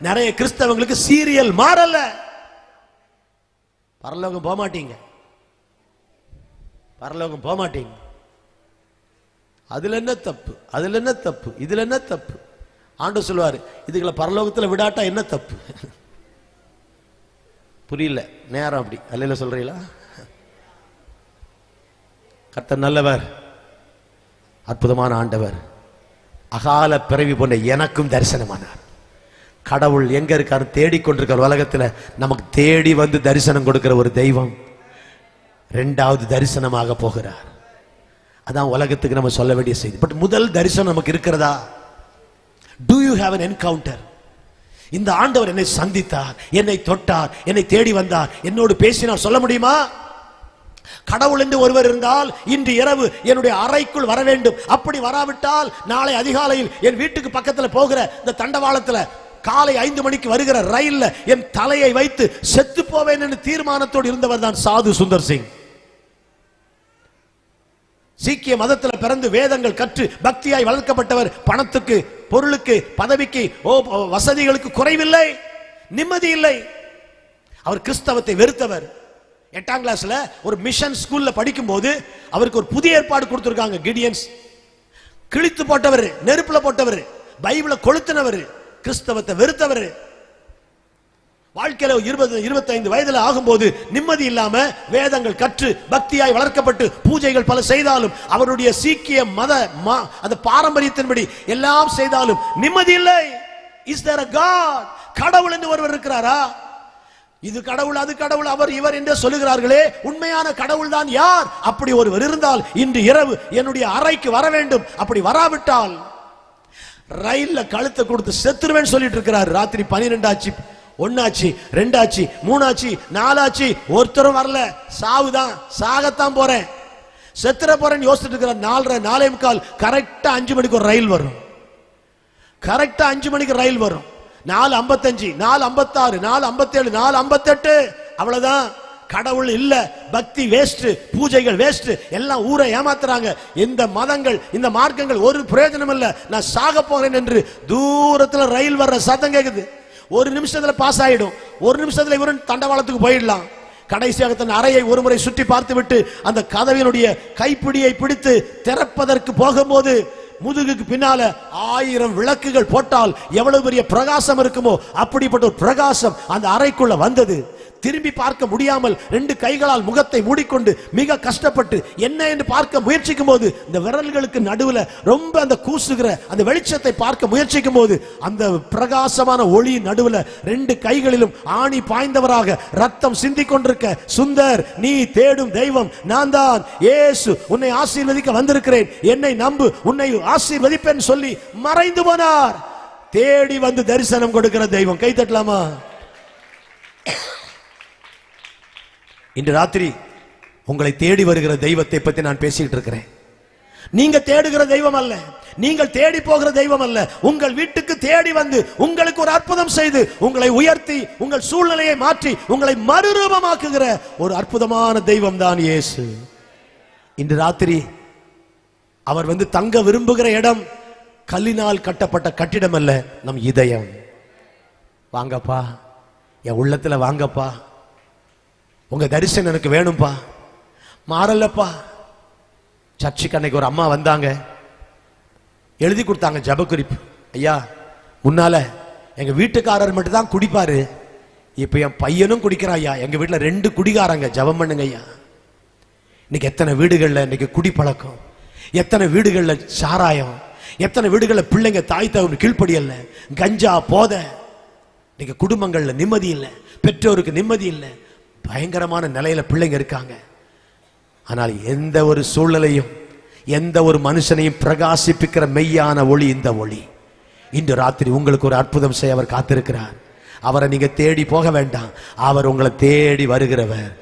Speaker 1: நிறைய கிறிஸ்தவங்களுக்கு சீரியல் மாறல. பரலோகம் போக மாட்டீங்க, பரலோகம் போக மாட்டீங்க. அதுல என்ன தப்பு, அதுல என்ன தப்பு, இதுல என்ன தப்பு? ஆண்டவர் சொல்வாரு, இதுகளை பரலோகத்துல விடாட்டா என்ன தப்பு? புரியல நேரம் அப்படி அல்ல சொல்றீங்களா? கர்த்தர் நல்லவர், அற்புதமான ஆண்டவர். அகால பிறவி போன்ற எனக்கும் தரிசனமானார். கடவுள் எங்க இருக்காரு தேடிக்கொண்டிருக்கிற உலகத்துல நமக்கு தேடி வந்து தரிசனம் கொடுக்கிற ஒரு தெய்வம் 2வது தரிசனமாக போகிறார். அதான் உலகத்துக்கு நம்ம சொல்ல வேண்டிய செய்தி. பட் முதல் தரிசனம் நமக்கு இருக்கிறதா? Do you have an encounter? இந்த ஆண்டவர் என்னை சந்தித்தார், என்னை தொட்டார், என்னை தேடி வந்தார், என்னோடு பேசினார் சொல்ல முடியுமா? கடவுள் என்று ஒருவர் இருந்தால் இன்று இரவு என்னுடைய அறைக்குள் வர வேண்டும். அப்படி வராவிட்டால் நாளை அதிகாலையில் என் வீட்டுக்கு பக்கத்தில் போகிற இந்த தண்டவாளத்தில் காலை 5 மணிக்கு வருகிற ரயில்ல என் தலையை வைத்து செத்து போவேன் என்று தீர்மானத்தோடு இருந்தவர் தான் சாது சுந்தர் சிங். சீக்கிய மதத்தில் பிறந்து வேதங்கள் கற்று பக்தியாய் வளர்க்கப்பட்டவர். பணத்துக்கு, பொருளுக்கு, பதவிக்கு, வசதிகளுக்கு குறைவில்லை, நிம்மதி இல்லை. அவர் கிறிஸ்தவத்தை வெறுத்தவர். 8ஆம் கிளாஸ்ல ஒரு மிஷன் ஸ்கூல்ல படிக்கும் போது அவருக்கு ஒரு புதிய ஏற்பாடு கொடுத்திருக்காங்க. கிடியன்ஸ் கிழித்து போட்டவர், நெருப்புல போட்டவர், பைபிளை கொளுத்தினவர், கிறிஸ்தவத்தை வெறுத்தவர். வாழ்க்கையில 20-25 வயதுல ஆகும்போது நிம்மதி இல்லாம வேதங்கள் கற்று பக்தியாய் வளர்க்கப்பட்டு பூஜைகள் பல செய்தாலும், அவருடைய சீக்கிய மத அந்த பாரம்பரியத்தின்படி எல்லாம் செய்தாலும் நிம்மதி இல்லை. Is there a God? கடவுள் என்று ஒருவர் இருக்கிறாரா? இது கடவுள், அது கடவுள், அவர் இவர் என்று சொல்லுகிறார்களே, உண்மையான கடவுள் தான் யார்? அப்படி ஒருவர் இருந்தால் இன்று இரவு என்னுடைய அறைக்கு வர வேண்டும். அப்படி வராவிட்டால் ரயில்ல கழுத்தை கொடுத்து செத்துருவேன் சொல்லிட்டு இருக்கிறார். ராத்திரி 12 ஆச்சு, 1 ஆச்சு, 2 ஆச்சு, 3 ஆச்சு, 4 ஆச்சு, ஒருத்தரும் வரல. சாவுதான், சாகத்தான் போறேன், செத்துற போறேன்னு யோசிச்சுட்டு இருக்கிறார். 4:30, 4:45 கரெக்டா 5 மணிக்கு ஒரு ரயில் வரும். கரெக்டா 5 மணிக்கு ரயில் வரும். 4:55, 4:56, 4:57, 4:58, அவ்வளவுதான். கடவுள் இல்ல, பக்தி வேஸ்ட், பூஜைகள் வேஸ்ட், எல்லாம் ஊரை ஏமாத்துறாங்க. இந்த மதங்கள், இந்த மார்க்கங்கள் ஒரு பிரயோஜனம் இல்ல, நான் சாக போறேன் என்று தூரத்துல ரயில் வர்ற சத்தம் கேக்குது. 1 நிமிஷத்துல பாஸ் ஆயிடும், 1 நிமிஷத்துல இவரு தண்டவாளத்துக்கு போயிடலாம். கடைசியாக தன் அறையை ஒரு முறை சுற்றி பார்த்து விட்டு அந்த கதவினுடைய கைப்பிடியை பிடித்து திறப்பதற்கு போகும்போது முதுகுக்கு பின்னால 1000 விளக்குகள் போட்டால் எவ்வளவு பெரிய பிரகாசம் இருக்குமோ அப்படிப்பட்ட ஒரு பிரகாசம் அந்த அறைக்குள்ள வந்தது. திரும்பி பார்க்க முடியாமல் 2 கைகளால் முகத்தை மூடிக்கொண்டு மிக கஷ்டப்பட்டு என்ன என்று பார்க்க முயற்சிக்கும் போது இந்த விரல்களுக்கு நடுவுல ரொம்ப அந்த கூசுகிற அந்த வெளிச்சத்தை பார்க்க முயற்சிக்கும் போது அந்த பிரகாசமான ஒளி நடுவுல 2 கைகளிலும் ஆணி பாய்ந்தவராக ரத்தம் சிந்திக் கொண்டிருக்க, சுந்தர், நீ தேடும் தெய்வம் நான் தான், இயேசு உன்னை ஆசீர்வதிக்க வந்திருக்கிறேன், என்னை நம்பு, உன்னை ஆசீர்வதிப்பேன் சொல்லி மறைந்து போனார். தேடி வந்து தரிசனம் கொடுக்கிற தெய்வம். கை தட்டலாமா? இன்று ராத்திரி உங்களை தேடி வருகிற தெய்வத்தை பத்தி நான் பேசிட்டு இருக்கிறேன். நீங்க தேடுகிற தெய்வம் அல்ல, நீங்கள் தேடி போகிற தெய்வம் அல்ல. உங்கள் வீட்டுக்கு தேடி வந்து உங்களுக்கு ஒரு அற்புதம் செய்து உங்களை உயர்த்தி உங்கள் சூழ்நிலையை மாற்றி உங்களை மறுரூபமாக்குகிற ஒரு அற்புதமான தெய்வம் தான் இயேசு. இன்று ராத்திரி அவர் வந்து தங்க விரும்புகிற இடம் கல்லினால் கட்டப்பட்ட கட்டிடம் அல்ல, நம் இதயம். வாங்கப்பா, என் உள்ளத்துல வாங்கப்பா, உங்க தரிசனம் எனக்கு வேணும்பா. மாறலப்பா. சர்ச்சுக்கு அன்னைக்கு ஒரு அம்மா வந்தாங்க, எழுதி கொடுத்தாங்க ஜப குறிப்பு. ஐயா, முன்னால எங்க வீட்டுக்காரர் மட்டும் தான் குடிப்பாரு, இப்ப என் பையனும் குடிக்கிறான் ஐயா, எங்க வீட்டுல 2 குடிகாரங்க, ஜபம் பண்ணுங்க ஐயா. இன்னைக்கு எத்தனை வீடுகள்ல இன்னைக்கு குடி பழக்கம், எத்தனை வீடுகள்ல சாராயம், எத்தனை வீடுகள்ல பிள்ளைங்க தாய் தகவல் கீழ்ப்படியல்ல, கஞ்சா, போதை. இன்னைக்கு குடும்பங்கள்ல நிம்மதி இல்லை, பெற்றோருக்கு நிம்மதி இல்லை, பயங்கரமான நிலையில பிள்ளைங்க இருக்காங்க. ஆனால் எந்த ஒரு சூழ்நிலையும் எந்த ஒரு மனுஷனையும் பிரகாசிப்பிக்கிற மெய்யான ஒளி இந்த ஒளி. இன்று ராத்திரி உங்களுக்கு ஒரு அற்புதம் செய்ய அவர் காத்திருக்கிறார். அவரை நீங்க தேடி போக வேண்டாம், அவர் உங்களை தேடி வருகிறவர்.